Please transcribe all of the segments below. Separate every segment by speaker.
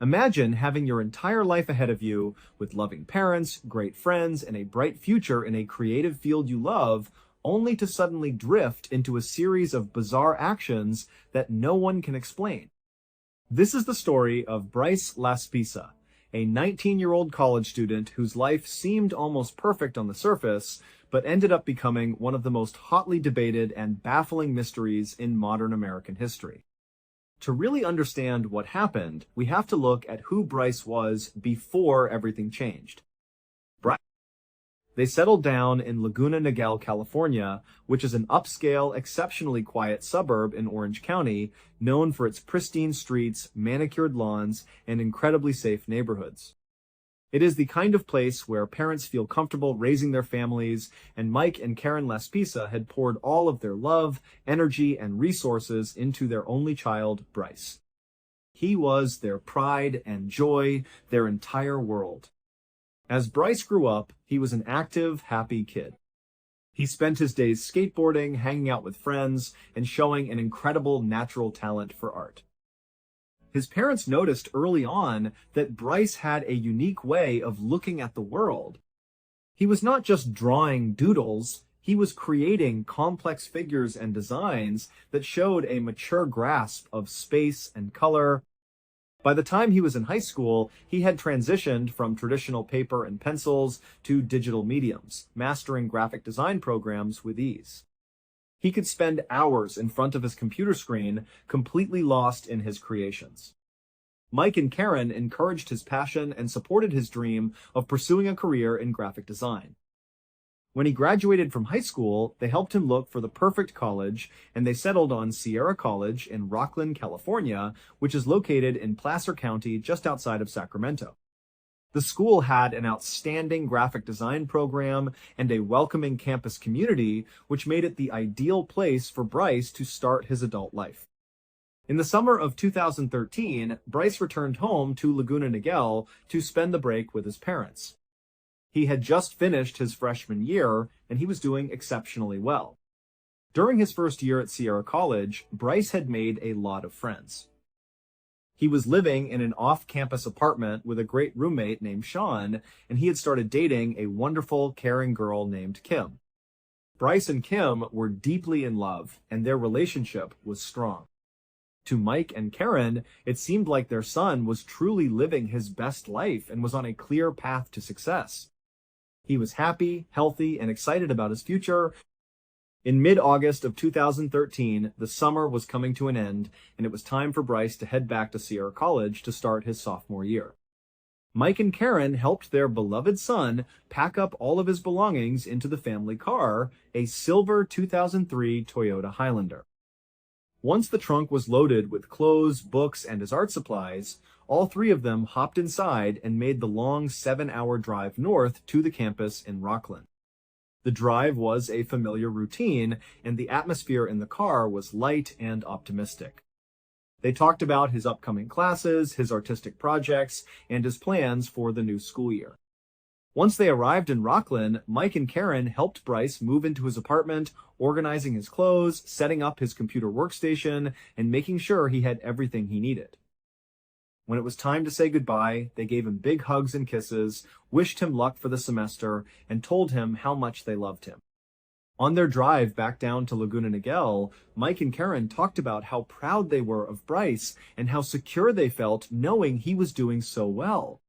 Speaker 1: Imagine having your entire life ahead of you with loving parents, great friends, and a bright future in a creative field you love, only to suddenly drift into a series of bizarre actions that no one can explain. This is the story of Bryce Laspisa, a 19-year-old college student whose life seemed almost perfect on the surface, but ended up becoming one of the most hotly debated and baffling mysteries in modern American history. To really understand what happened, we have to look at who Bryce was before everything changed. They settled down in Laguna Niguel, California, which is an upscale, exceptionally quiet suburb in Orange County, known for its pristine streets, manicured lawns, and incredibly safe neighborhoods. It is the kind of place where parents feel comfortable raising their families, and Mike and Karen Laspisa had poured all of their love, energy, and resources into their only child, Bryce. He was their pride and joy, their entire world. As Bryce grew up, he was an active, happy kid. He spent his days skateboarding, hanging out with friends, and showing an incredible natural talent for art. His parents noticed early on that Bryce had a unique way of looking at the world. He was not just drawing doodles, he was creating complex figures and designs that showed a mature grasp of space and color. By the time he was in high school, he had transitioned from traditional paper and pencils to digital mediums, mastering graphic design programs with ease. He could spend hours in front of his computer screen, completely lost in his creations. Mike and Karen encouraged his passion and supported his dream of pursuing a career in graphic design. When he graduated from high school, they helped him look for the perfect college, and they settled on Sierra College in Rocklin, California, which is located in Placer County just outside of Sacramento. The school had an outstanding graphic design program and a welcoming campus community, which made it the ideal place for Bryce to start his adult life. In the summer of 2013, Bryce returned home to Laguna Niguel to spend the break with his parents. He had just finished his freshman year, and he was doing exceptionally well. During his first year at Sierra College, Bryce had made a lot of friends. He was living in an off-campus apartment with a great roommate named Sean, and he had started dating a wonderful, caring girl named Kim. Bryce and Kim were deeply in love, and their relationship was strong. To Mike and Karen, it seemed like their son was truly living his best life and was on a clear path to success. He was happy, healthy, and excited about his future. In mid-August of 2013, the summer was coming to an end, and it was time for Bryce to head back to Sierra College to start his sophomore year. Mike and Karen helped their beloved son pack up all of his belongings into the family car, a silver 2003 Toyota Highlander. Once the trunk was loaded with clothes, books, and his art supplies, all three of them hopped inside and made the long 7-hour drive north to the campus in Rocklin. The drive was a familiar routine, and the atmosphere in the car was light and optimistic. They talked about his upcoming classes, his artistic projects, and his plans for the new school year. Once they arrived in Rocklin, Mike and Karen helped Bryce move into his apartment, organizing his clothes, setting up his computer workstation, and making sure he had everything he needed. When it was time to say goodbye, they gave him big hugs and kisses, wished him luck for the semester, and told him how much they loved him. On their drive back down to Laguna Niguel, Mike and Karen talked about how proud they were of Bryce and how secure they felt knowing he was doing so well.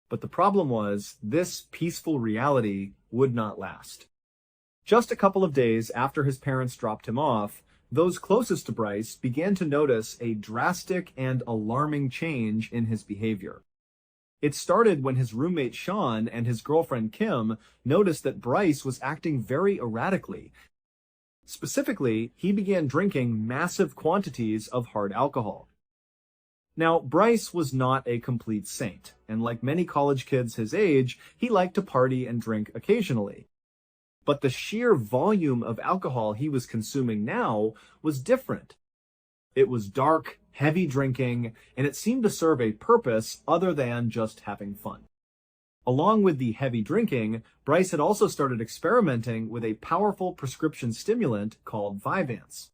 Speaker 1: But the problem was, this peaceful reality would not last. Just a couple of days after his parents dropped him off, those closest to Bryce began to notice a drastic and alarming change in his behavior. It started when his roommate Sean and his girlfriend Kim noticed that Bryce was acting very erratically. Specifically, he began drinking massive quantities of hard alcohol. Now, Bryce was not a complete saint, and like many college kids his age, he liked to party and drink occasionally. But the sheer volume of alcohol he was consuming now was different. It was dark, heavy drinking, and it seemed to serve a purpose other than just having fun. Along with the heavy drinking, Bryce had also started experimenting with a powerful prescription stimulant called Vyvanse.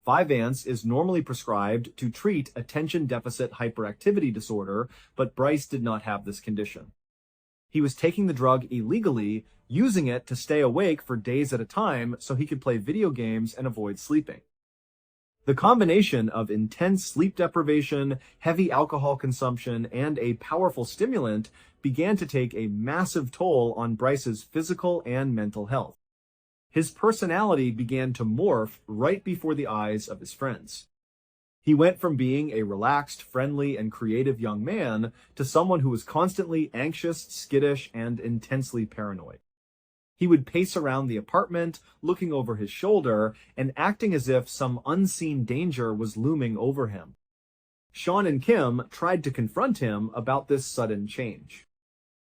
Speaker 1: Vyvanse is normally prescribed to treat attention deficit hyperactivity disorder, but Bryce did not have this condition. He was taking the drug illegally, using it to stay awake for days at a time so he could play video games and avoid sleeping. The combination of intense sleep deprivation, heavy alcohol consumption, and a powerful stimulant began to take a massive toll on Bryce's physical and mental health. His personality began to morph right before the eyes of his friends. He went from being a relaxed, friendly, and creative young man to someone who was constantly anxious, skittish, and intensely paranoid. He would pace around the apartment, looking over his shoulder, and acting as if some unseen danger was looming over him. Sean and Kim tried to confront him about this sudden change.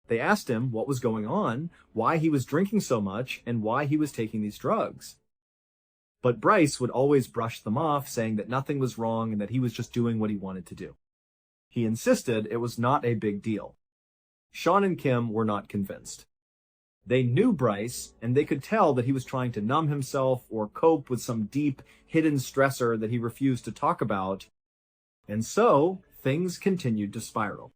Speaker 1: They asked him what was going on, why he was drinking so much, and why he was taking these drugs. But Bryce would always brush them off, saying that nothing was wrong and that he was just doing what he wanted to do. He insisted it was not a big deal. Sean and Kim were not convinced. They knew Bryce, and they could tell that he was trying to numb himself or cope with some deep, hidden stressor that he refused to talk about. And so, things continued to spiral.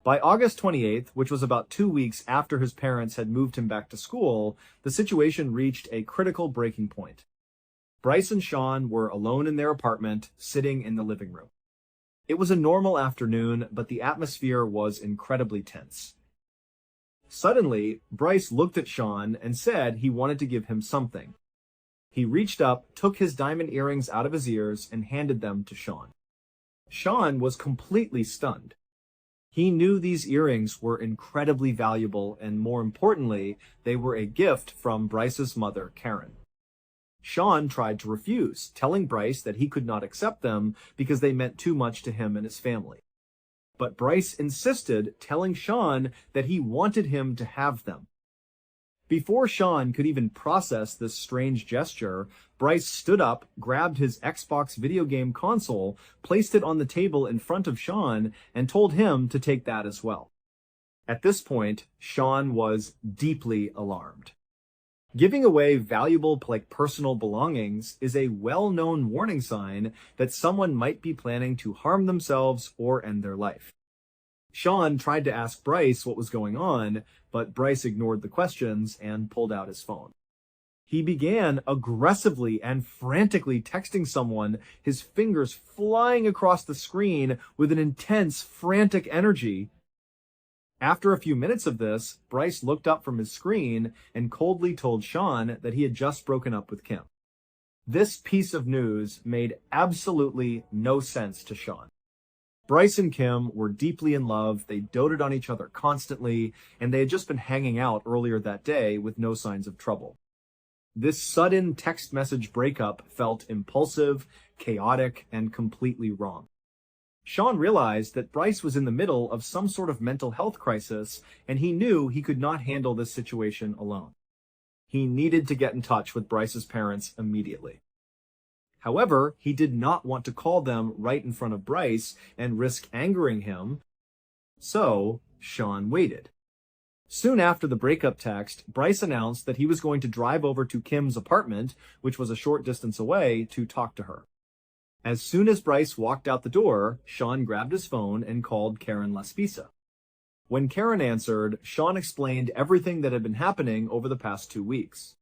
Speaker 1: By August 28th, which was about 2 weeks after his parents had moved him back to school, the situation reached a critical breaking point. Bryce and Sean were alone in their apartment, sitting in the living room. It was a normal afternoon, but the atmosphere was incredibly tense. Suddenly, Bryce looked at Sean and said he wanted to give him something. He reached up, took his diamond earrings out of his ears, and handed them to Sean. Sean was completely stunned. He knew these earrings were incredibly valuable, and more importantly, they were a gift from Bryce's mother, Karen. Sean tried to refuse, telling Bryce that he could not accept them because they meant too much to him and his family. But Bryce insisted, telling Sean that he wanted him to have them. Before Sean could even process this strange gesture, Bryce stood up, grabbed his Xbox video game console, placed it on the table in front of Sean, and told him to take that as well. At this point, Sean was deeply alarmed. Giving away valuable, personal belongings is a well-known warning sign that someone might be planning to harm themselves or end their life. Sean tried to ask Bryce what was going on, but Bryce ignored the questions and pulled out his phone. He began aggressively and frantically texting someone, his fingers flying across the screen with an intense, frantic energy. After a few minutes of this, Bryce looked up from his screen and coldly told Sean that he had just broken up with Kim. This piece of news made absolutely no sense to Sean. Bryce and Kim were deeply in love, they doted on each other constantly, and they had just been hanging out earlier that day with no signs of trouble. This sudden text message breakup felt impulsive, chaotic, and completely wrong. Sean realized that Bryce was in the middle of some sort of mental health crisis, and he knew he could not handle this situation alone. He needed to get in touch with Bryce's parents immediately. However, he did not want to call them right in front of Bryce and risk angering him, so Sean waited. Soon after the breakup text, Bryce announced that he was going to drive over to Kim's apartment, which was a short distance away, to talk to her. As soon as Bryce walked out the door, Sean grabbed his phone and called Karen Laspisa. When Karen answered, Sean explained everything that had been happening over the past 2 weeks.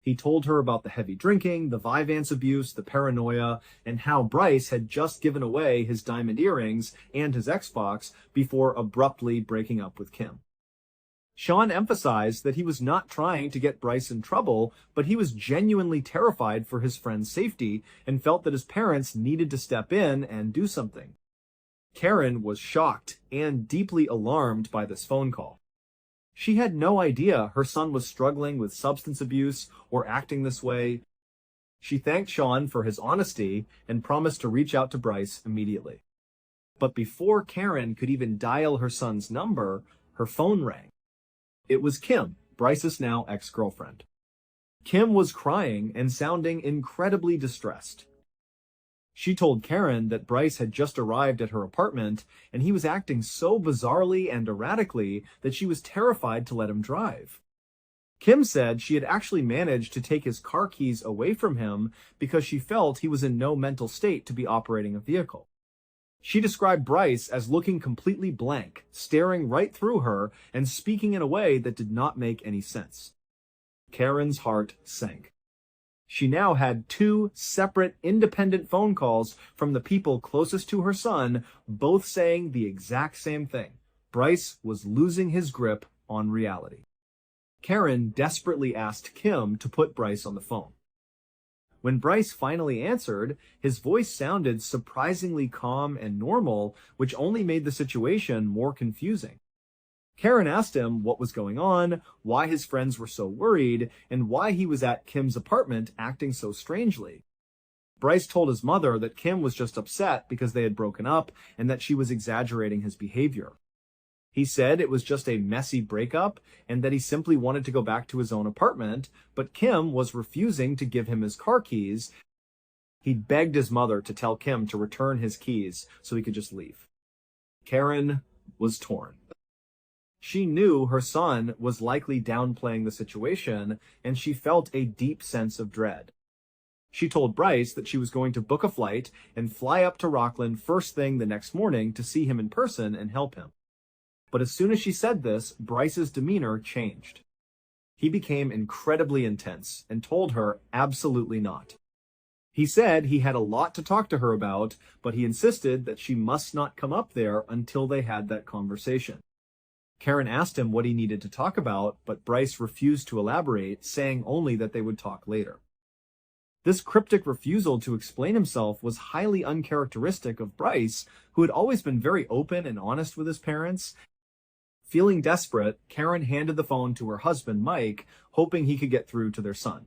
Speaker 1: He told her about the heavy drinking, the Vyvanse abuse, the paranoia, and how Bryce had just given away his diamond earrings and his Xbox before abruptly breaking up with Kim. Sean emphasized that he was not trying to get Bryce in trouble, but he was genuinely terrified for his friend's safety and felt that his parents needed to step in and do something. Karen was shocked and deeply alarmed by this phone call. She had no idea her son was struggling with substance abuse or acting this way. She thanked Sean for his honesty and promised to reach out to Bryce immediately. But before Karen could even dial her son's number, her phone rang. It was Kim, Bryce's now ex-girlfriend. Kim was crying and sounding incredibly distressed. She told Karen that Bryce had just arrived at her apartment and he was acting so bizarrely and erratically that she was terrified to let him drive. Kim said she had actually managed to take his car keys away from him because she felt he was in no mental state to be operating a vehicle. She described Bryce as looking completely blank, staring right through her, and speaking in a way that did not make any sense. Karen's heart sank. She now had two separate, independent phone calls from the people closest to her son, both saying the exact same thing. Bryce was losing his grip on reality. Karen desperately asked Kim to put Bryce on the phone. When Bryce finally answered, his voice sounded surprisingly calm and normal, which only made the situation more confusing. Karen asked him what was going on, why his friends were so worried, and why he was at Kim's apartment acting so strangely. Bryce told his mother that Kim was just upset because they had broken up and that she was exaggerating his behavior. He said it was just a messy breakup and that he simply wanted to go back to his own apartment, but Kim was refusing to give him his car keys. He begged his mother to tell Kim to return his keys so he could just leave. Karen was torn. She knew her son was likely downplaying the situation, and she felt a deep sense of dread. She told Bryce that she was going to book a flight and fly up to Rockland first thing the next morning to see him in person and help him. But as soon as she said this, Bryce's demeanor changed. He became incredibly intense and told her absolutely not. He said he had a lot to talk to her about, but he insisted that she must not come up there until they had that conversation. Karen asked him what he needed to talk about, but Bryce refused to elaborate, saying only that they would talk later. This cryptic refusal to explain himself was highly uncharacteristic of Bryce, who had always been very open and honest with his parents. Feeling desperate, Karen handed the phone to her husband, Mike, hoping he could get through to their son.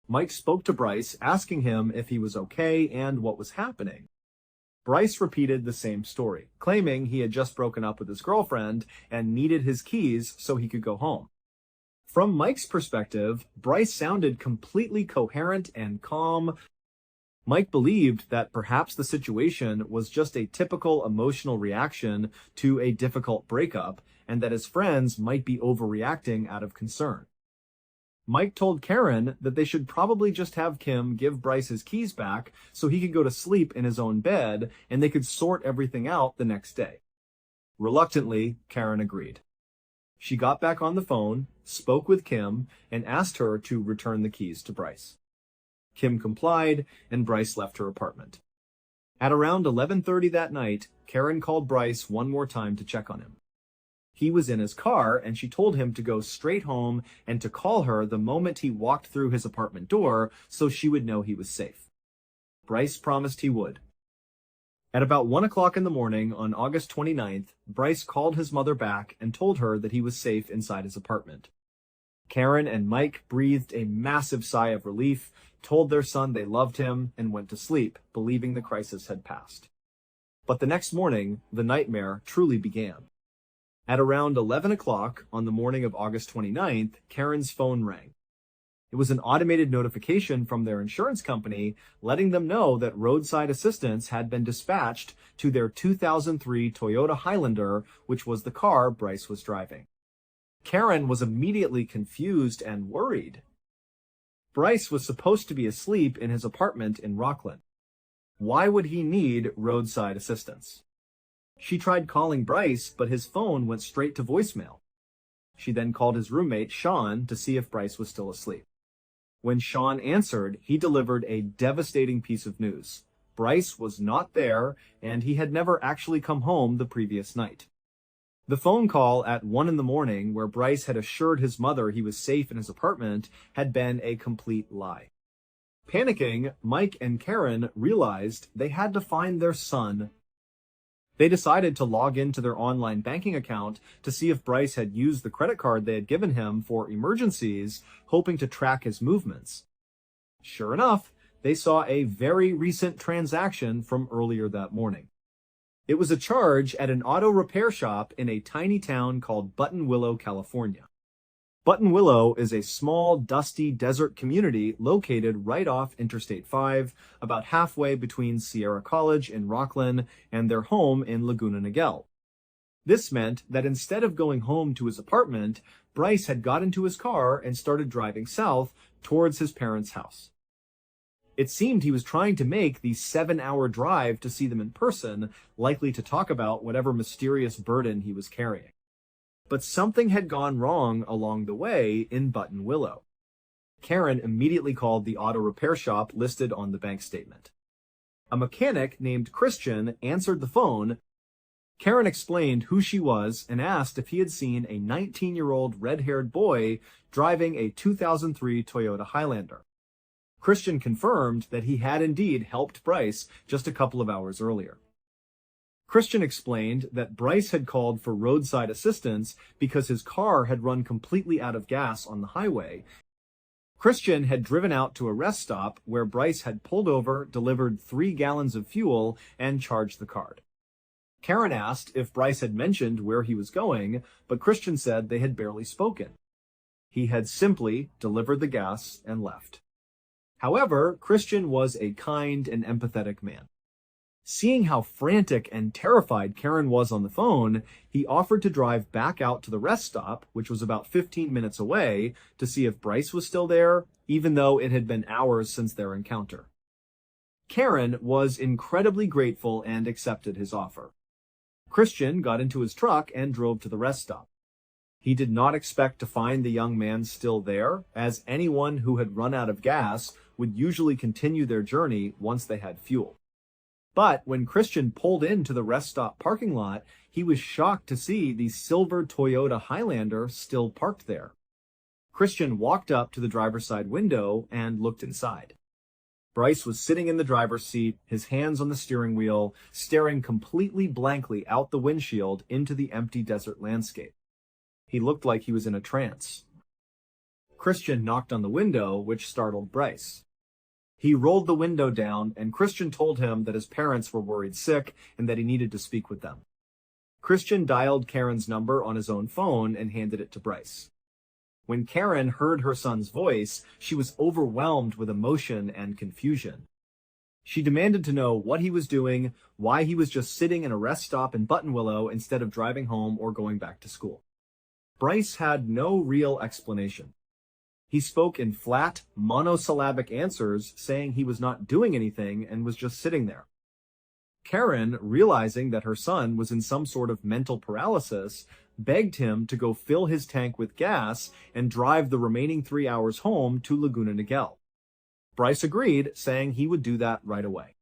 Speaker 1: Mike spoke to Bryce, asking him if he was okay and what was happening. Bryce repeated the same story, claiming he had just broken up with his girlfriend and needed his keys so he could go home. From Mike's perspective, Bryce sounded completely coherent and calm. Mike believed that perhaps the situation was just a typical emotional reaction to a difficult breakup, and that his friends might be overreacting out of concern. Mike told Karen that they should probably just have Kim give Bryce his keys back so he could go to sleep in his own bed and they could sort everything out the next day. Reluctantly, Karen agreed. She got back on the phone, spoke with Kim, and asked her to return the keys to Bryce. Kim complied, and Bryce left her apartment. At around 11:30 that night, Karen called Bryce one more time to check on him. He was in his car, and she told him to go straight home and to call her the moment he walked through his apartment door so she would know he was safe. Bryce promised he would. At about 1 o'clock in the morning on August 29th, Bryce called his mother back and told her that he was safe inside his apartment. Karen and Mike breathed a massive sigh of relief, told their son they loved him, and went to sleep, believing the crisis had passed. But the next morning, the nightmare truly began. At around 11 o'clock on the morning of August 29th, Karen's phone rang. It was an automated notification from their insurance company letting them know that roadside assistance had been dispatched to their 2003 Toyota Highlander, which was the car Bryce was driving. Karen was immediately confused and worried. Bryce was supposed to be asleep in his apartment in Rockland. Why would he need roadside assistance? She tried calling Bryce, but his phone went straight to voicemail. She then called his roommate, Sean, to see if Bryce was still asleep. When Sean answered, he delivered a devastating piece of news. Bryce was not there, and he had never actually come home the previous night. The phone call at 1 in the morning, where Bryce had assured his mother he was safe in his apartment, had been a complete lie. Panicking, Mike and Karen realized they had to find their son. They decided to log into their online banking account to see if Bryce had used the credit card they had given him for emergencies, hoping to track his movements. Sure enough, they saw a very recent transaction from earlier that morning. It was a charge at an auto repair shop in a tiny town called Buttonwillow, California. Buttonwillow is a small, dusty desert community located right off Interstate 5, about halfway between Sierra College in Rockland and their home in Laguna Niguel. This meant that instead of going home to his apartment, Bryce had got into his car and started driving south towards his parents' house. It seemed he was trying to make the 7-hour drive to see them in person, likely to talk about whatever mysterious burden he was carrying. But something had gone wrong along the way in Button Willow. Karen immediately called the auto repair shop listed on the bank statement. A mechanic named Christian answered the phone. Karen explained who she was and asked if he had seen a 19-year-old red-haired boy driving a 2003 Toyota Highlander. Christian confirmed that he had indeed helped Bryce just a couple of hours earlier. Christian explained that Bryce had called for roadside assistance because his car had run completely out of gas on the highway. Christian had driven out to a rest stop where Bryce had pulled over, delivered 3 gallons of fuel, and charged the card. Karen asked if Bryce had mentioned where he was going, but Christian said they had barely spoken. He had simply delivered the gas and left. However, Christian was a kind and empathetic man. Seeing how frantic and terrified Karen was on the phone, he offered to drive back out to the rest stop, which was about 15 minutes away, to see if Bryce was still there, even though it had been hours since their encounter. Karen was incredibly grateful and accepted his offer. Christian got into his truck and drove to the rest stop. He did not expect to find the young man still there, as anyone who had run out of gas would usually continue their journey once they had fuel. But when Christian pulled into the rest stop parking lot, he was shocked to see the silver Toyota Highlander still parked there. Christian walked up to the driver's side window and looked inside. Bryce was sitting in the driver's seat, his hands on the steering wheel, staring completely blankly out the windshield into the empty desert landscape. He looked like he was in a trance. Christian knocked on the window, which startled Bryce. He rolled the window down, and Christian told him that his parents were worried sick and that he needed to speak with them. Christian dialed Karen's number on his own phone and handed it to Bryce. When Karen heard her son's voice, she was overwhelmed with emotion and confusion. She demanded to know what he was doing, why he was just sitting in a rest stop in Button Willow instead of driving home or going back to school. Bryce had no real explanation. He spoke in flat, monosyllabic answers, saying he was not doing anything and was just sitting there. Karen, realizing that her son was in some sort of mental paralysis, begged him to go fill his tank with gas and drive the remaining 3 hours home to Laguna Niguel. Bryce agreed, saying he would do that right away.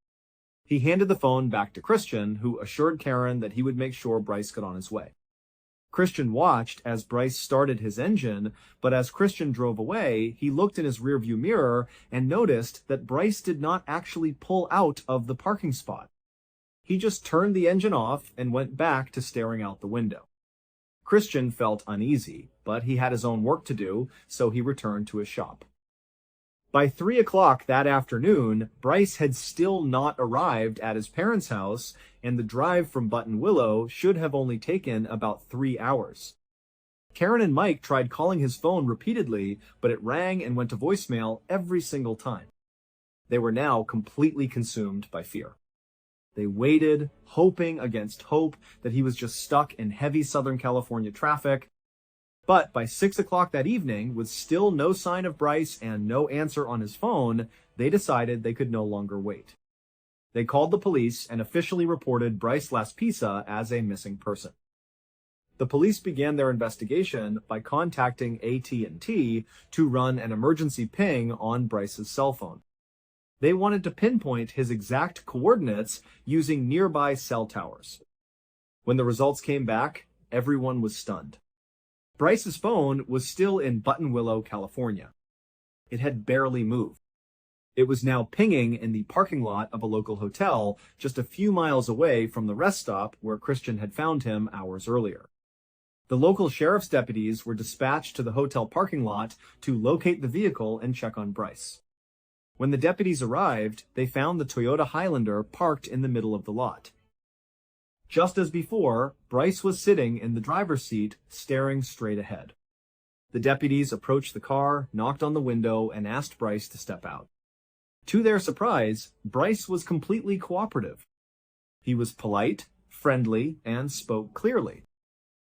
Speaker 1: He handed the phone back to Christian, who assured Karen that he would make sure Bryce got on his way. Christian watched as Bryce started his engine, but as Christian drove away, he looked in his rearview mirror and noticed that Bryce did not actually pull out of the parking spot. He just turned the engine off and went back to staring out the window. Christian felt uneasy, but he had his own work to do, so he returned to his shop. By 3 o'clock that afternoon, Bryce had still not arrived at his parents' house, and the drive from Button Willow should have only taken about 3 hours. Karen and Mike tried calling his phone repeatedly, but it rang and went to voicemail every single time. They were now completely consumed by fear. They waited, hoping against hope that he was just stuck in heavy Southern California traffic. But by 6 o'clock that evening, with still no sign of Bryce and no answer on his phone, they decided they could no longer wait. They called the police and officially reported Bryce Laspisa as a missing person. The police began their investigation by contacting AT&T to run an emergency ping on Bryce's cell phone. They wanted to pinpoint his exact coordinates using nearby cell towers. When the results came back, everyone was stunned. Bryce's phone was still in Button Willow, California. It had barely moved. It was now pinging in the parking lot of a local hotel just a few miles away from the rest stop where Christian had found him hours earlier. The local sheriff's deputies were dispatched to the hotel parking lot to locate the vehicle and check on Bryce. When the deputies arrived, they found the Toyota Highlander parked in the middle of the lot. Just as before, Bryce was sitting in the driver's seat, staring straight ahead. The deputies approached the car, knocked on the window, and asked Bryce to step out. To their surprise, Bryce was completely cooperative. He was polite, friendly, and spoke clearly.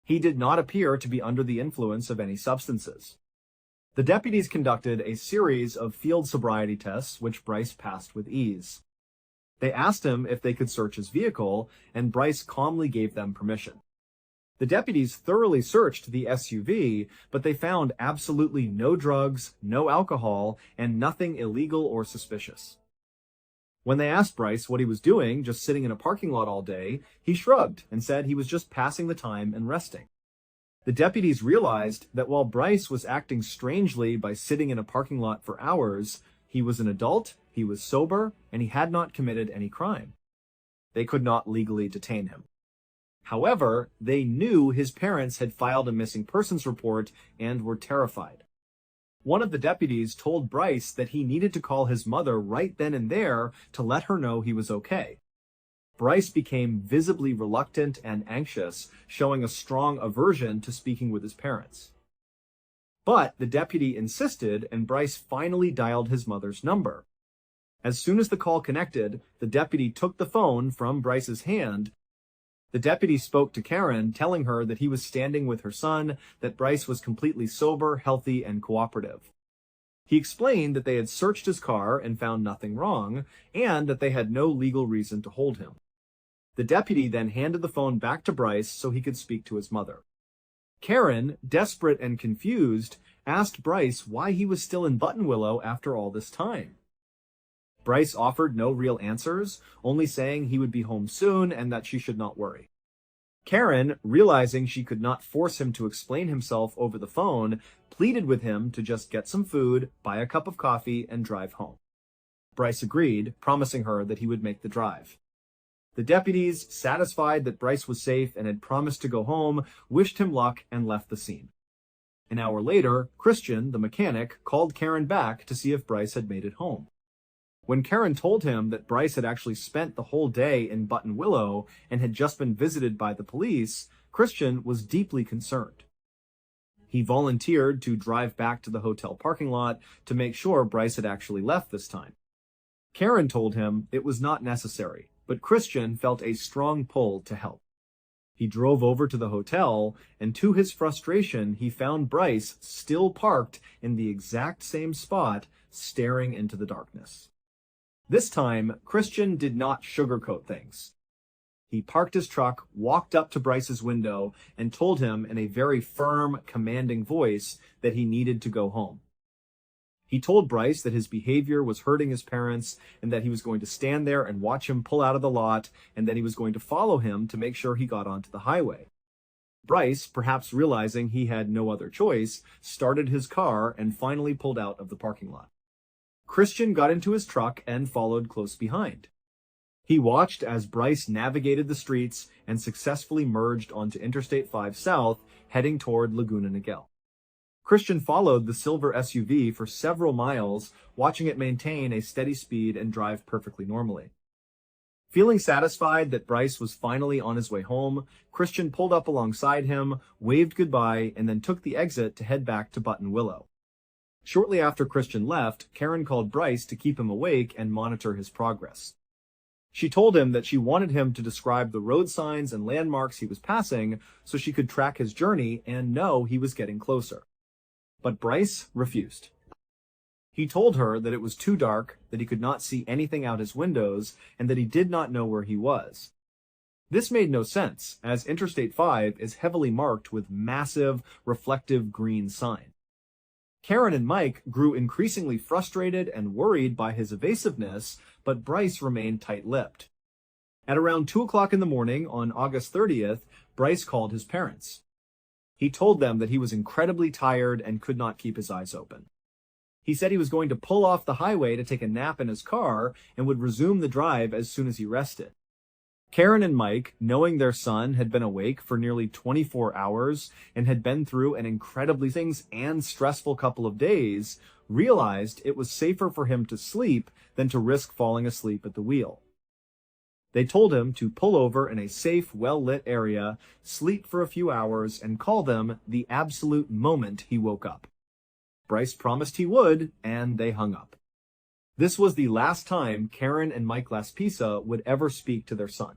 Speaker 1: He did not appear to be under the influence of any substances. The deputies conducted a series of field sobriety tests, which Bryce passed with ease. They asked him if they could search his vehicle, and Bryce calmly gave them permission. The deputies thoroughly searched the SUV, but they found absolutely no drugs, no alcohol, and nothing illegal or suspicious. When they asked Bryce what he was doing, just sitting in a parking lot all day, he shrugged and said he was just passing the time and resting. The deputies realized that while Bryce was acting strangely by sitting in a parking lot for hours, he was an adult, he was sober, and he had not committed any crime. They could not legally detain him. However, they knew his parents had filed a missing persons report and were terrified. One of the deputies told Bryce that he needed to call his mother right then and there to let her know he was okay. Bryce became visibly reluctant and anxious, showing a strong aversion to speaking with his parents. But the deputy insisted, and Bryce finally dialed his mother's number. As soon as the call connected, the deputy took the phone from Bryce's hand. The deputy spoke to Karen, telling her that he was standing with her son, that Bryce was completely sober, healthy, and cooperative. He explained that they had searched his car and found nothing wrong, and that they had no legal reason to hold him. The deputy then handed the phone back to Bryce so he could speak to his mother. Karen, desperate and confused, asked Bryce why he was still in Buttonwillow after all this time. Bryce offered no real answers, only saying he would be home soon and that she should not worry. Karen, realizing she could not force him to explain himself over the phone, pleaded with him to just get some food, buy a cup of coffee, and drive home. Bryce agreed, promising her that he would make the drive. The deputies, satisfied that Bryce was safe and had promised to go home, wished him luck and left the scene. An hour later, Christian, the mechanic, called Karen back to see if Bryce had made it home. When Karen told him that Bryce had actually spent the whole day in Buttonwillow and had just been visited by the police, Christian was deeply concerned. He volunteered to drive back to the hotel parking lot to make sure Bryce had actually left this time. Karen told him it was not necessary, but Christian felt a strong pull to help. He drove over to the hotel, and to his frustration, he found Bryce still parked in the exact same spot, staring into the darkness. This time, Christian did not sugarcoat things. He parked his truck, walked up to Bryce's window, and told him in a very firm, commanding voice that he needed to go home. He told Bryce that his behavior was hurting his parents and that he was going to stand there and watch him pull out of the lot, and that he was going to follow him to make sure he got onto the highway. Bryce, perhaps realizing he had no other choice, started his car and finally pulled out of the parking lot. Christian got into his truck and followed close behind. He watched as Bryce navigated the streets and successfully merged onto Interstate 5 South, heading toward Laguna Niguel. Christian followed the silver SUV for several miles, watching it maintain a steady speed and drive perfectly normally. Feeling satisfied that Bryce was finally on his way home, Christian pulled up alongside him, waved goodbye, and then took the exit to head back to Buttonwillow. Shortly after Christian left, Karen called Bryce to keep him awake and monitor his progress. She told him that she wanted him to describe the road signs and landmarks he was passing so she could track his journey and know he was getting closer. But Bryce refused. He told her that it was too dark, that he could not see anything out his windows, and that he did not know where he was. This made no sense, as Interstate 5 is heavily marked with massive, reflective green signs. Karen and Mike grew increasingly frustrated and worried by his evasiveness, but Bryce remained tight-lipped. At around 2 o'clock in the morning on August 30th, Bryce called his parents. He told them that he was incredibly tired and could not keep his eyes open. He said he was going to pull off the highway to take a nap in his car and would resume the drive as soon as he rested. Karen and Mike, knowing their son had been awake for nearly 24 hours and had been through an incredibly and stressful couple of days, realized it was safer for him to sleep than to risk falling asleep at the wheel. They told him to pull over in a safe, well-lit area, sleep for a few hours, and call them the absolute moment he woke up. Bryce promised he would, and they hung up. This was the last time Karen and Mike Laspisa would ever speak to their son.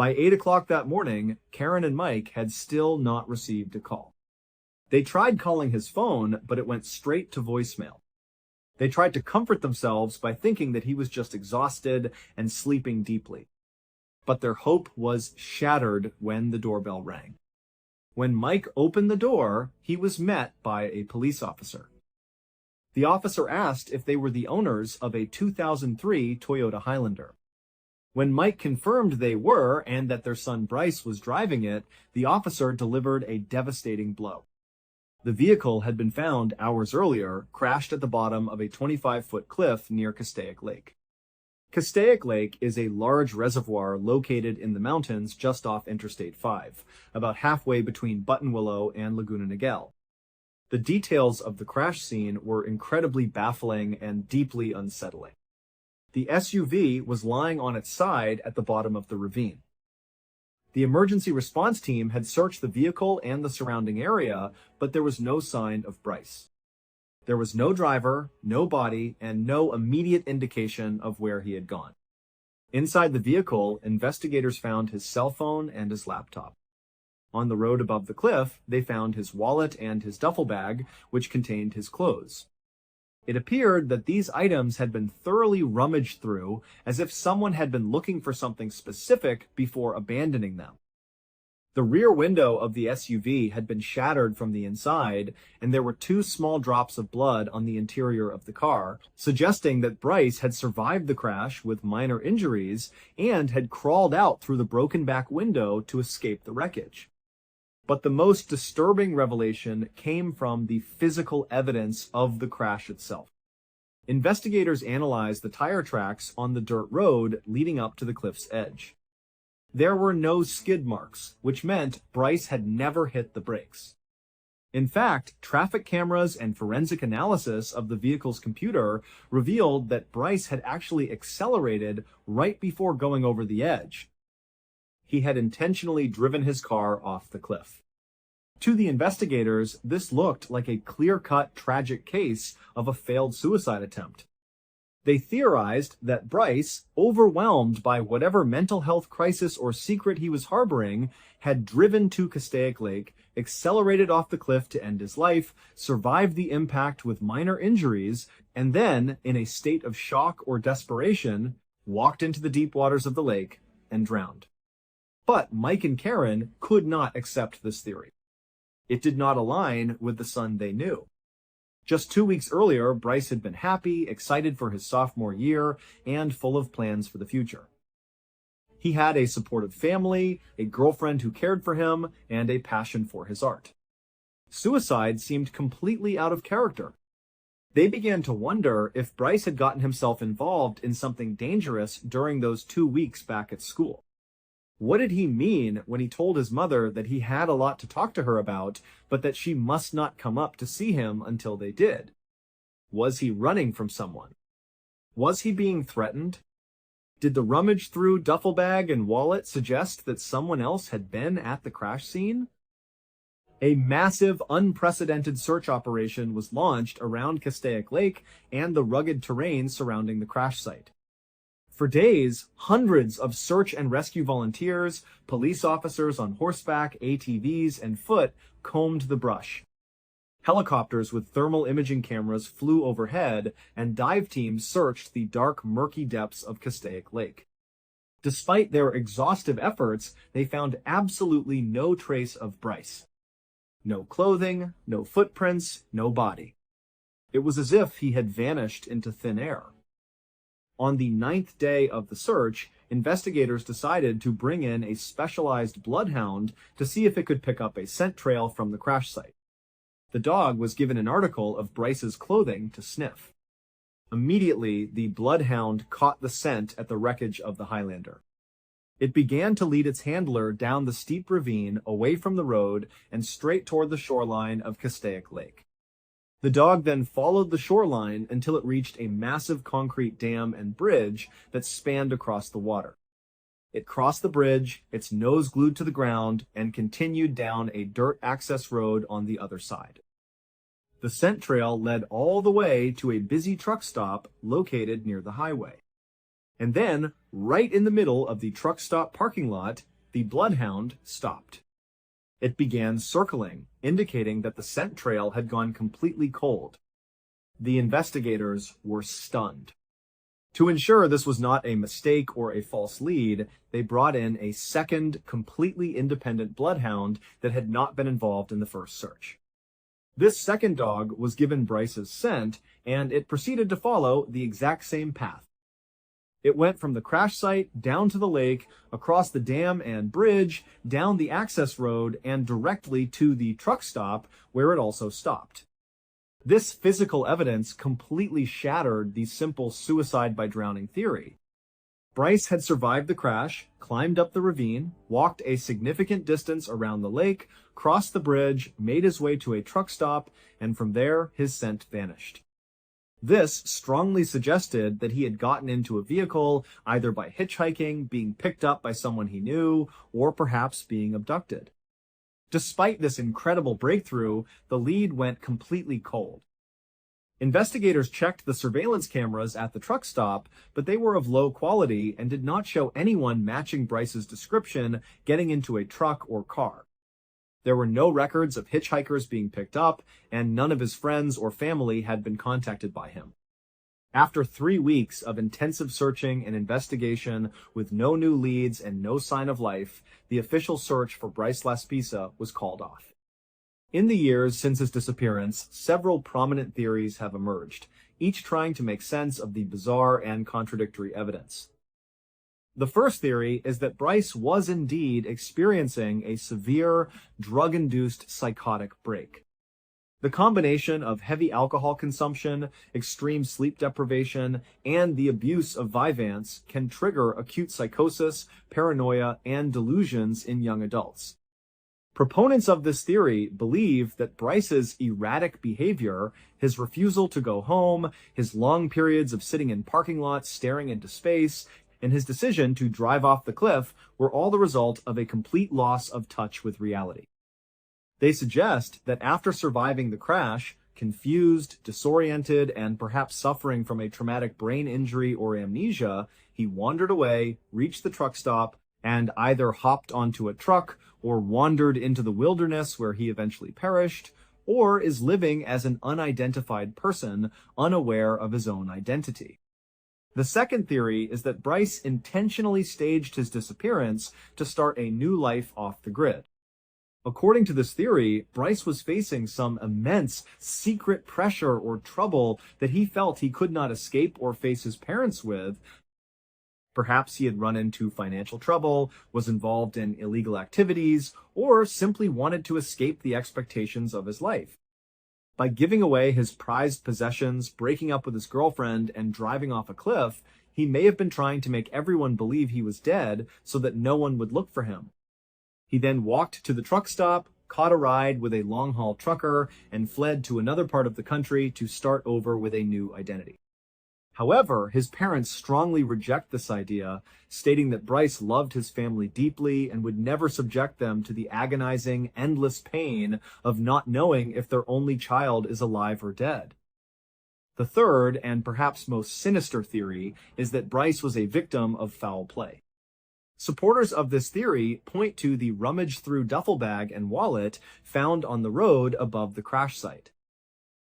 Speaker 1: By 8 o'clock that morning, Karen and Mike had still not received a call. They tried calling his phone, but it went straight to voicemail. They tried to comfort themselves by thinking that he was just exhausted and sleeping deeply. But their hope was shattered when the doorbell rang. When Mike opened the door, he was met by a police officer. The officer asked if they were the owners of a 2003 Toyota Highlander. When Mike confirmed they were and that their son Bryce was driving it, the officer delivered a devastating blow. The vehicle had been found hours earlier, crashed at the bottom of a 25-foot cliff near Castaic Lake. Castaic Lake is a large reservoir located in the mountains just off Interstate 5, about halfway between Buttonwillow and Laguna Niguel. The details of the crash scene were incredibly baffling and deeply unsettling. The SUV was lying on its side at the bottom of the ravine. The emergency response team had searched the vehicle and the surrounding area, but there was no sign of Bryce. There was no driver, no body, and no immediate indication of where he had gone. Inside the vehicle, investigators found his cell phone and his laptop. On the road above the cliff, they found his wallet and his duffel bag, which contained his clothes. It appeared that these items had been thoroughly rummaged through, as if someone had been looking for something specific before abandoning them. The rear window of the SUV had been shattered from the inside, and there were 2 small drops of blood on the interior of the car, suggesting that Bryce had survived the crash with minor injuries and had crawled out through the broken back window to escape the wreckage. But the most disturbing revelation came from the physical evidence of the crash itself. Investigators analyzed the tire tracks on the dirt road leading up to the cliff's edge. There were no skid marks, which meant Bryce had never hit the brakes. In fact, traffic cameras and forensic analysis of the vehicle's computer revealed that Bryce had actually accelerated right before going over the edge. He had intentionally driven his car off the cliff. To the investigators, this looked like a clear-cut tragic case of a failed suicide attempt. They theorized that Bryce, overwhelmed by whatever mental health crisis or secret he was harboring, had driven to Castaic Lake, accelerated off the cliff to end his life, survived the impact with minor injuries, and then, in a state of shock or desperation, walked into the deep waters of the lake and drowned. But Mike and Karen could not accept this theory. It did not align with the son they knew. Just 2 weeks earlier, Bryce had been happy, excited for his sophomore year, and full of plans for the future. He had a supportive family, a girlfriend who cared for him, and a passion for his art. Suicide seemed completely out of character. They began to wonder if Bryce had gotten himself involved in something dangerous during those 2 weeks back at school. What did he mean when he told his mother that he had a lot to talk to her about, but that she must not come up to see him until they did? Was he running from someone? Was he being threatened? Did the rummage through duffel bag and wallet suggest that someone else had been at the crash scene? A massive, unprecedented search operation was launched around Castaic Lake and the rugged terrain surrounding the crash site. For days, hundreds of search and rescue volunteers, police officers on horseback, ATVs, and foot combed the brush. Helicopters with thermal imaging cameras flew overhead, and dive teams searched the dark, murky depths of Castaic Lake. Despite their exhaustive efforts, they found absolutely no trace of Bryce. No clothing, no footprints, no body. It was as if he had vanished into thin air. On the 9th day of the search, investigators decided to bring in a specialized bloodhound to see if it could pick up a scent trail from the crash site. The dog was given an article of Bryce's clothing to sniff. Immediately, the bloodhound caught the scent at the wreckage of the Highlander. It began to lead its handler down the steep ravine away from the road and straight toward the shoreline of Castaic Lake. The dog then followed the shoreline until it reached a massive concrete dam and bridge that spanned across the water. It crossed the bridge, its nose glued to the ground, and continued down a dirt access road on the other side. The scent trail led all the way to a busy truck stop located near the highway. And then, right in the middle of the truck stop parking lot, the bloodhound stopped. It began circling, indicating that the scent trail had gone completely cold. The investigators were stunned. To ensure this was not a mistake or a false lead, they brought in a second, completely independent bloodhound that had not been involved in the first search. This second dog was given Bryce's scent, and it proceeded to follow the exact same path. It went from the crash site down to the lake, across the dam and bridge, down the access road, and directly to the truck stop, where it also stopped. This physical evidence completely shattered the simple suicide by drowning theory. Bryce had survived the crash, climbed up the ravine, walked a significant distance around the lake, crossed the bridge, made his way to a truck stop, and from there his scent vanished. This strongly suggested that he had gotten into a vehicle either by hitchhiking, being picked up by someone he knew, or perhaps being abducted. Despite this incredible breakthrough, the lead went completely cold. Investigators checked the surveillance cameras at the truck stop, but they were of low quality and did not show anyone matching Bryce's description getting into a truck or car. There were no records of hitchhikers being picked up, and none of his friends or family had been contacted by him. After 3 weeks of intensive searching and investigation with no new leads and no sign of life, the official search for Bryce Laspisa was called off. In the years since his disappearance, several prominent theories have emerged, each trying to make sense of the bizarre and contradictory evidence. The first theory is that Bryce was indeed experiencing a severe, drug-induced psychotic break. The combination of heavy alcohol consumption, extreme sleep deprivation, and the abuse of Vyvanse can trigger acute psychosis, paranoia, and delusions in young adults. Proponents of this theory believe that Bryce's erratic behavior, his refusal to go home, his long periods of sitting in parking lots staring into space, and his decision to drive off the cliff were all the result of a complete loss of touch with reality. They suggest that after surviving the crash, confused, disoriented, and perhaps suffering from a traumatic brain injury or amnesia, he wandered away, reached the truck stop, and either hopped onto a truck or wandered into the wilderness where he eventually perished, or is living as an unidentified person, unaware of his own identity. The second theory is that Bryce intentionally staged his disappearance to start a new life off the grid. According to this theory, Bryce was facing some immense secret pressure or trouble that he felt he could not escape or face his parents with. Perhaps he had run into financial trouble, was involved in illegal activities, or simply wanted to escape the expectations of his life. By giving away his prized possessions, breaking up with his girlfriend, and driving off a cliff, he may have been trying to make everyone believe he was dead so that no one would look for him. He then walked to the truck stop, caught a ride with a long-haul trucker, and fled to another part of the country to start over with a new identity. However, his parents strongly reject this idea, stating that Bryce loved his family deeply and would never subject them to the agonizing, endless pain of not knowing if their only child is alive or dead. The third, and perhaps most sinister theory, is that Bryce was a victim of foul play. Supporters of this theory point to the rummaged-through duffel bag and wallet found on the road above the crash site.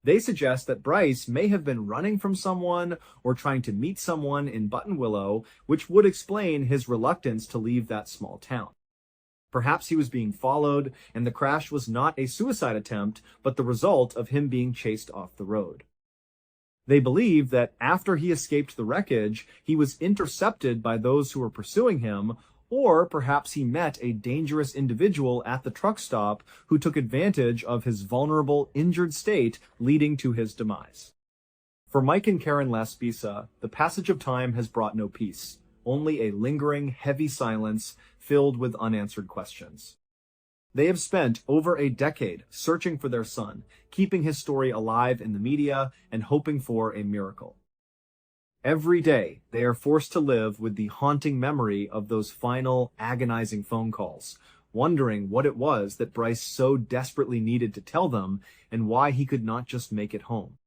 Speaker 1: They suggest that Bryce may have been running from someone or trying to meet someone in Buttonwillow, which would explain his reluctance to leave that small town. Perhaps he was being followed, and the crash was not a suicide attempt, but the result of him being chased off the road. They believe that after he escaped the wreckage, he was intercepted by those who were pursuing him, or perhaps he met a dangerous individual at the truck stop who took advantage of his vulnerable, injured state, leading to his demise. For Mike and Karen Laspisa, the passage of time has brought no peace, only a lingering, heavy silence filled with unanswered questions. They have spent over a decade searching for their son, keeping his story alive in the media and hoping for a miracle. Every day, they are forced to live with the haunting memory of those final, agonizing phone calls, wondering what it was that Bryce so desperately needed to tell them and why he could not just make it home.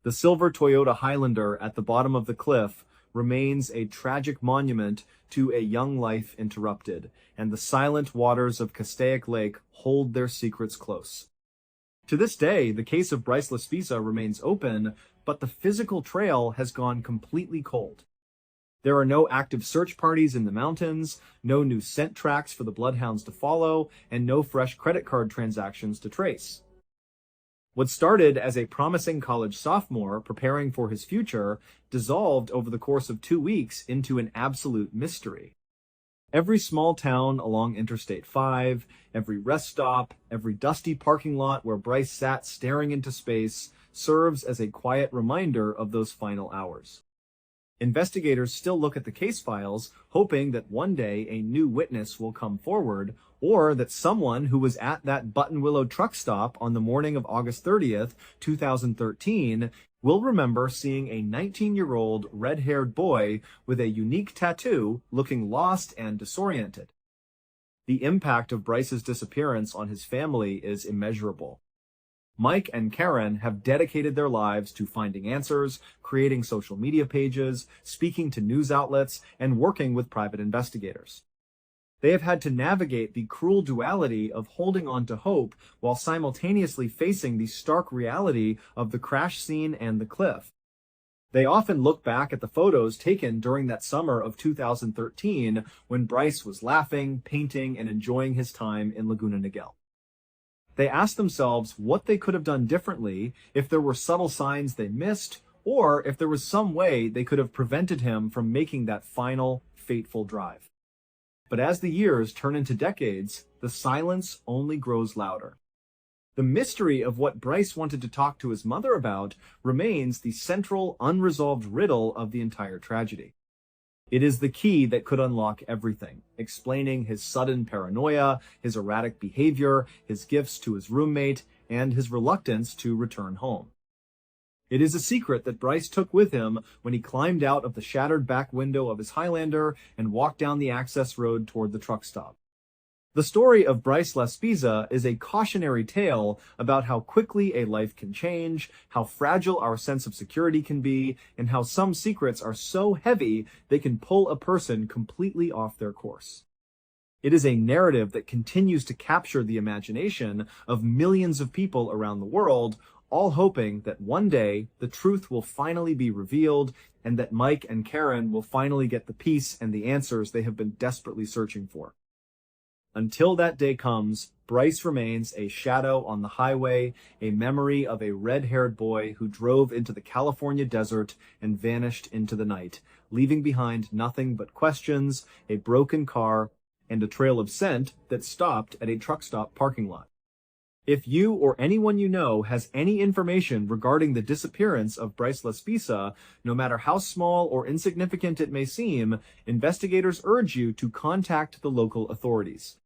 Speaker 1: The silver Toyota Highlander at the bottom of the cliff remains a tragic monument to a young life interrupted, and the silent waters of Castaic Lake hold their secrets close. To this day, the case of Bryce Laspisa remains open, but the physical trail has gone completely cold. There are no active search parties in the mountains, no new scent tracks for the bloodhounds to follow, and no fresh credit card transactions to trace. What started as a promising college sophomore preparing for his future dissolved over the course of 2 weeks into an absolute mystery. Every small town along Interstate 5, every rest stop, every dusty parking lot where Bryce sat staring into space serves as a quiet reminder of those final hours. Investigators still look at the case files, hoping that one day a new witness will come forward, or that someone who was at that Buttonwillow truck stop on the morning of August 30th, 2013, will remember seeing a 19-year-old red-haired boy with a unique tattoo looking lost and disoriented. The impact of Bryce's disappearance on his family is immeasurable. Mike and Karen have dedicated their lives to finding answers, creating social media pages, speaking to news outlets, and working with private investigators. They have had to navigate the cruel duality of holding on to hope while simultaneously facing the stark reality of the crash scene and the cliff. They often look back at the photos taken during that summer of 2013 when Bryce was laughing, painting, and enjoying his time in Laguna Niguel. They ask themselves what they could have done differently, if there were subtle signs they missed, or if there was some way they could have prevented him from making that final, fateful drive. But as the years turn into decades, the silence only grows louder. The mystery of what Bryce wanted to talk to his mother about remains the central, unresolved riddle of the entire tragedy. It is the key that could unlock everything, explaining his sudden paranoia, his erratic behavior, his gifts to his roommate, and his reluctance to return home. It is a secret that Bryce took with him when he climbed out of the shattered back window of his Highlander and walked down the access road toward the truck stop. The story of Bryce Laspisa is a cautionary tale about how quickly a life can change, how fragile our sense of security can be, and how some secrets are so heavy they can pull a person completely off their course. It is a narrative that continues to capture the imagination of millions of people around the world, all hoping that one day the truth will finally be revealed and that Mike and Karen will finally get the peace and the answers they have been desperately searching for. Until that day comes, Bryce remains a shadow on the highway, a memory of a red-haired boy who drove into the California desert and vanished into the night, leaving behind nothing but questions, a broken car, and a trail of scent that stopped at a truck stop parking lot. If you or anyone you know has any information regarding the disappearance of Bryce Laspisa, no matter how small or insignificant it may seem, investigators urge you to contact the local authorities.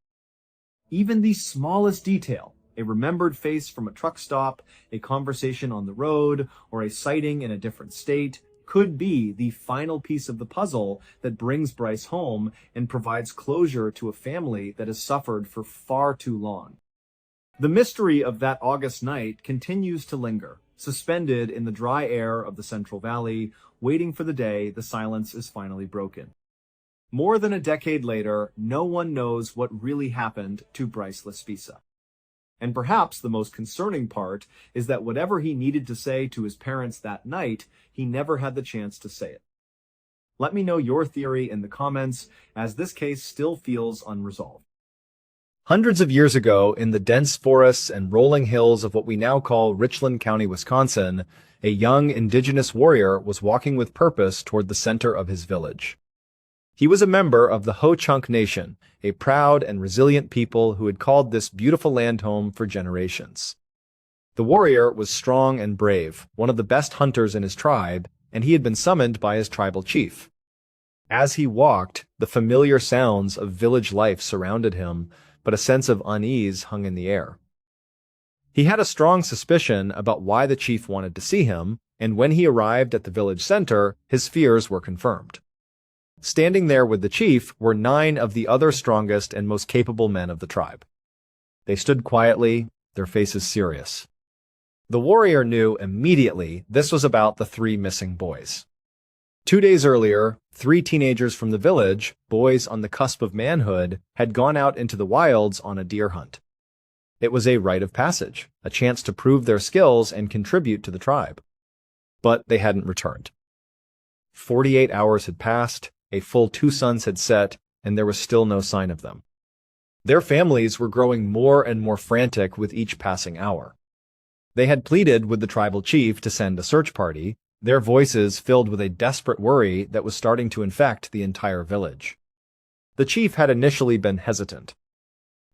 Speaker 1: Even the smallest detail, a remembered face from a truck stop, a conversation on the road, or a sighting in a different state, could be the final piece of the puzzle that brings Bryce home and provides closure to a family that has suffered for far too long. The mystery of that August night continues to linger, suspended in the dry air of the Central Valley, waiting for the day the silence is finally broken. More than a decade later, no one knows what really happened to Bryce Laspisa. And perhaps the most concerning part is that whatever he needed to say to his parents that night, he never had the chance to say it. Let me know your theory in the comments, as this case still feels unresolved. Hundreds of years ago, in the dense forests and rolling hills of what we now call Richland County, Wisconsin, a young indigenous warrior was walking with purpose toward the center of his village. He was a member of the Ho-Chunk Nation, a proud and resilient people who had called this beautiful land home for generations. The warrior was strong and brave, one of the best hunters in his tribe, and he had been summoned by his tribal chief. As he walked, the familiar sounds of village life surrounded him, but a sense of unease hung in the air. He had a strong suspicion about why the chief wanted to see him, and when he arrived at the village center, his fears were confirmed. Standing there with the chief were 9 of the other strongest and most capable men of the tribe. They stood quietly, their faces serious. The warrior knew immediately this was about the 3 missing boys. 2 days earlier, 3 teenagers from the village, boys on the cusp of manhood, had gone out into the wilds on a deer hunt. It was a rite of passage, a chance to prove their skills and contribute to the tribe. But they hadn't returned. 48 hours had passed, a full 2 suns had set, and there was still no sign of them. Their families were growing more and more frantic with each passing hour. They had pleaded with the tribal chief to send a search party, their voices filled with a desperate worry that was starting to infect the entire village. The chief had initially been hesitant.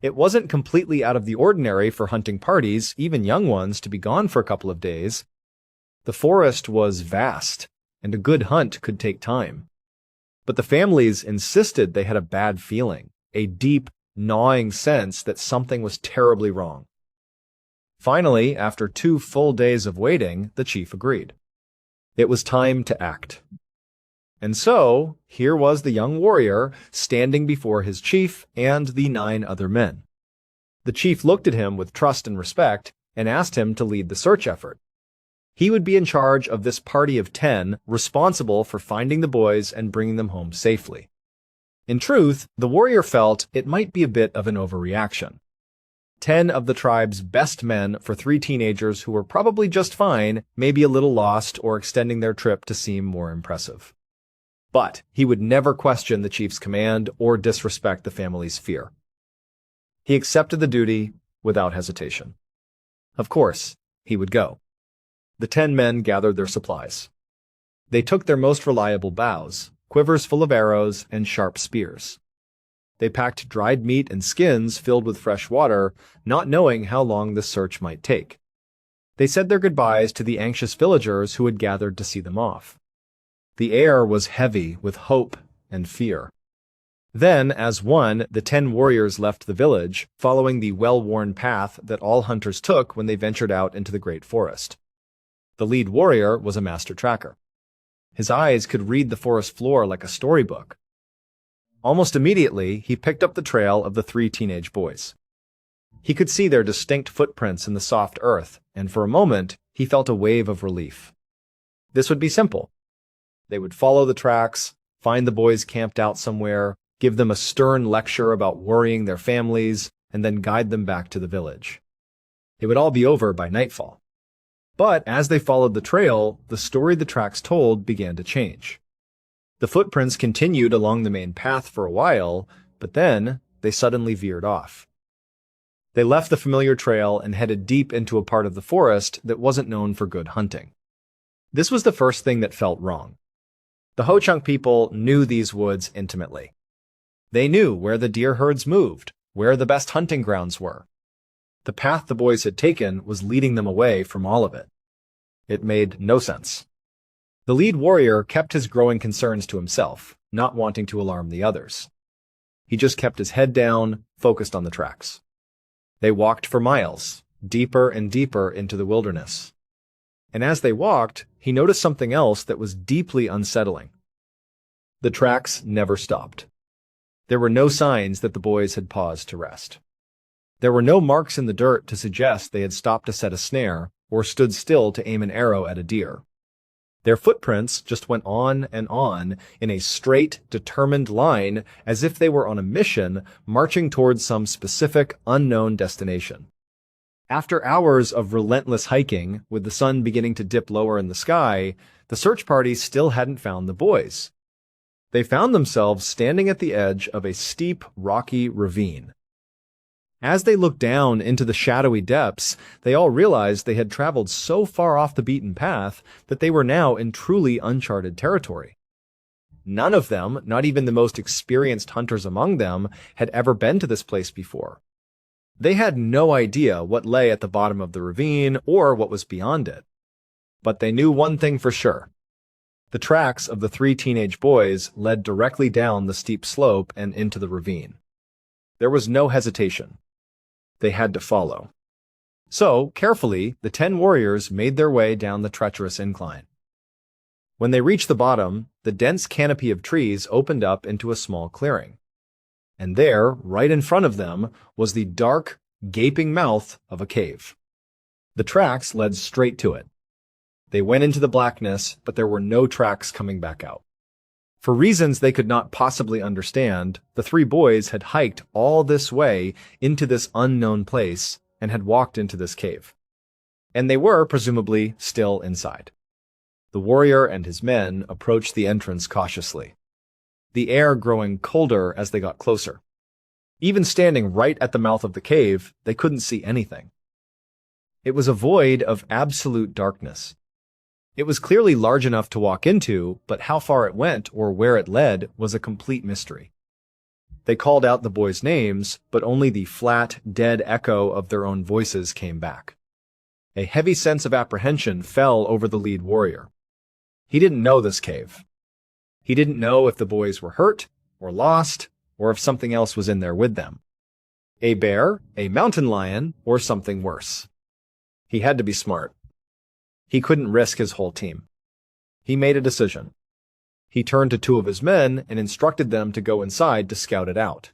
Speaker 1: It wasn't completely out of the ordinary for hunting parties, even young ones, to be gone for a couple of days. The forest was vast, and a good hunt could take time. But the families insisted they had a bad feeling, a deep, gnawing sense that something was terribly wrong. Finally, after 2 full days of waiting, the chief agreed. It was time to act. And so, here was the young warrior standing before his chief and the 9 other men. The chief looked at him with trust and respect and asked him to lead the search effort. He would be in charge of this party of 10, responsible for finding the boys and bringing them home safely. In truth, the warrior felt it might be a bit of an overreaction. 10 of the tribe's best men for 3 teenagers who were probably just fine, maybe a little lost or extending their trip to seem more impressive. But he would never question the chief's command or disrespect the family's fear. He accepted the duty without hesitation. Of course, he would go. The 10 men gathered their supplies. They took their most reliable bows, quivers full of arrows, and sharp spears. They packed dried meat and skins filled with fresh water, not knowing how long the search might take. They said their goodbyes to the anxious villagers who had gathered to see them off. The air was heavy with hope and fear. Then, as one, the 10 warriors left the village, following the well-worn path that all hunters took when they ventured out into the great forest. The lead warrior was a master tracker. His eyes could read the forest floor like a storybook. Almost immediately, he picked up the trail of the 3 teenage boys. He could see their distinct footprints in the soft earth, and for a moment, he felt a wave of relief. This would be simple. They would follow the tracks, find the boys camped out somewhere, give them a stern lecture about worrying their families, and then guide them back to the village. It would all be over by nightfall. But as they followed the trail, the story the tracks told began to change. The footprints continued along the main path for a while, but then they suddenly veered off. They left the familiar trail and headed deep into a part of the forest that wasn't known for good hunting. This was the first thing that felt wrong. The Ho-Chunk people knew these woods intimately. They knew where the deer herds moved, where the best hunting grounds were. The path the boys had taken was leading them away from all of it. It made no sense. The lead warrior kept his growing concerns to himself, not wanting to alarm the others. He just kept his head down, focused on the tracks. They walked for miles, deeper and deeper into the wilderness. And as they walked, he noticed something else that was deeply unsettling. The tracks never stopped. There were no signs that the boys had paused to rest. There were no marks in the dirt to suggest they had stopped to set a snare or stood still to aim an arrow at a deer. Their footprints just went on and on in a straight, determined line as if they were on a mission marching towards some specific, unknown destination. After hours of relentless hiking, with the sun beginning to dip lower in the sky, the search party still hadn't found the boys. They found themselves standing at the edge of a steep, rocky ravine. As they looked down into the shadowy depths, they all realized they had traveled so far off the beaten path that they were now in truly uncharted territory. None of them, not even the most experienced hunters among them, had ever been to this place before. They had no idea what lay at the bottom of the ravine or what was beyond it. But they knew one thing for sure. The tracks of the 3 teenage boys led directly down the steep slope and into the ravine. There was no hesitation. They had to follow. So, carefully, the 10 warriors made their way down the treacherous incline. When they reached the bottom, the dense canopy of trees opened up into a small clearing. And there, right in front of them, was the dark, gaping mouth of a cave. The tracks led straight to it. They went into the blackness, but there were no tracks coming back out. For reasons they could not possibly understand, the three boys had hiked all this way into this unknown place and had walked into this cave. And they were, presumably, still inside. The warrior and his men approached the entrance cautiously, the air growing colder as they got closer. Even standing right at the mouth of the cave, they couldn't see anything. It was a void of absolute darkness. It was clearly large enough to walk into, but how far it went or where it led was a complete mystery. They called out the boys' names, but only the flat, dead echo of their own voices came back. A heavy sense of apprehension fell over the lead warrior. He didn't know this cave. He didn't know if the boys were hurt or lost, or if something else was in there with them. A bear, a mountain lion, or something worse. He had to be smart. He couldn't risk his whole team. He made a decision. He turned to two of his men and instructed them to go inside to scout it out.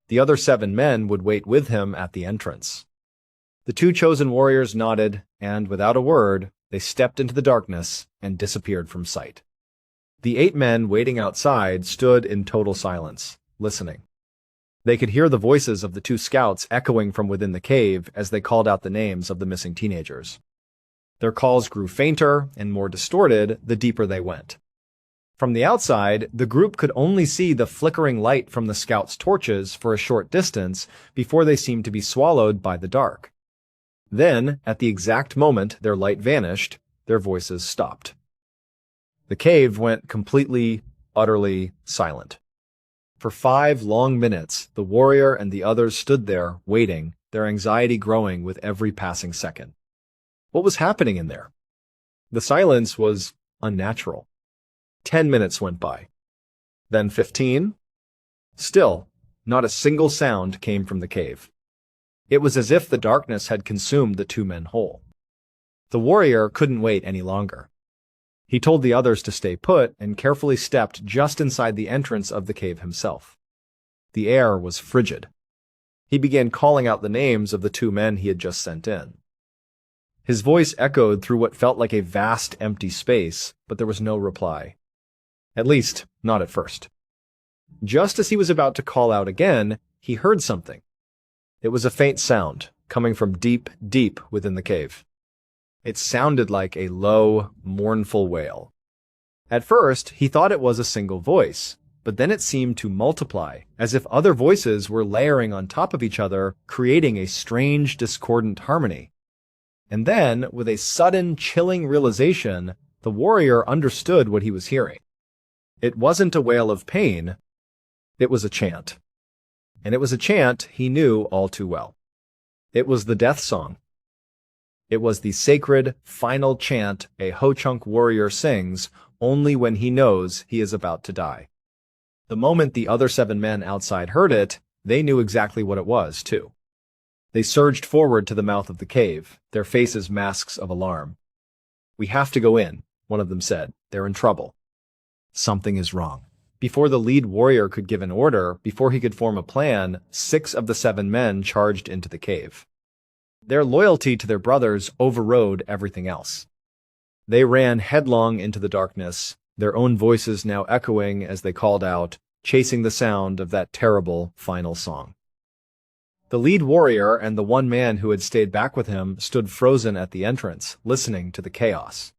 Speaker 1: The other 7 men would wait with him at the entrance. The 2 chosen warriors nodded, and without a word, they stepped into the darkness and disappeared from sight. The 8 men waiting outside stood in total silence, listening. They could hear the voices of the 2 scouts echoing from within the cave as they called out the names of the missing teenagers. Their calls grew fainter and more distorted the deeper they went. From the outside, the group could only see the flickering light from the scouts' torches for a short distance before they seemed to be swallowed by the dark. Then, at the exact moment their light vanished, their voices stopped. The cave went completely, utterly silent. For 5 long minutes, the warrior and the others stood there, waiting, their anxiety growing with every passing second. What was happening in there? The silence was unnatural. 10 minutes went by. Then 15. Still, not a single sound came from the cave. It was as if the darkness had consumed the 2 men whole. The warrior couldn't wait any longer. He told the others to stay put and carefully stepped just inside the entrance of the cave himself. The air was frigid. He began calling out the names of the 2 men he had just sent in. His voice echoed through what felt like a vast empty space, but there was no reply. At least, not at first. Just as he was about to call out again, he heard something. It was a faint sound, coming from deep, deep within the cave. It sounded like a low, mournful wail. At first, he thought it was a single voice, but then it seemed to multiply, as if other voices were layering on top of each other, creating a strange, discordant harmony. And then, with a sudden, chilling realization, the warrior understood what he was hearing. It wasn't a wail of pain, it was a chant. And it was a chant he knew all too well. It was the death song. It was the sacred, final chant a Ho-Chunk warrior sings only when he knows he is about to die. The moment the other 7 men outside heard it, they knew exactly what it was, too. They surged forward to the mouth of the cave, their faces masks of alarm. "We have to go in," one of them said. "They're in trouble." Something is wrong. Before the lead warrior could give an order, before he could form a plan, 6 of the 7 men charged into the cave. Their loyalty to their brothers overrode everything else. They ran headlong into the darkness, their own voices now echoing as they called out, chasing the sound of that terrible final song. The lead warrior and the 1 man who had stayed back with him stood frozen at the entrance, listening to the chaos.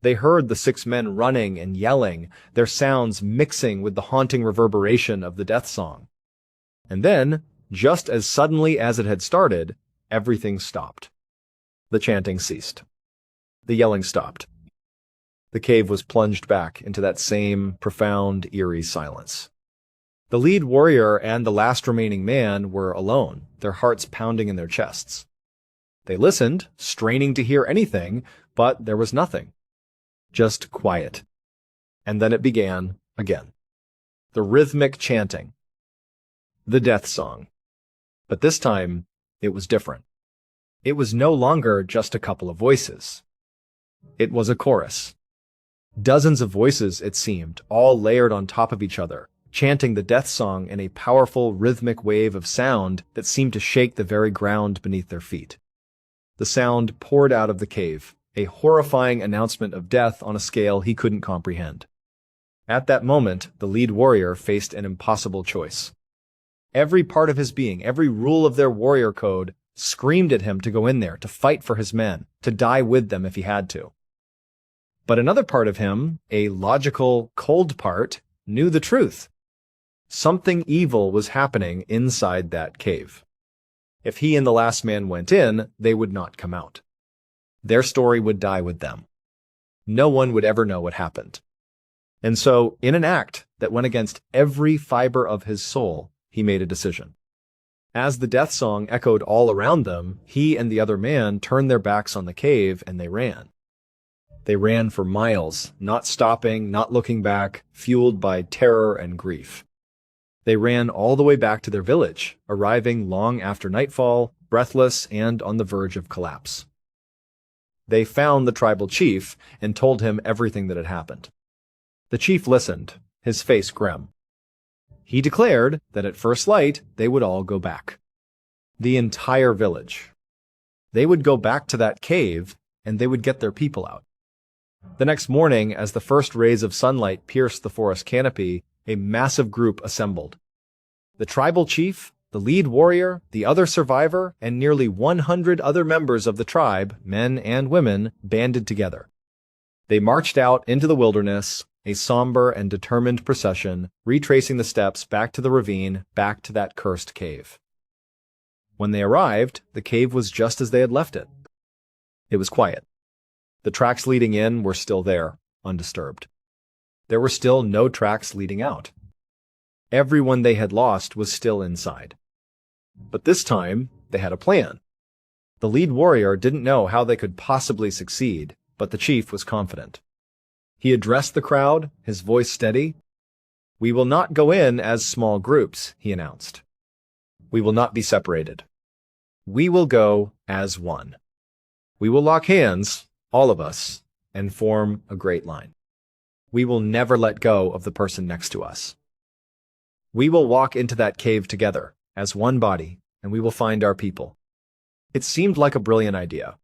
Speaker 1: They heard the 6 men running and yelling, their sounds mixing with the haunting reverberation of the death song. And then, just as suddenly as it had started, everything stopped. The chanting ceased. The yelling stopped. The cave was plunged back into that same profound, eerie silence. The lead warrior and the last remaining man were alone, their hearts pounding in their chests. They listened, straining to hear anything, but there was nothing. Just quiet. And then it began again. The rhythmic chanting. The death song. But this time, it was different. It was no longer just a couple of voices. It was a chorus. Dozens of voices, it seemed, all layered on top of each other, chanting the death song in a powerful rhythmic wave of sound that seemed to shake the very ground beneath their feet. The sound poured out of the cave, a horrifying announcement of death on a scale he couldn't comprehend. At that moment, the lead warrior faced an impossible choice. Every part of his being, every rule of their warrior code, screamed at him to go in there, to fight for his men, to die with them if he had to. But another part of him, a logical, cold part, knew the truth. Something evil was happening inside that cave. If he and the last man went in, they would not come out. Their story would die with them. No one would ever know what happened. And so, in an act that went against every fiber of his soul, he made a decision. As the death song echoed all around them, he and the other man turned their backs on the cave and they ran. They ran for miles, not stopping, not looking back, fueled by terror and grief. They ran all the way back to their village, arriving long after nightfall, breathless and on the verge of collapse. They found the tribal chief and told him everything that had happened. The chief listened, his face grim. He declared that at first light, they would all go back. The entire village. They would go back to that cave, and they would get their people out. The next morning, as the first rays of sunlight pierced the forest canopy, a massive group assembled. The tribal chief, the lead warrior, the other survivor, and nearly 100 other members of the tribe, men and women, banded together. They marched out into the wilderness, a somber and determined procession, retracing the steps back to the ravine, back to that cursed cave. When they arrived, the cave was just as they had left it. It was quiet. The tracks leading in were still there, undisturbed. There were still no tracks leading out. Everyone they had lost was still inside. But this time, they had a plan. The lead warrior didn't know how they could possibly succeed, but the chief was confident. He addressed the crowd, his voice steady. "We will not go in as small groups," he announced. "We will not be separated. We will go as one. We will lock hands, all of us, and form a great line. We will never let go of the person next to us. We will walk into that cave together, as one body, and we will find our people." It seemed like a brilliant idea.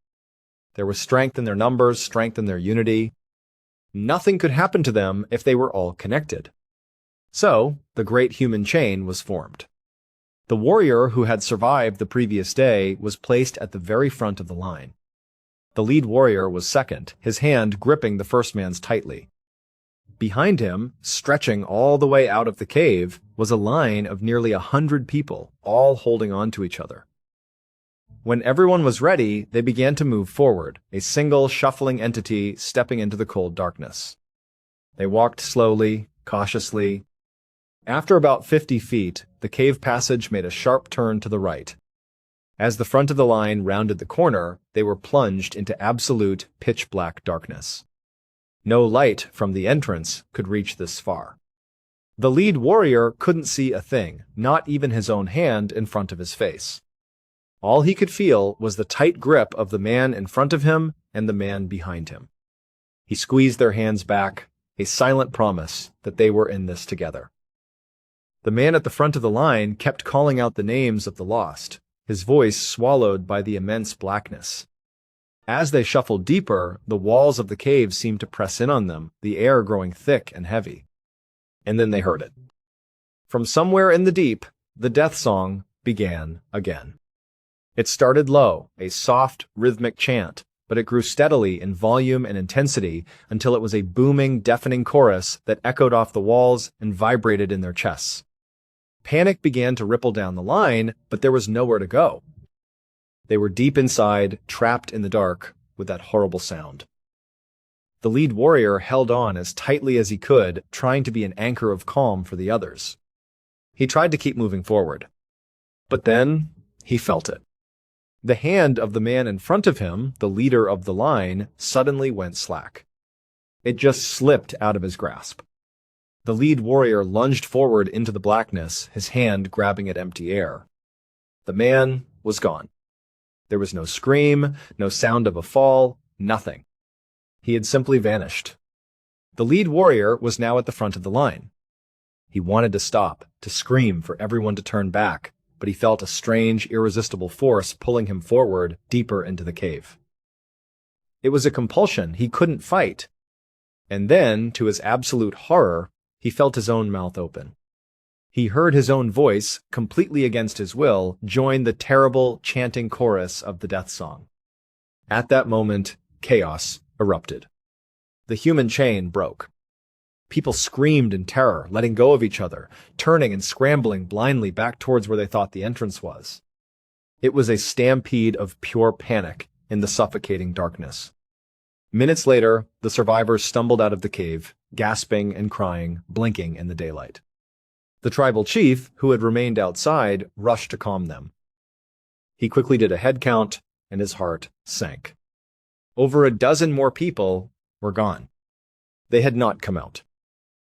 Speaker 1: There was strength in their numbers, strength in their unity. Nothing could happen to them if they were all connected. So, the great human chain was formed. The warrior who had survived the previous day was placed at the very front of the line. The lead warrior was second, his hand gripping the first man's tightly. Behind him, stretching all the way out of the cave, was a line of nearly 100 people, all holding on to each other. When everyone was ready, they began to move forward, a single shuffling entity stepping into the cold darkness. They walked slowly, cautiously. After about 50 feet, the cave passage made a sharp turn to the right. As the front of the line rounded the corner, they were plunged into absolute pitch-black darkness. No light from the entrance could reach this far. The lead warrior couldn't see a thing, not even his own hand in front of his face. All he could feel was the tight grip of the man in front of him and the man behind him. He squeezed their hands back, a silent promise that they were in this together. The man at the front of the line kept calling out the names of the lost, his voice swallowed by the immense blackness. As they shuffled deeper, the walls of the cave seemed to press in on them, the air growing thick and heavy. And then they heard it. From somewhere in the deep, the death song began again. It started low, a soft, rhythmic chant, but it grew steadily in volume and intensity until it was a booming, deafening chorus that echoed off the walls and vibrated in their chests. Panic began to ripple down the line, but there was nowhere to go. They were deep inside, trapped in the dark, with that horrible sound. The lead warrior held on as tightly as he could, trying to be an anchor of calm for the others. He tried to keep moving forward. But then, he felt it. The hand of the man in front of him, the leader of the line, suddenly went slack. It just slipped out of his grasp. The lead warrior lunged forward into the blackness, his hand grabbing at empty air. The man was gone. There was no scream, no sound of a fall, nothing. He had simply vanished. The lead warrior was now at the front of the line. He wanted to stop, to scream for everyone to turn back, but he felt a strange, irresistible force pulling him forward, deeper into the cave. It was a compulsion he couldn't fight. And then, to his absolute horror, he felt his own mouth open. He heard his own voice, completely against his will, join the terrible, chanting chorus of the death song. At that moment, chaos erupted. The human chain broke. People screamed in terror, letting go of each other, turning and scrambling blindly back towards where they thought the entrance was. It was a stampede of pure panic in the suffocating darkness. Minutes later, the survivors stumbled out of the cave, gasping and crying, blinking in the daylight. The tribal chief, who had remained outside, rushed to calm them. He quickly did a head count, and his heart sank. Over a dozen more people were gone. They had not come out.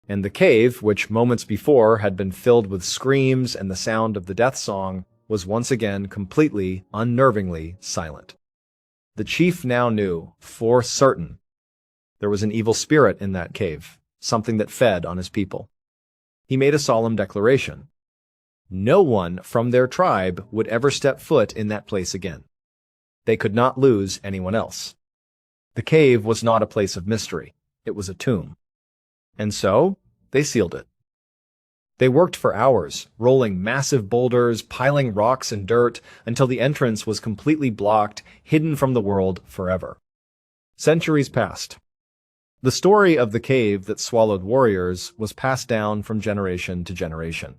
Speaker 1: And the cave, which moments before had been filled with screams and the sound of the death song, was once again completely, unnervingly silent. The chief now knew, for certain, there was an evil spirit in that cave, something that fed on his people. He made a solemn declaration. No one from their tribe would ever step foot in that place again. They could not lose anyone else. The cave was not a place of mystery. It was a tomb. And so, they sealed it. They worked for hours, rolling massive boulders, piling rocks and dirt, until the entrance was completely blocked, hidden from the world forever. Centuries passed. The story of the cave that swallowed warriors was passed down from generation to generation.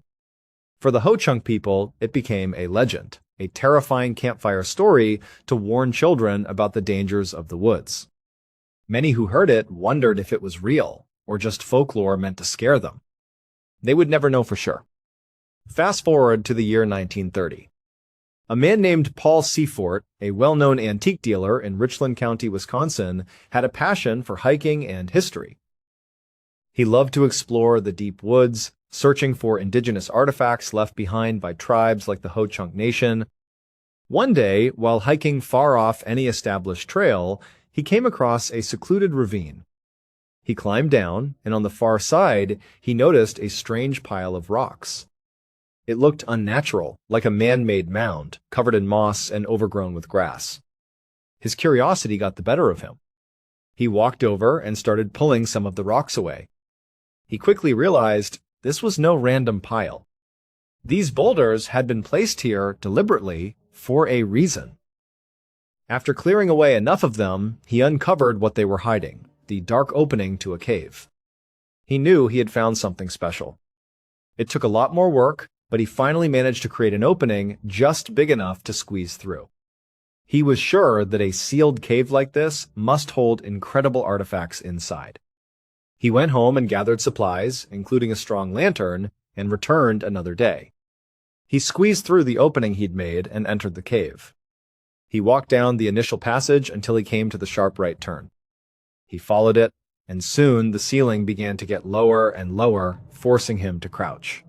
Speaker 1: For the Ho-Chunk people, it became a legend, a terrifying campfire story to warn children about the dangers of the woods. Many who heard it wondered if it was real, or just folklore meant to scare them. They would never know for sure. Fast forward to the year 1930. A man named Paul Seafort, a well-known antique dealer in Richland County, Wisconsin, had a passion for hiking and history. He loved to explore the deep woods, searching for indigenous artifacts left behind by tribes like the Ho-Chunk Nation. One day, while hiking far off any established trail, he came across a secluded ravine. He climbed down, and on the far side, he noticed a strange pile of rocks. It looked unnatural, like a man-made mound, covered in moss and overgrown with grass. His curiosity got the better of him. He walked over and started pulling some of the rocks away. He quickly realized this was no random pile. These boulders had been placed here deliberately for a reason. After clearing away enough of them, he uncovered what they were hiding, the dark opening to a cave. He knew he had found something special. It took a lot more work, but he finally managed to create an opening just big enough to squeeze through. He was sure that a sealed cave like this must hold incredible artifacts inside. He went home and gathered supplies, including a strong lantern, and returned another day. He squeezed through the opening he'd made and entered the cave. He walked down the initial passage until he came to the sharp right turn. He followed it, and soon the ceiling began to get lower and lower, forcing him to crouch.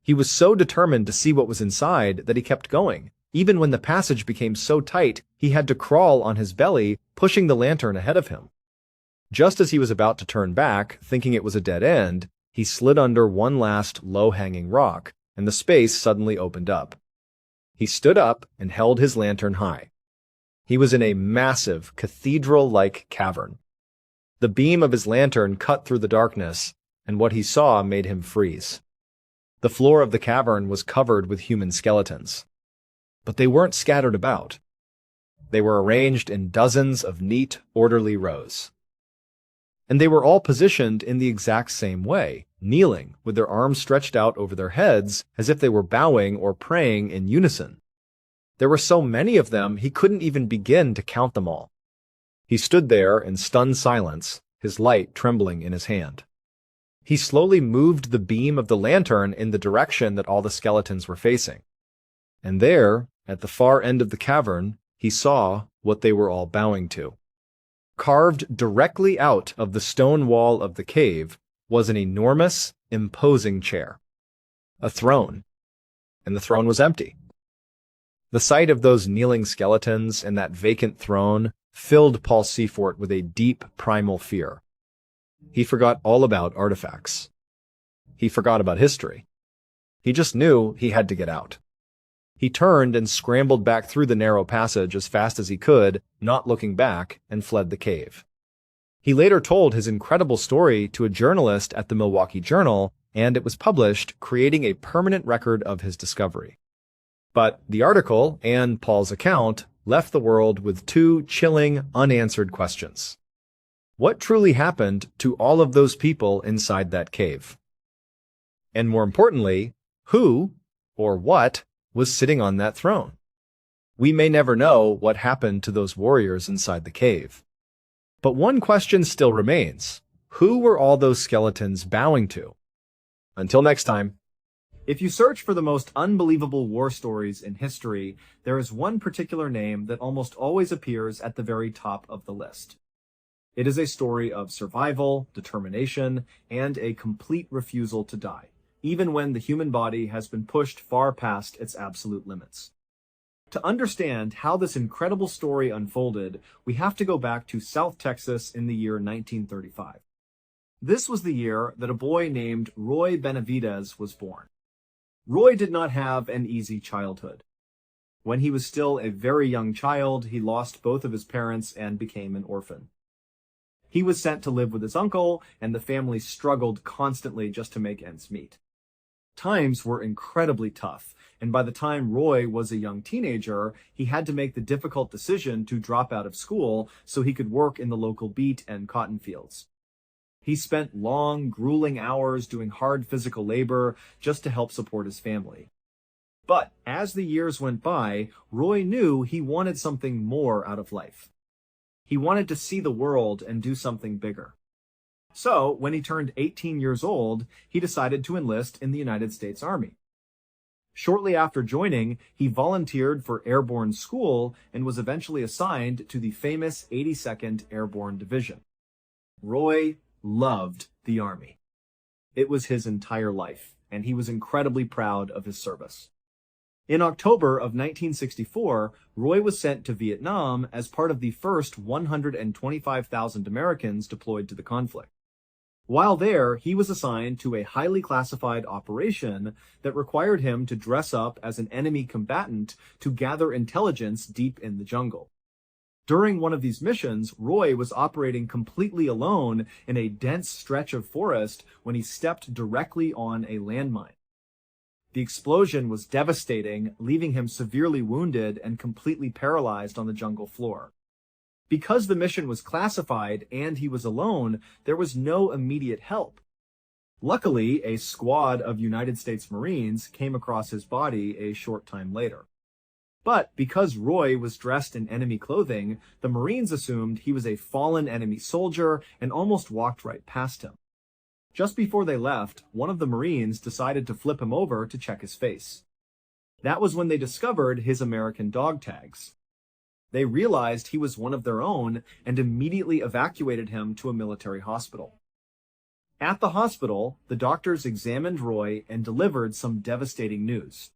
Speaker 1: He was so determined to see what was inside that he kept going. Even when the passage became so tight, he had to crawl on his belly, pushing the lantern ahead of him. Just as he was about to turn back, thinking it was a dead end, he slid under one last low-hanging rock, and the space suddenly opened up. He stood up and held his lantern high. He was in a massive, cathedral-like cavern. The beam of his lantern cut through the darkness, and what he saw made him freeze. The floor of the cavern was covered with human skeletons. But they weren't scattered about. They were arranged in dozens of neat, orderly rows. And they were all positioned in the exact same way, kneeling, with their arms stretched out over their heads as if they were bowing or praying in unison. There were so many of them he couldn't even begin to count them all. He stood there in stunned silence, his light trembling in his hand. He slowly moved the beam of the lantern in the direction that all the skeletons were facing. And there, at the far end of the cavern, he saw what they were all bowing to. Carved directly out of the stone wall of the cave was an enormous, imposing chair. A throne. And the throne was empty. The sight of those kneeling skeletons and that vacant throne filled Paul Seafort with a deep primal fear. He forgot all about artifacts. He forgot about history. He just knew he had to get out. He turned and scrambled back through the narrow passage as fast as he could, not looking back, and fled the cave. He later told his incredible story to a journalist at the Milwaukee Journal, and it was published, creating a permanent record of his discovery. But the article, and Paul's account, left the world with two chilling, unanswered questions. What truly happened to all of those people inside that cave? And more importantly, who, or what, was sitting on that throne? We may never know what happened to those warriors inside the cave. But one question still remains. Who were all those skeletons bowing to? Until next time. If you search for the most unbelievable war stories in history, there is one particular name that almost always appears at the very top of the list. It is a story of survival, determination, and a complete refusal to die, even when the human body has been pushed far past its absolute limits. To understand how this incredible story unfolded, we have to go back to South Texas in the year 1935. This was the year that a boy named Roy Benavidez was born. Roy did not have an easy childhood. When he was still a very young child, he lost both of his parents and became an orphan. He was sent to live with his uncle, and the family struggled constantly just to make ends meet. Times were incredibly tough, and by the time Roy was a young teenager, he had to make the difficult decision to drop out of school so he could work in the local beet and cotton fields. He spent long, grueling hours doing hard physical labor just to help support his family. But as the years went by, Roy knew he wanted something more out of life. He wanted to see the world and do something bigger. So, when he turned 18 years old, he decided to enlist in the United States Army. Shortly after joining, he volunteered for airborne school and was eventually assigned to the famous 82nd Airborne Division. Roy loved the Army. It was his entire life, and he was incredibly proud of his service. In October of 1964, Roy was sent to Vietnam as part of the first 125,000 Americans deployed to the conflict. While there, he was assigned to a highly classified operation that required him to dress up as an enemy combatant to gather intelligence deep in the jungle. During one of these missions, Roy was operating completely alone in a dense stretch of forest when he stepped directly on a landmine. The explosion was devastating, leaving him severely wounded and completely paralyzed on the jungle floor. Because the mission was classified and he was alone, there was no immediate help. Luckily, a squad of United States Marines came across his body a short time later. But because Roy was dressed in enemy clothing, the Marines assumed he was a fallen enemy soldier and almost walked right past him. Just before they left, one of the Marines decided to flip him over to check his face. That was when they discovered his American dog tags. They realized he was one of their own and immediately evacuated him to a military hospital. At the hospital, the doctors examined Roy and delivered some devastating news.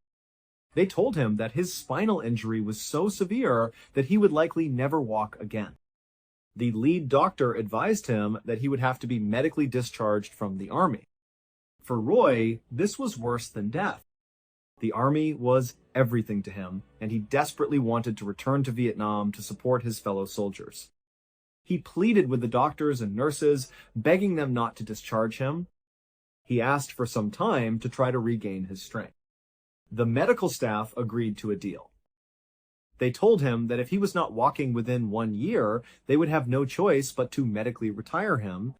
Speaker 1: They told him that his spinal injury was so severe that he would likely never walk again. The lead doctor advised him that he would have to be medically discharged from the Army. For Roy, this was worse than death. The Army was everything to him, and he desperately wanted to return to Vietnam to support his fellow soldiers. He pleaded with the doctors and nurses, begging them not to discharge him. He asked for some time to try to regain his strength. The medical staff agreed to a deal. They told him that if he was not walking within 1 year, they would have no choice but to medically retire him.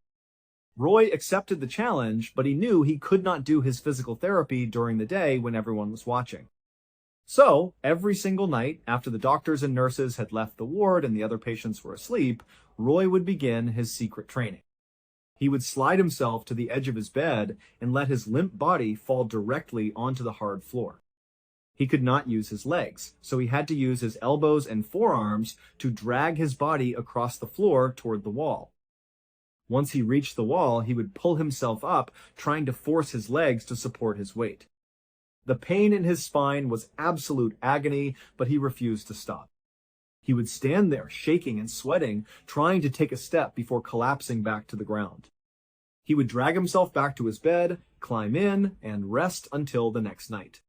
Speaker 1: Roy accepted the challenge, but he knew he could not do his physical therapy during the day when everyone was watching. So, every single night, after the doctors and nurses had left the ward and the other patients were asleep, Roy would begin his secret training. He would slide himself to the edge of his bed and let his limp body fall directly onto the hard floor. He could not use his legs, so he had to use his elbows and forearms to drag his body across the floor toward the wall. Once he reached the wall, he would pull himself up, trying to force his legs to support his weight. The pain in his spine was absolute agony, but he refused to stop. He would stand there, shaking and sweating, trying to take a step before collapsing back to the ground. He would drag himself back to his bed, climb in, and rest until the next night.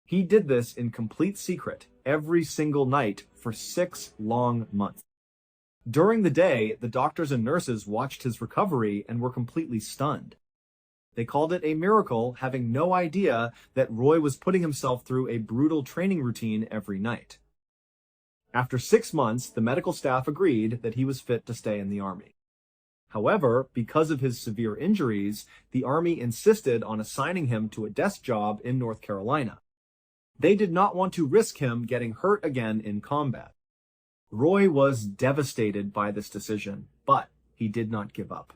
Speaker 1: He did this in complete secret every single night for 6 long months. During the day, the doctors and nurses watched his recovery and were completely stunned. They called it a miracle, having no idea that Roy was putting himself through a brutal training routine every night. After 6 months, the medical staff agreed that he was fit to stay in the army. However, because of his severe injuries, the army insisted on assigning him to a desk job in North Carolina. They did not want to risk him getting hurt again in combat. Roy was devastated by this decision, but he did not give up.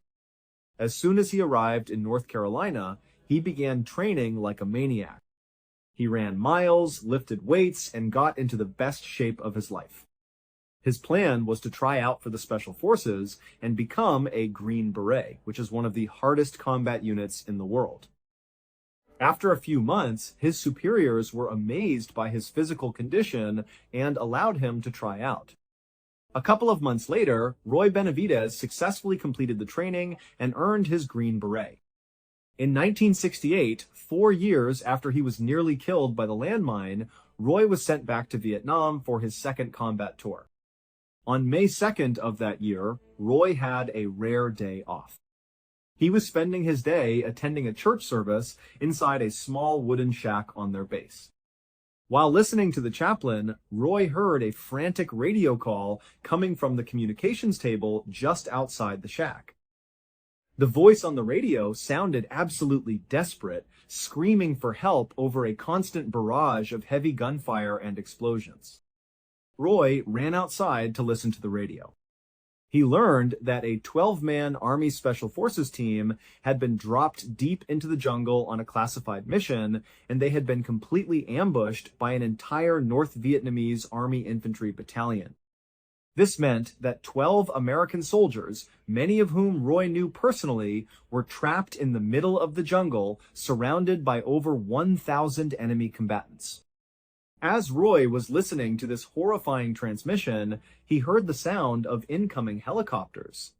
Speaker 1: As soon as he arrived in North Carolina, he began training like a maniac. He ran miles, lifted weights, and got into the best shape of his life. His plan was to try out for the Special Forces and become a Green Beret, which is one of the hardest combat units in the world. After a few months, his superiors were amazed by his physical condition and allowed him to try out. A couple of months later, Roy Benavidez successfully completed the training and earned his Green Beret. In 1968, 4 years after he was nearly killed by the landmine, Roy was sent back to Vietnam for his second combat tour. On May 2nd of that year, Roy had a rare day off. He was spending his day attending a church service inside a small wooden shack on their base. While listening to the chaplain, Roy heard a frantic radio call coming from the communications table just outside the shack. The voice on the radio sounded absolutely desperate, screaming for help over a constant barrage of heavy gunfire and explosions. Roy ran outside to listen to the radio. He learned that a 12-man Army Special Forces team had been dropped deep into the jungle on a classified mission, and they had been completely ambushed by an entire North Vietnamese Army Infantry battalion. This meant that 12 American soldiers, many of whom Roy knew personally, were trapped in the middle of the jungle, surrounded by over 1,000 enemy combatants. As Roy was listening to this horrifying transmission, he heard the sound of incoming helicopters.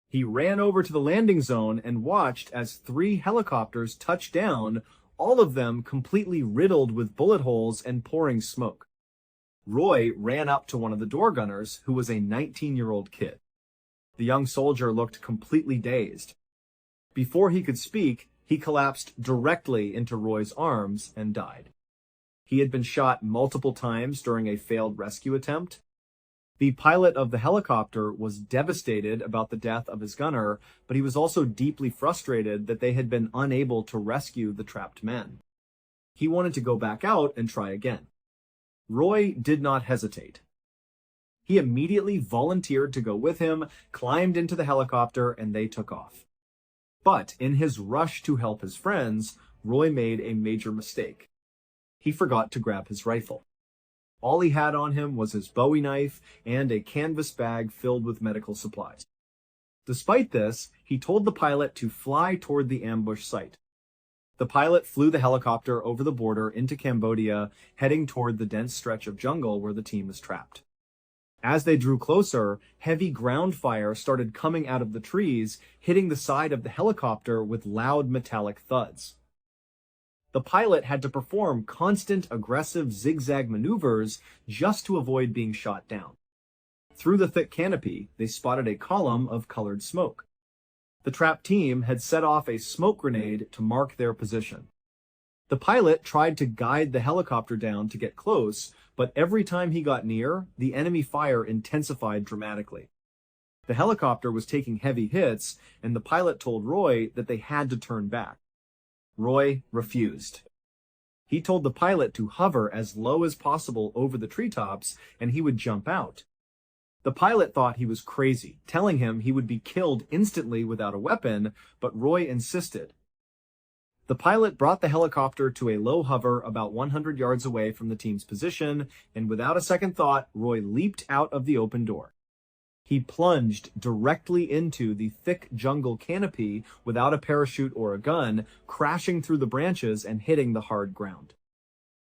Speaker 1: He ran over to the landing zone and watched as 3 helicopters touched down, all of them completely riddled with bullet holes and pouring smoke. Roy ran up to one of the door gunners, who was a 19-year-old kid. The young soldier looked completely dazed. Before he could speak, he collapsed directly into Roy's arms and died. He had been shot multiple times during a failed rescue attempt. The pilot of the helicopter was devastated about the death of his gunner, but he was also deeply frustrated that they had been unable to rescue the trapped men. He wanted to go back out and try again. Roy did not hesitate. He immediately volunteered to go with him, climbed into the helicopter, and they took off. But in his rush to help his friends, Roy made a major mistake. He forgot to grab his rifle. All he had on him was his Bowie knife and a canvas bag filled with medical supplies. Despite this, he told the pilot to fly toward the ambush site. The pilot flew the helicopter over the border into Cambodia, heading toward the dense stretch of jungle where the team is trapped. As they drew closer, heavy ground fire started coming out of the trees, hitting the side of the helicopter with loud metallic thuds. The pilot had to perform constant aggressive zigzag maneuvers just to avoid being shot down. Through the thick canopy, they spotted a column of colored smoke. The trapped team had set off a smoke grenade to mark their position. The pilot tried to guide the helicopter down to get close, but every time he got near, the enemy fire intensified dramatically. The helicopter was taking heavy hits, and the pilot told Roy that they had to turn back. Roy refused. He told the pilot to hover as low as possible over the treetops, and he would jump out. The pilot thought he was crazy, telling him he would be killed instantly without a weapon, but Roy insisted. The pilot brought the helicopter to a low hover about 100 yards away from the team's position, and without a second thought, Roy leaped out of the open door. He plunged directly into the thick jungle canopy without a parachute or a gun, crashing through the branches and hitting the hard ground.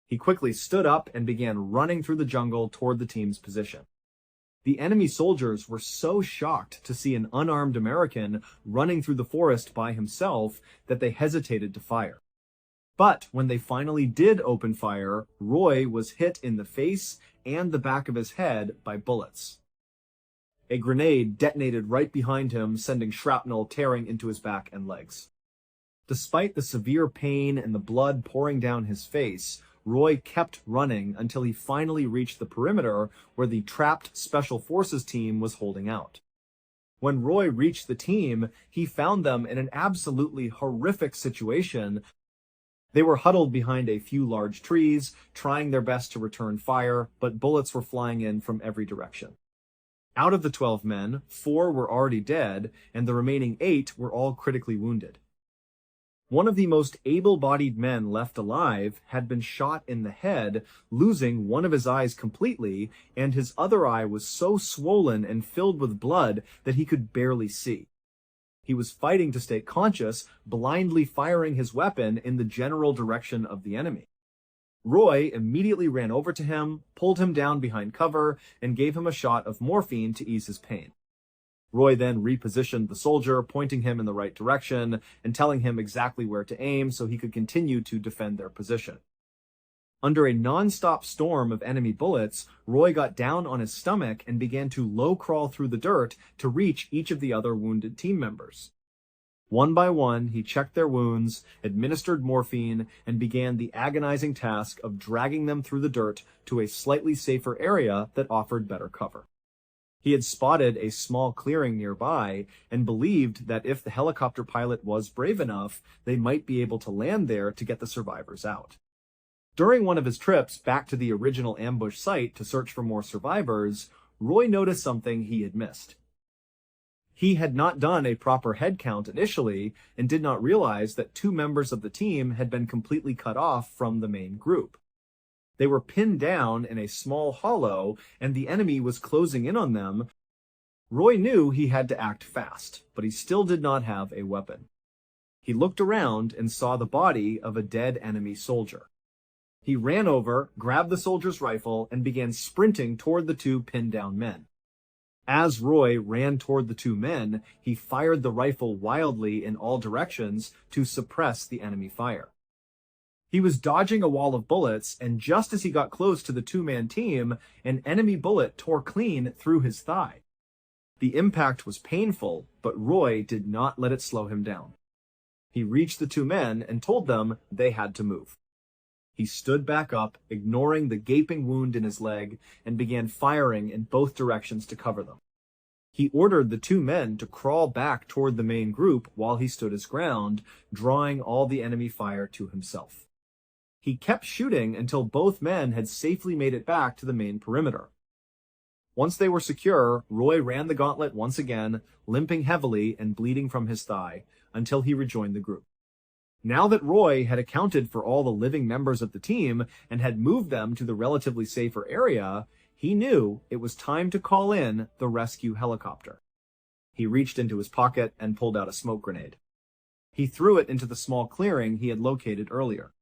Speaker 1: He quickly stood up and began running through the jungle toward the team's position. The enemy soldiers were so shocked to see an unarmed American running through the forest by himself that they hesitated to fire. But when they finally did open fire, Roy was hit in the face and the back of his head by bullets. A grenade detonated right behind him, sending shrapnel tearing into his back and legs. Despite the severe pain and the blood pouring down his face, Roy kept running until he finally reached the perimeter where the trapped Special Forces team was holding out. When Roy reached the team, he found them in an absolutely horrific situation. They were huddled behind a few large trees, trying their best to return fire, but bullets were flying in from every direction. Out of the 12 men, 4 were already dead, and the remaining 8 were all critically wounded. One of the most able-bodied men left alive had been shot in the head, losing one of his eyes completely, and his other eye was so swollen and filled with blood that he could barely see. He was fighting to stay conscious, blindly firing his weapon in the general direction of the enemy. Roy immediately ran over to him, pulled him down behind cover, and gave him a shot of morphine to ease his pain. Roy then repositioned the soldier, pointing him in the right direction and telling him exactly where to aim so he could continue to defend their position. Under a non-stop storm of enemy bullets, Roy got down on his stomach and began to low crawl through the dirt to reach each of the other wounded team members. One by one, he checked their wounds, administered morphine, and began the agonizing task of dragging them through the dirt to a slightly safer area that offered better cover. He had spotted a small clearing nearby and believed that if the helicopter pilot was brave enough, they might be able to land there to get the survivors out. During one of his trips back to the original ambush site to search for more survivors, Roy noticed something he had missed. He had not done a proper head count initially and did not realize that 2 members of the team had been completely cut off from the main group. They were pinned down in a small hollow, and the enemy was closing in on them. Roy knew he had to act fast, but he still did not have a weapon. He looked around and saw the body of a dead enemy soldier. He ran over, grabbed the soldier's rifle, and began sprinting toward the 2 pinned down men. As Roy ran toward the 2 men, he fired the rifle wildly in all directions to suppress the enemy fire. He was dodging a wall of bullets, and just as he got close to the 2-man team, an enemy bullet tore clean through his thigh. The impact was painful, but Roy did not let it slow him down. He reached the 2 men and told them they had to move. He stood back up, ignoring the gaping wound in his leg, and began firing in both directions to cover them. He ordered the 2 men to crawl back toward the main group while he stood his ground, drawing all the enemy fire to himself. He kept shooting until both men had safely made it back to the main perimeter. Once they were secure, Roy ran the gauntlet once again, limping heavily and bleeding from his thigh, until he rejoined the group. Now that Roy had accounted for all the living members of the team and had moved them to the relatively safer area, he knew it was time to call in the rescue helicopter. He reached into his pocket and pulled out a smoke grenade. He threw it into the small clearing he had located earlier.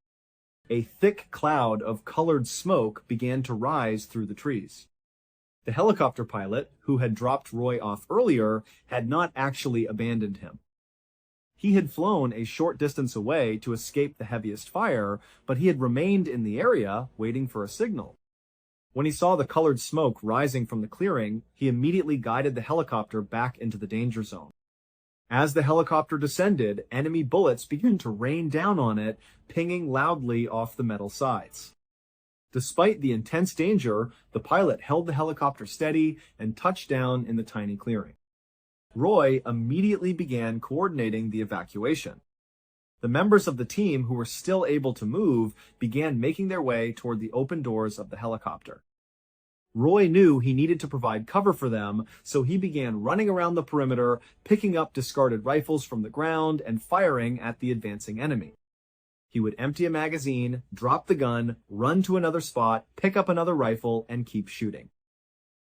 Speaker 1: A thick cloud of colored smoke began to rise through the trees. The helicopter pilot, who had dropped Roy off earlier, had not actually abandoned him. He had flown a short distance away to escape the heaviest fire, but he had remained in the area, waiting for a signal. When he saw the colored smoke rising from the clearing, he immediately guided the helicopter back into the danger zone. As the helicopter descended, enemy bullets began to rain down on it, pinging loudly off the metal sides. Despite the intense danger, the pilot held the helicopter steady and touched down in the tiny clearing. Roy immediately began coordinating the evacuation. The members of the team who were still able to move began making their way toward the open doors of the helicopter. Roy knew he needed to provide cover for them, so he began running around the perimeter, picking up discarded rifles from the ground and firing at the advancing enemy. He would empty a magazine, drop the gun, run to another spot, pick up another rifle, and keep shooting.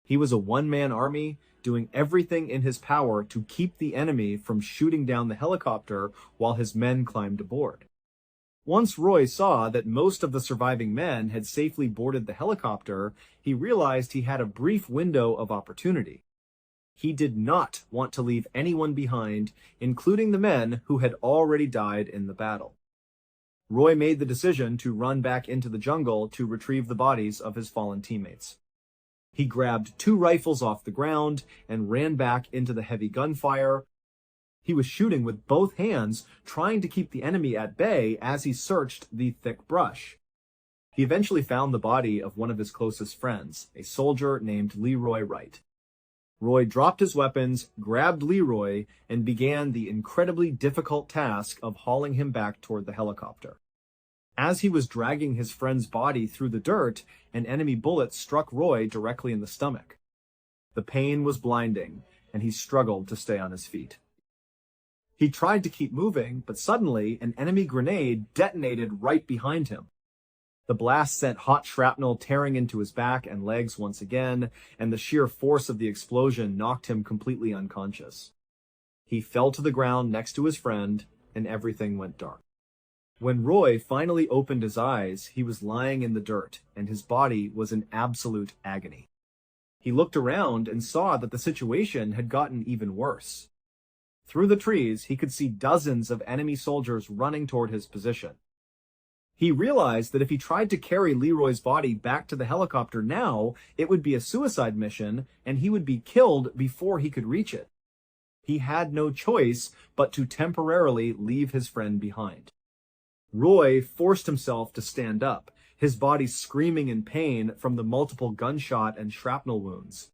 Speaker 1: He was a one-man army, doing everything in his power to keep the enemy from shooting down the helicopter while his men climbed aboard. Once Roy saw that most of the surviving men had safely boarded the helicopter, he realized he had a brief window of opportunity. He did not want to leave anyone behind, including the men who had already died in the battle. Roy made the decision to run back into the jungle to retrieve the bodies of his fallen teammates. He grabbed 2 rifles off the ground and ran back into the heavy gunfire. He was shooting with both hands, trying to keep the enemy at bay as he searched the thick brush. He eventually found the body of one of his closest friends, a soldier named Leroy Wright. Roy dropped his weapons, grabbed Leroy, and began the incredibly difficult task of hauling him back toward the helicopter. As he was dragging his friend's body through the dirt, an enemy bullet struck Roy directly in the stomach. The pain was blinding, and he struggled to stay on his feet. He tried to keep moving, but suddenly an enemy grenade detonated right behind him. The blast sent hot shrapnel tearing into his back and legs once again, and the sheer force of the explosion knocked him completely unconscious. He fell to the ground next to his friend, and everything went dark. When Roy finally opened his eyes, he was lying in the dirt, and his body was in absolute agony. He looked around and saw that the situation had gotten even worse. Through the trees, he could see dozens of enemy soldiers running toward his position. He realized that if he tried to carry Leroy's body back to the helicopter now, it would be a suicide mission, and he would be killed before he could reach it. He had no choice but to temporarily leave his friend behind. Roy forced himself to stand up, his body screaming in pain from the multiple gunshot and shrapnel wounds.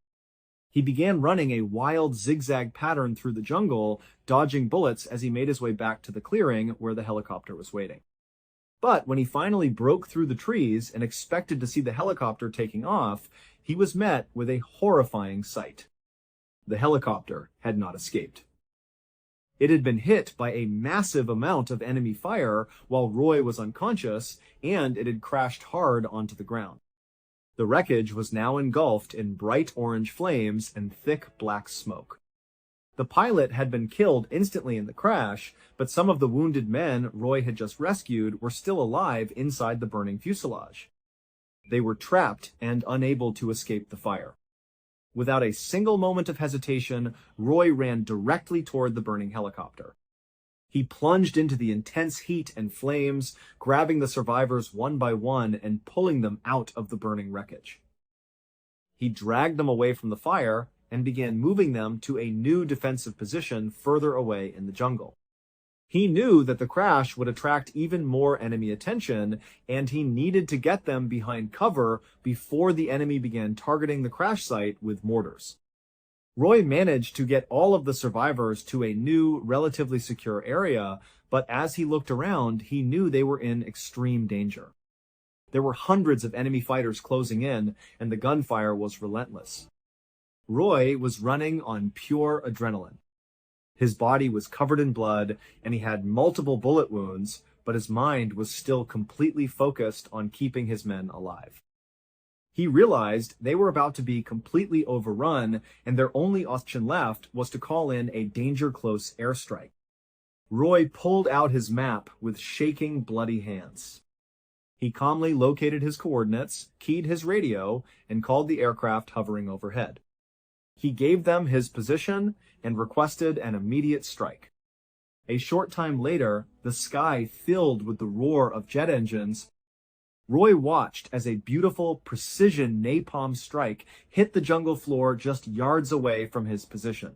Speaker 1: He began running a wild zigzag pattern through the jungle, dodging bullets as he made his way back to the clearing where the helicopter was waiting. But when he finally broke through the trees and expected to see the helicopter taking off, he was met with a horrifying sight. The helicopter had not escaped. It had been hit by a massive amount of enemy fire while Roy was unconscious, and it had crashed hard onto the ground. The wreckage was now engulfed in bright orange flames and thick black smoke. The pilot had been killed instantly in the crash, but some of the wounded men Roy had just rescued were still alive inside the burning fuselage. They were trapped and unable to escape the fire. Without a single moment of hesitation, Roy ran directly toward the burning helicopter. He plunged into the intense heat and flames, grabbing the survivors one by one and pulling them out of the burning wreckage. He dragged them away from the fire and began moving them to a new defensive position further away in the jungle. He knew that the crash would attract even more enemy attention, and he needed to get them behind cover before the enemy began targeting the crash site with mortars. Roy managed to get all of the survivors to a new, relatively secure area, but as he looked around, he knew they were in extreme danger. There were hundreds of enemy fighters closing in, and the gunfire was relentless. Roy was running on pure adrenaline. His body was covered in blood, and he had multiple bullet wounds, but his mind was still completely focused on keeping his men alive. He realized they were about to be completely overrun, and their only option left was to call in a danger-close airstrike. Roy pulled out his map with shaking, bloody hands. He calmly located his coordinates, keyed his radio, and called the aircraft hovering overhead. He gave them his position and requested an immediate strike. A short time later, the sky filled with the roar of jet engines. Roy watched as a beautiful precision napalm strike hit the jungle floor just yards away from his position.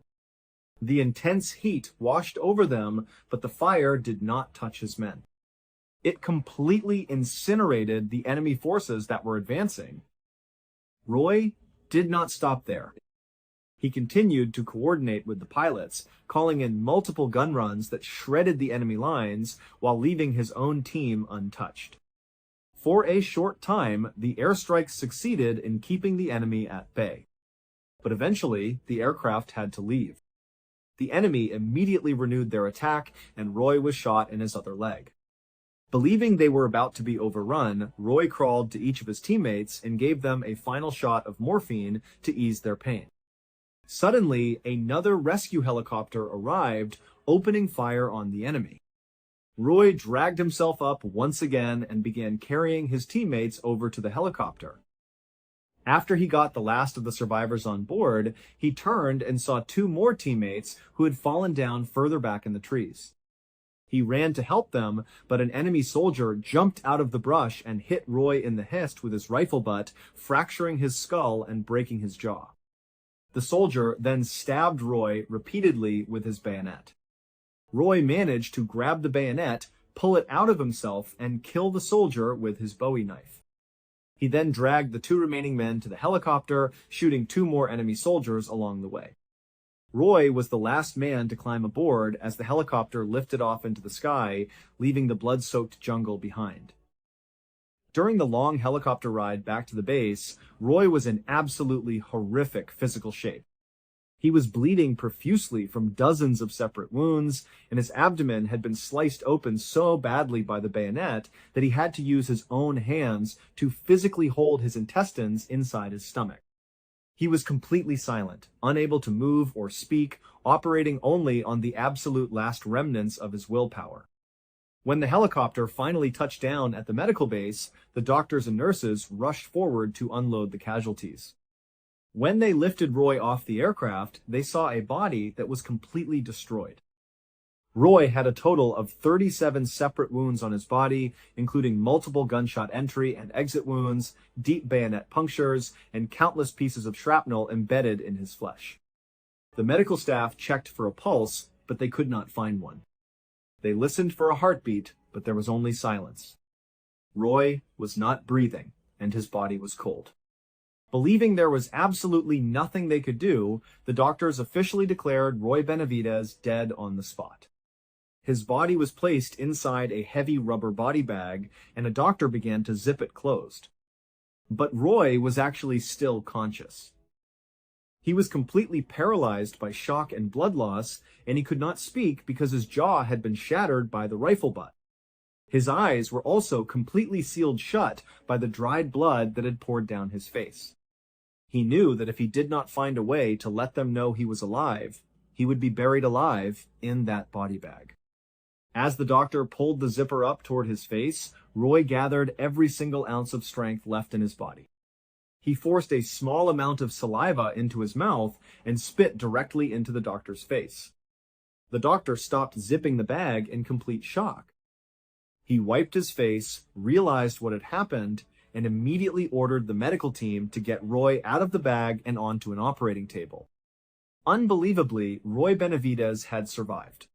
Speaker 1: The intense heat washed over them, but the fire did not touch his men. It completely incinerated the enemy forces that were advancing. Roy did not stop there. He continued to coordinate with the pilots, calling in multiple gun runs that shredded the enemy lines while leaving his own team untouched. For a short time, the airstrikes succeeded in keeping the enemy at bay. But eventually, the aircraft had to leave. The enemy immediately renewed their attack, and Roy was shot in his other leg. Believing they were about to be overrun, Roy crawled to each of his teammates and gave them a final shot of morphine to ease their pain. Suddenly, another rescue helicopter arrived, opening fire on the enemy. Roy dragged himself up once again and began carrying his teammates over to the helicopter. After he got the last of the survivors on board, he turned and saw 2 more teammates who had fallen down further back in the trees. He ran to help them, but an enemy soldier jumped out of the brush and hit Roy in the chest with his rifle butt, fracturing his skull and breaking his jaw. The soldier then stabbed Roy repeatedly with his bayonet. Roy managed to grab the bayonet, pull it out of himself, and kill the soldier with his Bowie knife. He then dragged the 2 remaining men to the helicopter, shooting 2 more enemy soldiers along the way. Roy was the last man to climb aboard as the helicopter lifted off into the sky, leaving the blood-soaked jungle behind. During the long helicopter ride back to the base, Roy was in absolutely horrific physical shape. He was bleeding profusely from dozens of separate wounds, and his abdomen had been sliced open so badly by the bayonet that he had to use his own hands to physically hold his intestines inside his stomach. He was completely silent, unable to move or speak, operating only on the absolute last remnants of his willpower. When the helicopter finally touched down at the medical base, the doctors and nurses rushed forward to unload the casualties. When they lifted Roy off the aircraft, they saw a body that was completely destroyed. Roy had a total of 37 separate wounds on his body, including multiple gunshot entry and exit wounds, deep bayonet punctures, and countless pieces of shrapnel embedded in his flesh. The medical staff checked for a pulse, but they could not find one. They listened for a heartbeat, but there was only silence. Roy was not breathing, and his body was cold. Believing there was absolutely nothing they could do, the doctors officially declared Roy Benavidez dead on the spot. His body was placed inside a heavy rubber body bag, and a doctor began to zip it closed. But Roy was actually still conscious. He was completely paralyzed by shock and blood loss, and he could not speak because his jaw had been shattered by the rifle butt. His eyes were also completely sealed shut by the dried blood that had poured down his face. He knew that if he did not find a way to let them know he was alive, he would be buried alive in that body bag. As the doctor pulled the zipper up toward his face, Roy gathered every single ounce of strength left in his body. He forced a small amount of saliva into his mouth and spit directly into the doctor's face. The doctor stopped zipping the bag in complete shock. He wiped his face, realized what had happened, and immediately ordered the medical team to get Roy out of the bag and onto an operating table. Unbelievably, Roy Benavidez had survived.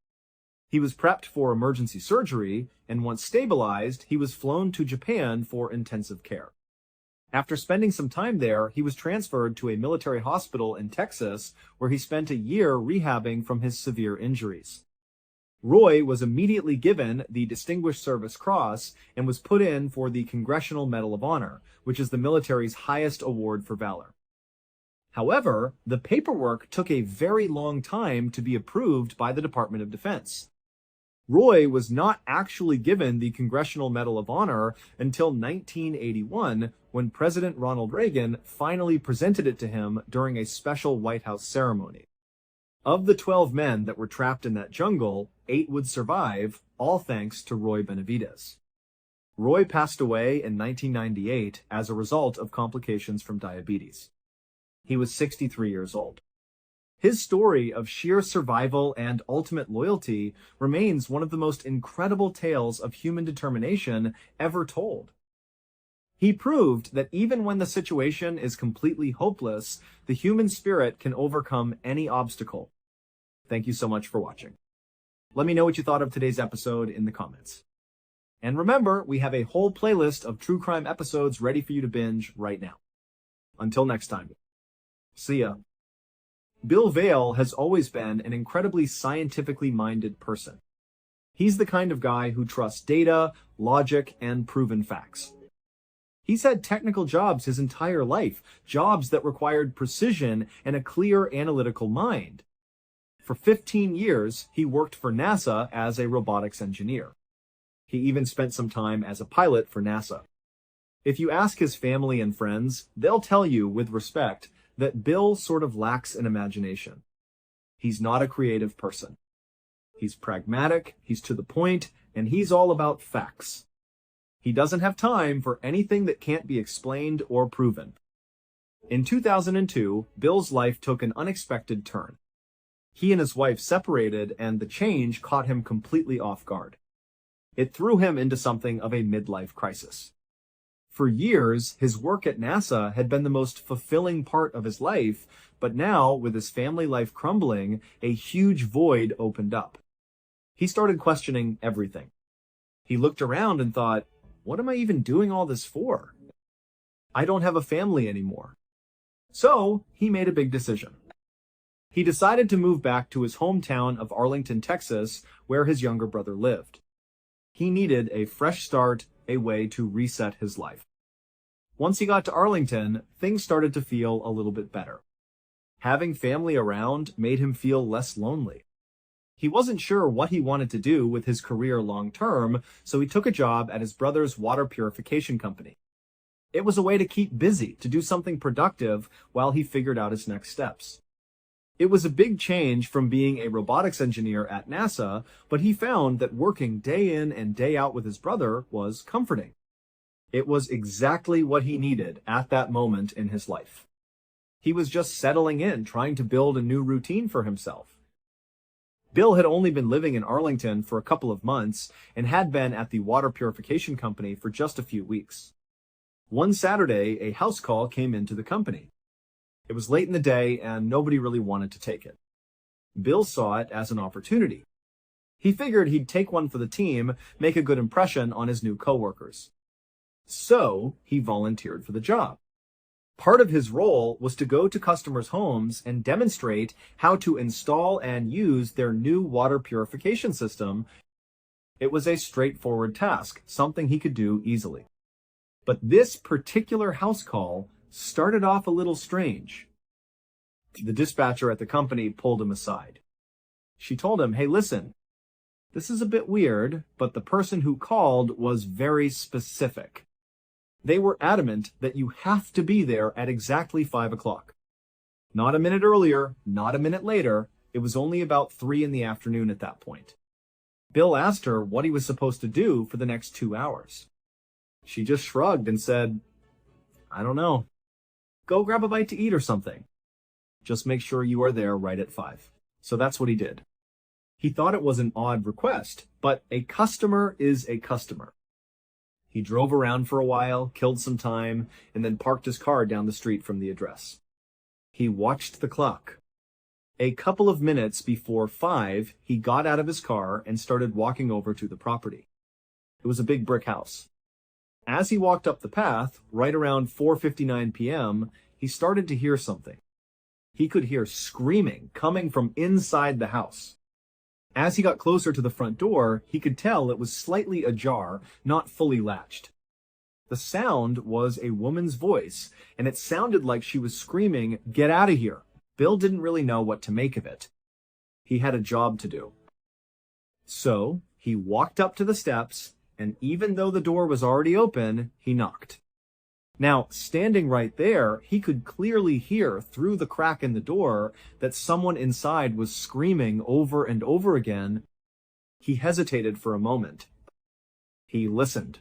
Speaker 1: He was prepped for emergency surgery, and once stabilized, he was flown to Japan for intensive care. After spending some time there, he was transferred to a military hospital in Texas, where he spent a year rehabbing from his severe injuries. Roy was immediately given the Distinguished Service Cross and was put in for the Congressional Medal of Honor, which is the military's highest award for valor. However, the paperwork took a very long time to be approved by the Department of Defense. Roy was not actually given the Congressional Medal of Honor until 1981, when President Ronald Reagan finally presented it to him during a special White House ceremony. Of the 12 men that were trapped in that jungle, 8 would survive, all thanks to Roy Benavidez. Roy passed away in 1998 as a result of complications from diabetes. He was 63 years old. His story of sheer survival and ultimate loyalty remains one of the most incredible tales of human determination ever told. He proved that even when the situation is completely hopeless, the human spirit can overcome any obstacle. Thank you so much for watching. Let me know what you thought of today's episode in the comments. And remember, we have a whole playlist of true crime episodes ready for you to binge right now. Until next time. See ya. Bill Vale has always been an incredibly scientifically minded person. He's the kind of guy who trusts data, logic, and proven facts. He's had technical jobs his entire life, jobs that required precision and a clear analytical mind. For 15 years, he worked for NASA as a robotics engineer. He even spent some time as a pilot for NASA. If you ask his family and friends, they'll tell you with respect that Bill sort of lacks an imagination. He's not a creative person. He's pragmatic, he's to the point, and he's all about facts. He doesn't have time for anything that can't be explained or proven. In 2002, Bill's life took an unexpected turn. He and his wife separated, and the change caught him completely off guard. It threw him into something of a midlife crisis. For years, his work at NASA had been the most fulfilling part of his life, but now, with his family life crumbling, a huge void opened up. He started questioning everything. He looked around and thought, what am I even doing all this for? I don't have a family anymore. So, he made a big decision. He decided to move back to his hometown of Arlington, Texas, where his younger brother lived. He needed a fresh start, a way to reset his life. Once he got to Arlington, things started to feel a little bit better. Having family around made him feel less lonely. He wasn't sure what he wanted to do with his career long term, so he took a job at his brother's water purification company. It was a way to keep busy, to do something productive while he figured out his next steps. It was a big change from being a robotics engineer at NASA, but he found that working day in and day out with his brother was comforting. It was exactly what he needed at that moment in his life. He was just settling in, trying to build a new routine for himself. Bill had only been living in Arlington for a couple of months and had been at the water purification company for just a few weeks. One Saturday, a house call came into the company. It was late in the day, and nobody really wanted to take it. Bill saw it as an opportunity. He figured he'd take one for the team, make a good impression on his new coworkers. So, he volunteered for the job. Part of his role was to go to customers' homes and demonstrate how to install and use their new water purification system. It was a straightforward task, something he could do easily. But this particular house call started off a little strange. The dispatcher at the company pulled him aside. She told him, hey, listen, this is a bit weird, but the person who called was very specific. They were adamant that you have to be there at exactly 5 o'clock. Not a minute earlier, not a minute later. It was only about 3 in the afternoon at that point. Bill asked her what he was supposed to do for the next 2 hours. She just shrugged and said, I don't know. Go grab a bite to eat or something. Just make sure you are there right at 5. So that's what he did. He thought it was an odd request, but a customer is a customer. He drove around for a while, killed some time, and then parked his car down the street from the address. He watched the clock. A couple of minutes before 5, he got out of his car and started walking over to the property. It was a big brick house. As he walked up the path, right around 4:59 p.m., he started to hear something. He could hear screaming coming from inside the house. As he got closer to the front door, he could tell it was slightly ajar, not fully latched. The sound was a woman's voice, and it sounded like she was screaming, "Get out of here!" Bill didn't really know what to make of it. He had a job to do. So, he walked up to the steps, and even though the door was already open, he knocked. Now, standing right there, he could clearly hear through the crack in the door that someone inside was screaming over and over again. He hesitated for a moment. He listened.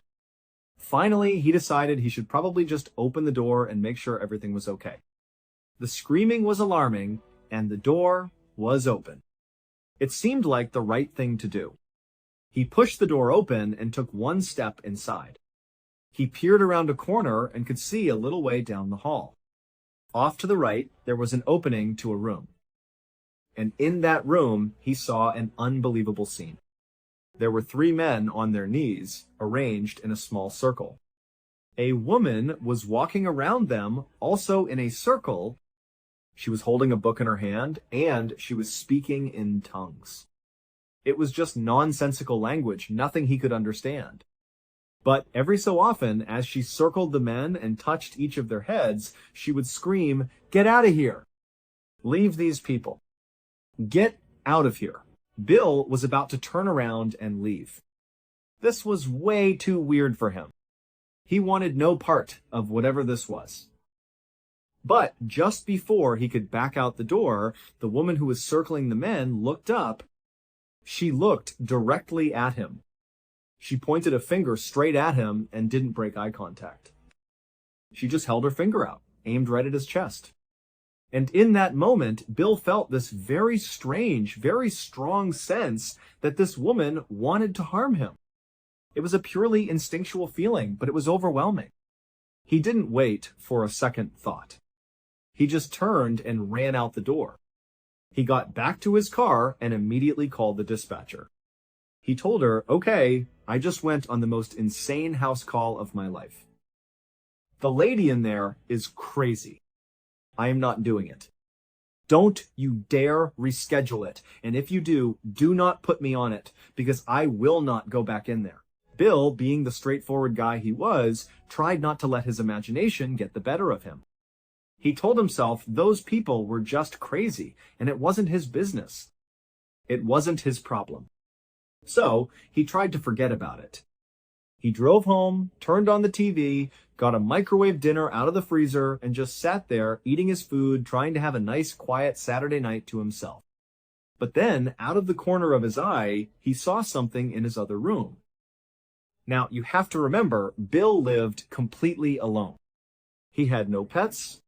Speaker 1: Finally, he decided he should probably just open the door and make sure everything was okay. The screaming was alarming, and the door was open. It seemed like the right thing to do. He pushed the door open and took one step inside. He peered around a corner and could see a little way down the hall. Off to the right, there was an opening to a room. And in that room, he saw an unbelievable scene. There were 3 men on their knees, arranged in a small circle. A woman was walking around them, also in a circle. She was holding a book in her hand, and she was speaking in tongues. It was just nonsensical language, nothing he could understand. But every so often, as she circled the men and touched each of their heads, she would scream, "Get out of here! Leave these people! Get out of here!" Bill was about to turn around and leave. This was way too weird for him. He wanted no part of whatever this was. But just before he could back out the door, the woman who was circling the men looked up. She looked directly at him. She pointed a finger straight at him and didn't break eye contact. She just held her finger out, aimed right at his chest. And in that moment, Bill felt this very strange, very strong sense that this woman wanted to harm him. It was a purely instinctual feeling, but it was overwhelming. He didn't wait for a second thought. He just turned and ran out the door. He got back to his car and immediately called the dispatcher. He told her, "Okay, I just went on the most insane house call of my life. The lady in there is crazy. I am not doing it. Don't you dare reschedule it. And if you do, do not put me on it, because I will not go back in there." Bill, being the straightforward guy he was, tried not to let his imagination get the better of him. He told himself those people were just crazy, and it wasn't his business. It wasn't his problem. So, he tried to forget about it. He drove home, turned on the TV, got a microwave dinner out of the freezer, and just sat there eating his food, trying to have a nice, quiet Saturday night to himself. But then, out of the corner of his eye, he saw something in his other room. Now, you have to remember, Bill lived completely alone. He had no pets,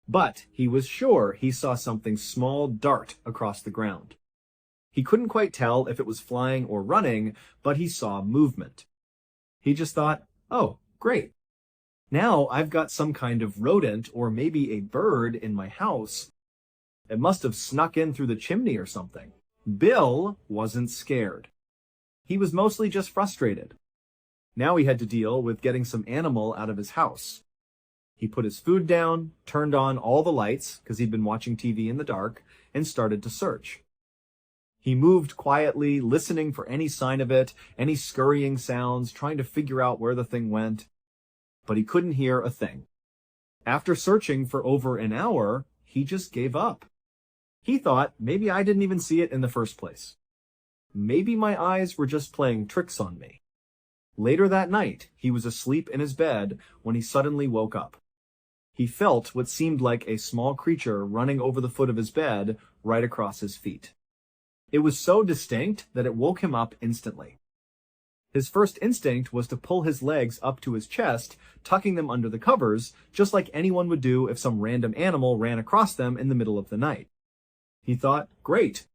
Speaker 1: but he was sure he saw something small dart across the ground. He couldn't quite tell if it was flying or running, but he saw movement. He just thought, "Oh, great. Now I've got some kind of rodent or maybe a bird in my house. It must have snuck in through the chimney or something." Bill wasn't scared. He was mostly just frustrated. Now he had to deal with getting some animal out of his house. He put his food down, turned on all the lights, because he'd been watching TV in the dark, and started to search. He moved quietly, listening for any sign of it, any scurrying sounds, trying to figure out where the thing went. But he couldn't hear a thing. After searching for over an hour, he just gave up. He thought, maybe I didn't even see it in the first place. Maybe my eyes were just playing tricks on me. Later that night, he was asleep in his bed when he suddenly woke up. He felt what seemed like a small creature running over the foot of his bed right across his feet. It was so distinct that it woke him up instantly. His first instinct was to pull his legs up to his chest, tucking them under the covers, just like anyone would do if some random animal ran across them in the middle of the night. He thought, great.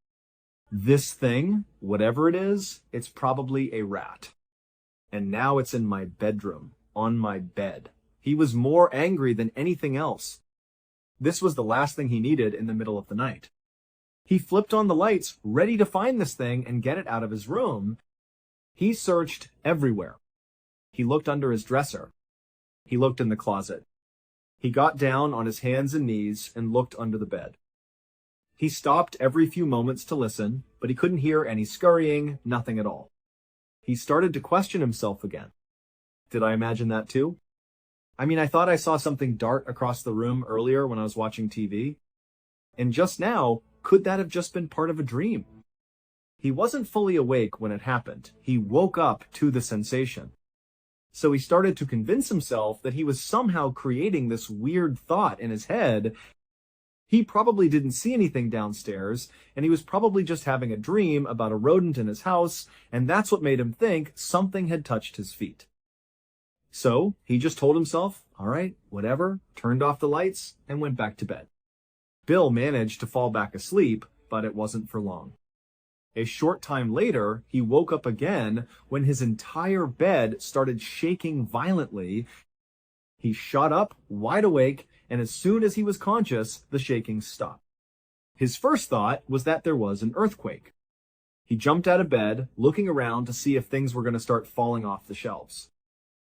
Speaker 1: This thing, whatever it is, it's probably a rat. And now it's in my bedroom, on my bed. He was more angry than anything else. This was the last thing he needed in the middle of the night. He flipped on the lights, ready to find this thing and get it out of his room. He searched everywhere. He looked under his dresser. He looked in the closet. He got down on his hands and knees and looked under the bed. He stopped every few moments to listen, but he couldn't hear any scurrying, nothing at all. He started to question himself again. Did I imagine that too? I thought I saw something dart across the room earlier when I was watching TV. And just now, could that have just been part of a dream? He wasn't fully awake when it happened. He woke up to the sensation. So he started to convince himself that he was somehow creating this weird thought in his head. He probably didn't see anything downstairs, and he was probably just having a dream about a rodent in his house, and that's what made him think something had touched his feet. So he just told himself, all right, whatever, turned off the lights, and went back to bed. Bill managed to fall back asleep, but it wasn't for long. A short time later, he woke up again when his entire bed started shaking violently. He shot up, wide awake, and as soon as he was conscious, the shaking stopped. His first thought was that there was an earthquake. He jumped out of bed, looking around to see if things were going to start falling off the shelves.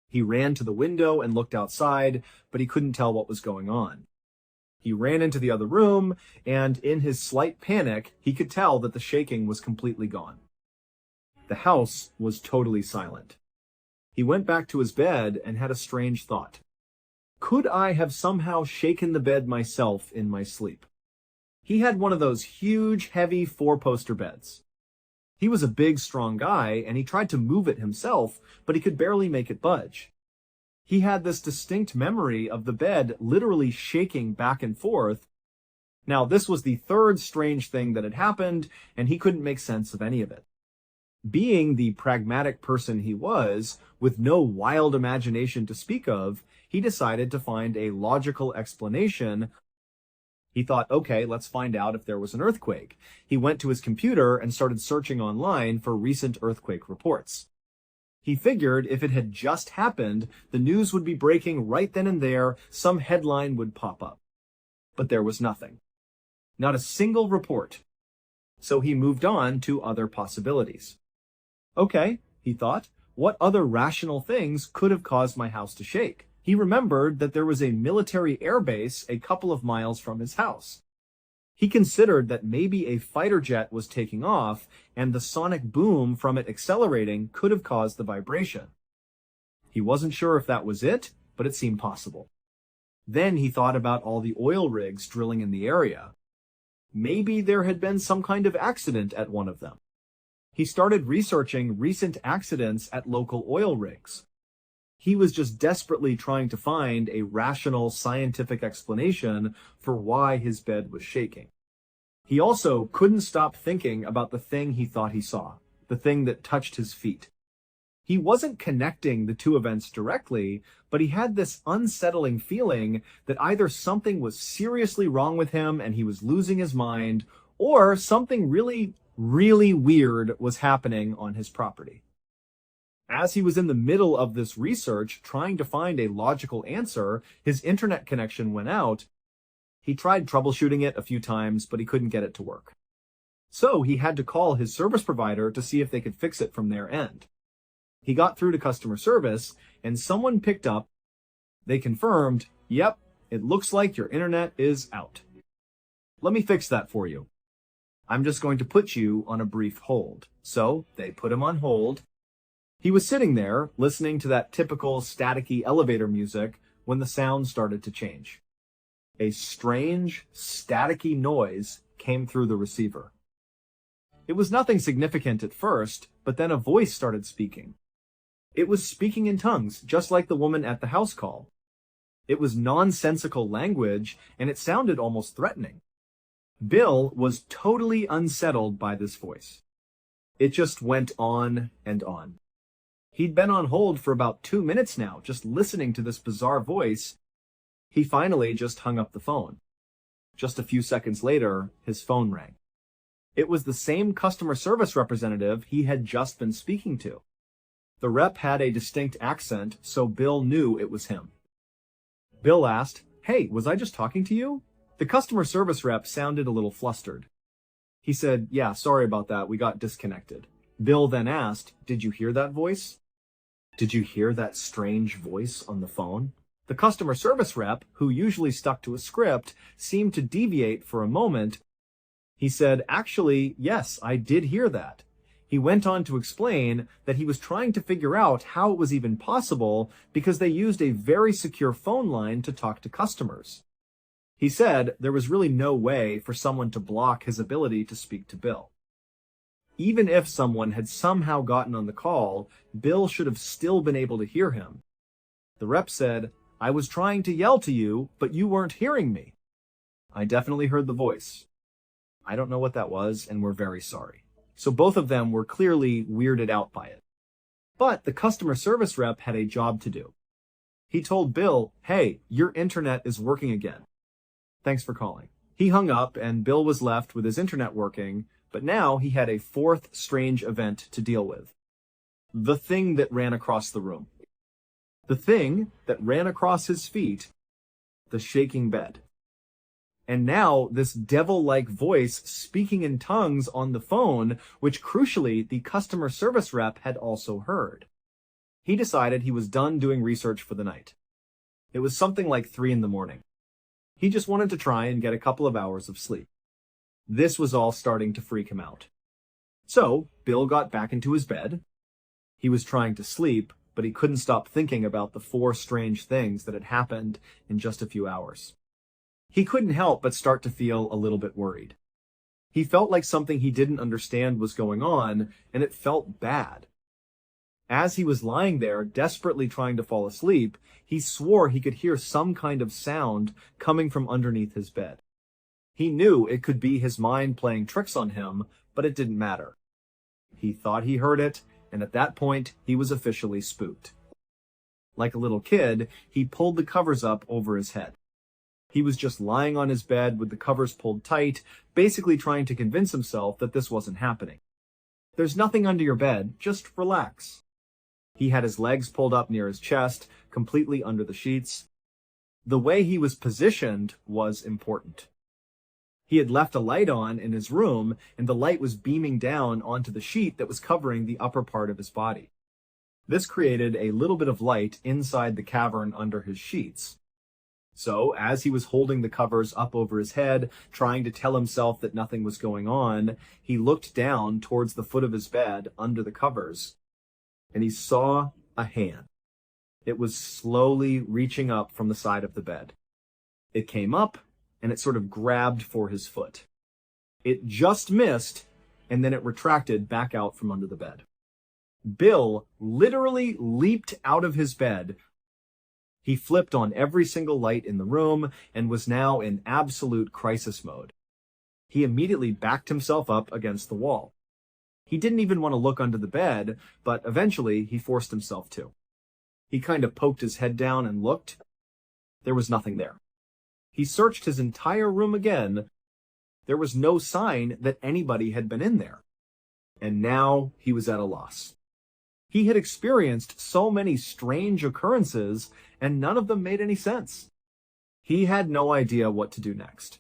Speaker 1: He ran to the window and looked outside, but he couldn't tell what was going on. He ran into the other room, and in his slight panic, he could tell that the shaking was completely gone. The house was totally silent. He went back to his bed and had a strange thought. Could I have somehow shaken the bed myself in my sleep? He had one of those huge, heavy four-poster beds. He was a big, strong guy, and he tried to move it himself, but he could barely make it budge. He had this distinct memory of the bed literally shaking back and forth. Now, this was the third strange thing that had happened, and he couldn't make sense of any of it. Being the pragmatic person he was, with no wild imagination to speak of, he decided to find a logical explanation. He thought, okay, let's find out if there was an earthquake. He went to his computer and started searching online for recent earthquake reports. He figured if it had just happened, the news would be breaking right then and there, some headline would pop up. But there was nothing. Not a single report. So he moved on to other possibilities. Okay, he thought, what other rational things could have caused my house to shake? He remembered that there was a military airbase a couple of miles from his house. He considered that maybe a fighter jet was taking off and the sonic boom from it accelerating could have caused the vibration. He wasn't sure if that was it, but it seemed possible. Then he thought about all the oil rigs drilling in the area. Maybe there had been some kind of accident at one of them. He started researching recent accidents at local oil rigs. He was just desperately trying to find a rational scientific explanation for why his bed was shaking. He also couldn't stop thinking about the thing he thought he saw, the thing that touched his feet. He wasn't connecting the two events directly, but he had this unsettling feeling that either something was seriously wrong with him and he was losing his mind, or something really, really weird was happening on his property. As he was in the middle of this research, trying to find a logical answer, his internet connection went out. He tried troubleshooting it a few times, but he couldn't get it to work. So he had to call his service provider to see if they could fix it from their end. He got through to customer service, and someone picked up. They confirmed, yep, it looks like your internet is out. Let me fix that for you. I'm just going to put you on a brief hold. So they put him on hold. He was sitting there, listening to that typical staticky elevator music when the sound started to change. A strange, staticky noise came through the receiver. It was nothing significant at first, but then a voice started speaking. It was speaking in tongues, just like the woman at the house call. It was nonsensical language, and it sounded almost threatening. Bill was totally unsettled by this voice. It just went on and on. He'd been on hold for about 2 minutes now, just listening to this bizarre voice. He finally just hung up the phone. Just a few seconds later, his phone rang. It was the same customer service representative he had just been speaking to. The rep had a distinct accent, so Bill knew it was him. Bill asked, "Hey, was I just talking to you?" The customer service rep sounded a little flustered. He said, "Yeah, sorry about that, we got disconnected." Bill then asked, "Did you hear that voice? Did you hear that strange voice on the phone?" The customer service rep, who usually stuck to a script, seemed to deviate for a moment. He said, "Actually, yes, I did hear that." He went on to explain that he was trying to figure out how it was even possible because they used a very secure phone line to talk to customers. He said there was really no way for someone to block his ability to speak to Bill. Even if someone had somehow gotten on the call, Bill should have still been able to hear him. The rep said, "I was trying to yell to you, but you weren't hearing me." "I definitely heard the voice. I don't know what that was, and we're very sorry." So both of them were clearly weirded out by it. But the customer service rep had a job to do. He told Bill, "Hey, your internet is working again. Thanks for calling." He hung up, and Bill was left with his internet working, but now he had a fourth strange event to deal with. The thing that ran across the room. The thing that ran across his feet. The shaking bed. And now this devil-like voice speaking in tongues on the phone, which crucially the customer service rep had also heard. He decided he was done doing research for the night. It was something like 3 a.m. He just wanted to try and get a couple of hours of sleep. This was all starting to freak him out. So Bill got back into his bed. He was trying to sleep, but he couldn't stop thinking about the 4 strange things that had happened in just a few hours. He couldn't help but start to feel a little bit worried. He felt like something he didn't understand was going on, and it felt bad. As he was lying there, desperately trying to fall asleep, he swore he could hear some kind of sound coming from underneath his bed. He knew it could be his mind playing tricks on him, but it didn't matter. He thought he heard it, and at that point, he was officially spooked. Like a little kid, he pulled the covers up over his head. He was just lying on his bed with the covers pulled tight, basically trying to convince himself that this wasn't happening. There's nothing under your bed, just relax. He had his legs pulled up near his chest, completely under the sheets. The way he was positioned was important. He had left a light on in his room, and the light was beaming down onto the sheet that was covering the upper part of his body. This created a little bit of light inside the cavern under his sheets. So, as he was holding the covers up over his head, trying to tell himself that nothing was going on, he looked down towards the foot of his bed under the covers, and he saw a hand. It was slowly reaching up from the side of the bed. It came up, and it sort of grabbed for his foot. It just missed, and then it retracted back out from under the bed. Bill literally leaped out of his bed. He flipped on every single light in the room and was now in absolute crisis mode. He immediately backed himself up against the wall. He didn't even want to look under the bed, but eventually he forced himself to. He kind of poked his head down and looked. There was nothing there. He searched his entire room again. There was no sign that anybody had been in there. And now he was at a loss. He had experienced so many strange occurrences, and none of them made any sense. He had no idea what to do next.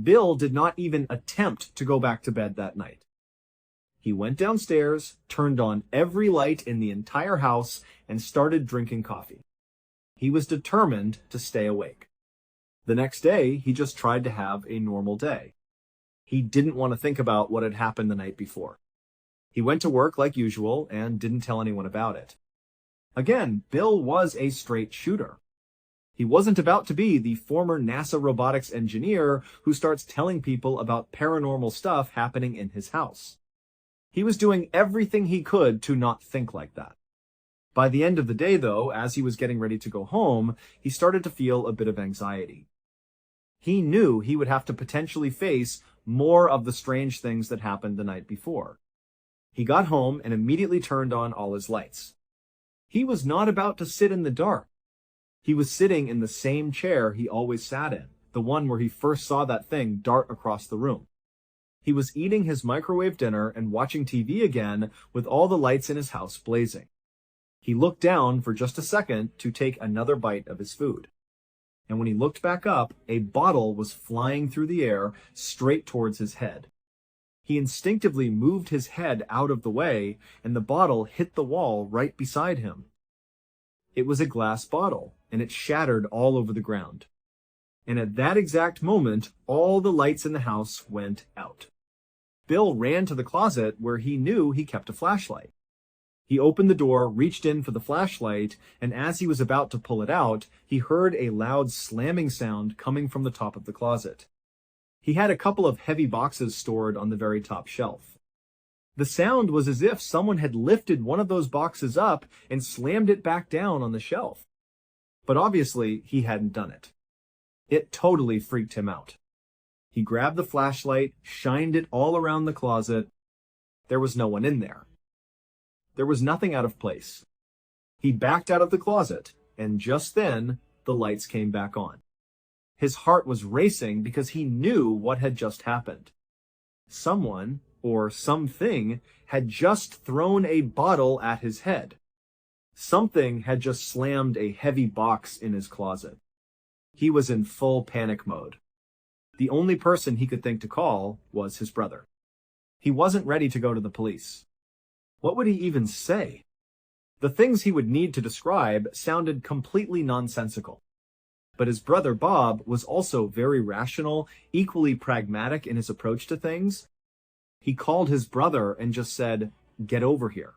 Speaker 1: Bill did not even attempt to go back to bed that night. He went downstairs, turned on every light in the entire house, and started drinking coffee. He was determined to stay awake. The next day, he just tried to have a normal day. He didn't want to think about what had happened the night before. He went to work like usual and didn't tell anyone about it. Again, Bill was a straight shooter. He wasn't about to be the former NASA robotics engineer who starts telling people about paranormal stuff happening in his house. He was doing everything he could to not think like that. By the end of the day, though, as he was getting ready to go home, he started to feel a bit of anxiety. He knew he would have to potentially face more of the strange things that happened the night before. He got home and immediately turned on all his lights. He was not about to sit in the dark. He was sitting in the same chair he always sat in, the one where he first saw that thing dart across the room. He was eating his microwave dinner and watching TV again with all the lights in his house blazing. He looked down for just a second to take another bite of his food. And when he looked back up, a bottle was flying through the air straight towards his head. He instinctively moved his head out of the way, and the bottle hit the wall right beside him. It was a glass bottle, and it shattered all over the ground. And at that exact moment, all the lights in the house went out. Bill ran to the closet where he knew he kept a flashlight. He opened the door, reached in for the flashlight, and as he was about to pull it out, he heard a loud slamming sound coming from the top of the closet. He had a couple of heavy boxes stored on the very top shelf. The sound was as if someone had lifted one of those boxes up and slammed it back down on the shelf. But obviously, he hadn't done it. It totally freaked him out. He grabbed the flashlight, shined it all around the closet. There was no one in there. There was nothing out of place. He backed out of the closet, and just then, the lights came back on. His heart was racing because he knew what had just happened. Someone, or something, had just thrown a bottle at his head. Something had just slammed a heavy box in his closet. He was in full panic mode. The only person he could think to call was his brother. He wasn't ready to go to the police. What would he even say? The things he would need to describe sounded completely nonsensical. But his brother Bob was also very rational, equally pragmatic in his approach to things. He called his brother and just said, "Get over here.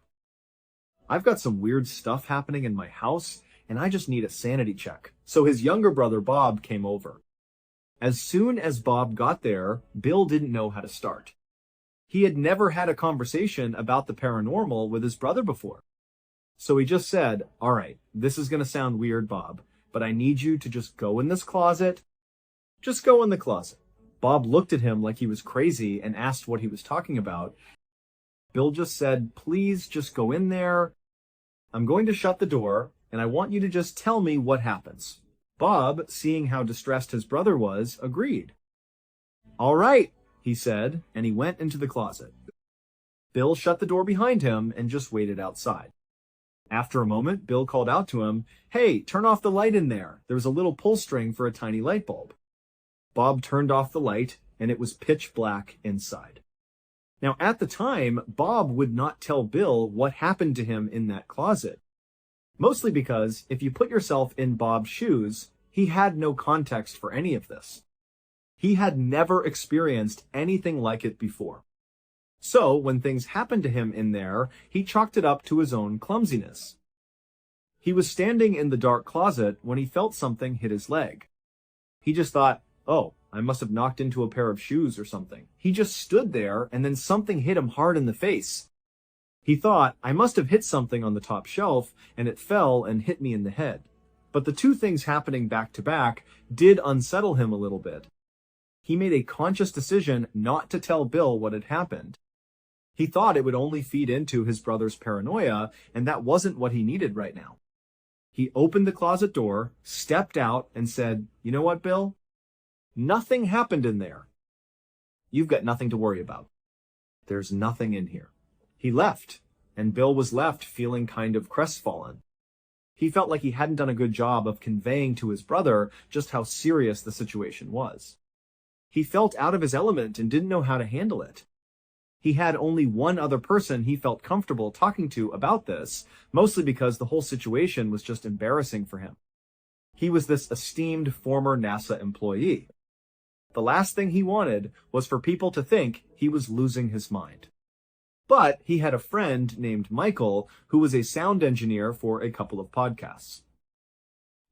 Speaker 1: I've got some weird stuff happening in my house, and I just need a sanity check." So his younger brother Bob came over. As soon as Bob got there, Bill didn't know how to start. He had never had a conversation about the paranormal with his brother before. So he just said, "All right, this is going to sound weird, Bob, but I need you to just go in this closet. Just go in the closet." Bob looked at him like he was crazy and asked what he was talking about. Bill just said, "Please just go in there. I'm going to shut the door, and I want you to just tell me what happens. Bob, seeing how distressed his brother was, agreed. "All right," he said, and he went into the closet. Bill shut the door behind him and just waited outside. After a moment, Bill called out to him, "Hey, turn off the light in there. There's a little pull string for a tiny light bulb." Bob turned off the light, and it was pitch black inside. Now, at the time, Bob would not tell Bill what happened to him in that closet. Mostly because, if you put yourself in Bob's shoes, he had no context for any of this. He had never experienced anything like it before. So, when things happened to him in there, he chalked it up to his own clumsiness. He was standing in the dark closet when he felt something hit his leg. He just thought, "Oh, I must have knocked into a pair of shoes or something." He just stood there, and then something hit him hard in the face. He thought, "I must have hit something on the top shelf, and it fell and hit me in the head." But the two things happening back to back did unsettle him a little bit. He made a conscious decision not to tell Bill what had happened. He thought it would only feed into his brother's paranoia, and that wasn't what he needed right now. He opened the closet door, stepped out, and said, "You know what, Bill? Nothing happened in there. You've got nothing to worry about. There's nothing in here." He left, and Bill was left feeling kind of crestfallen. He felt like he hadn't done a good job of conveying to his brother just how serious the situation was. He felt out of his element and didn't know how to handle it. He had only one other person he felt comfortable talking to about this, mostly because the whole situation was just embarrassing for him. He was this esteemed former NASA employee. The last thing he wanted was for people to think he was losing his mind. But he had a friend named Michael who was a sound engineer for a couple of podcasts.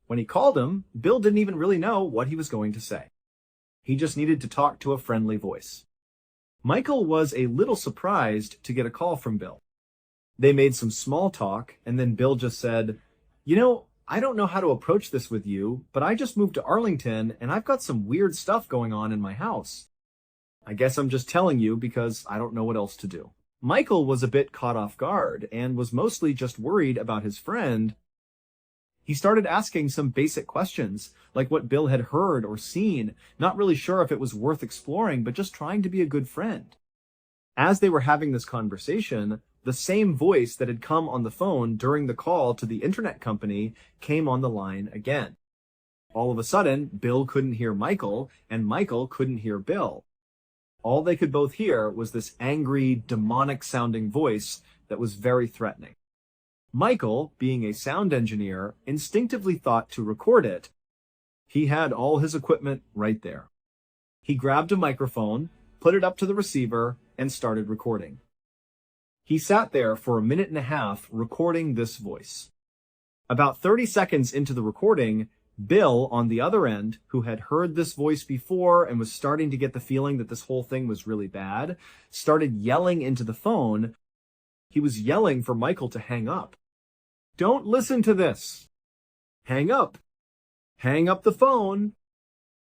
Speaker 1: When he called him, Bill didn't even really know what he was going to say. He just needed to talk to a friendly voice. Michael was a little surprised to get a call from Bill. They made some small talk, and then Bill just said, "You know, I don't know how to approach this with you, but I just moved to Arlington, and I've got some weird stuff going on in my house. I guess I'm just telling you because I don't know what else to do." Michael was a bit caught off guard, and was mostly just worried about his friend. He started asking some basic questions, like what Bill had heard or seen, not really sure if it was worth exploring, but just trying to be a good friend. As they were having this conversation, the same voice that had come on the phone during the call to the internet company came on the line again. All of a sudden, Bill couldn't hear Michael, and Michael couldn't hear Bill. All they could both hear was this angry, demonic-sounding voice that was very threatening. Michael, being a sound engineer, instinctively thought to record it. He had all his equipment right there. He grabbed a microphone, put it up to the receiver, and started recording. He sat there for a minute and a half recording this voice. About 30 seconds into the recording, Bill, on the other end, who had heard this voice before and was starting to get the feeling that this whole thing was really bad, started yelling into the phone. He was yelling for Michael to hang up. "Don't listen to this. Hang up. Hang up the phone.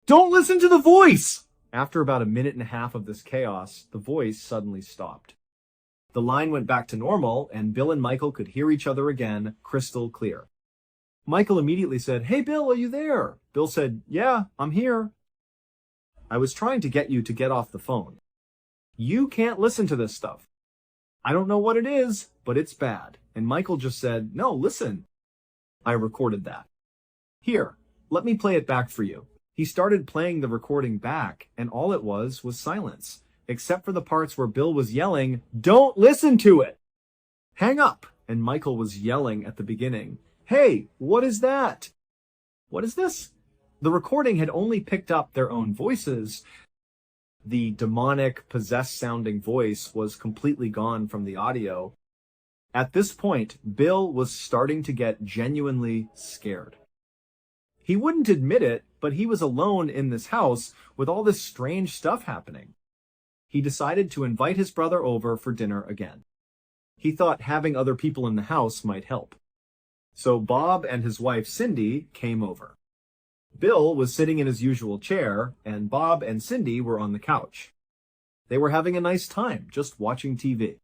Speaker 1: Don't listen to the voice!" After about a minute and a half of this chaos, the voice suddenly stopped. The line went back to normal, and Bill and Michael could hear each other again, crystal clear. Michael immediately said, "Hey, Bill, are you there?" Bill said, "Yeah, I'm here. I was trying to get you to get off the phone. You can't listen to this stuff. I don't know what it is, but it's bad." And Michael just said, "No, listen. I recorded that. Here, let me play it back for you." He started playing the recording back, and all it was silence, except for the parts where Bill was yelling, "Don't listen to it! Hang up!" And Michael was yelling at the beginning, "Hey, what is that? What is this?" The recording had only picked up their own voices. The demonic, possessed-sounding voice was completely gone from the audio. At this point, Bill was starting to get genuinely scared. He wouldn't admit it, but he was alone in this house with all this strange stuff happening. He decided to invite his brother over for dinner again. He thought having other people in the house might help. So Bob and his wife Cindy came over. Bill was sitting in his usual chair, and Bob and Cindy were on the couch. They were having a nice time, just watching TV.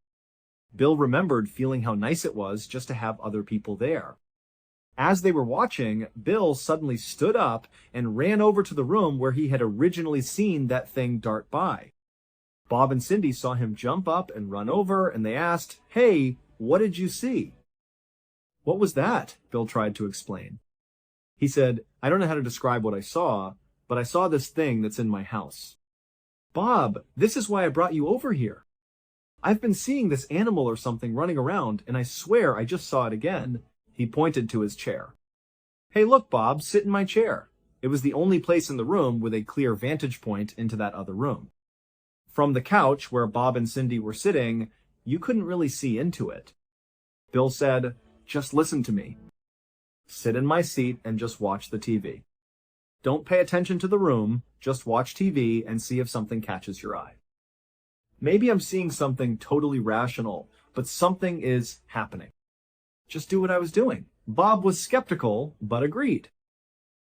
Speaker 1: Bill remembered feeling how nice it was just to have other people there. As they were watching, Bill suddenly stood up and ran over to the room where he had originally seen that thing dart by. Bob and Cindy saw him jump up and run over, and they asked, "Hey, what did you see?" "What was that?" Bill tried to explain. He said, "I don't know how to describe what I saw, but I saw this thing that's in my house." "Bob, this is why I brought you over here. I've been seeing this animal or something running around, and I swear I just saw it again." He pointed to his chair. "Hey, look, Bob, sit in my chair." It was the only place in the room with a clear vantage point into that other room. From the couch where Bob and Cindy were sitting, you couldn't really see into it. Bill said, "Just listen to me. Sit in my seat and just watch the TV. Don't pay attention to the room, just watch TV and see if something catches your eye. Maybe I'm seeing something totally rational, but something is happening. Just do what I was doing." Bob was skeptical, but agreed.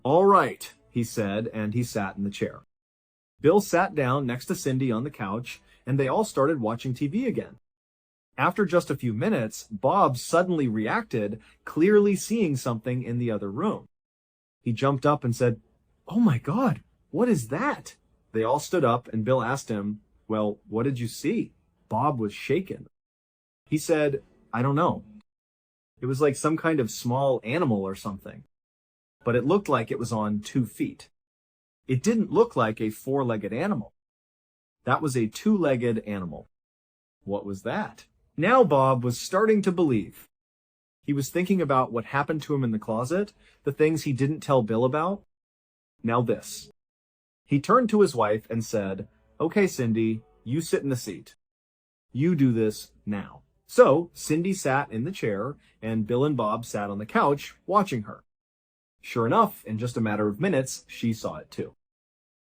Speaker 1: "All right," he said, and he sat in the chair. Bill sat down next to Cindy on the couch, and they all started watching TV again. After just a few minutes, Bob suddenly reacted, clearly seeing something in the other room. He jumped up and said, "Oh my God, what is that?" They all stood up, and Bill asked him, "Well, what did you see?" Bob was shaken. He said, "I don't know. It was like some kind of small animal or something, but it looked like it was on 2 feet. It didn't look like a 4-legged animal. That was a 2-legged animal." What was that? Now Bob was starting to believe. He was thinking about what happened to him in the closet, the things he didn't tell Bill about. Now this. He turned to his wife and said, "Okay, Cindy, you sit in the seat. You do this now." So Cindy sat in the chair, and Bill and Bob sat on the couch watching her. Sure enough, in just a matter of minutes, she saw it too.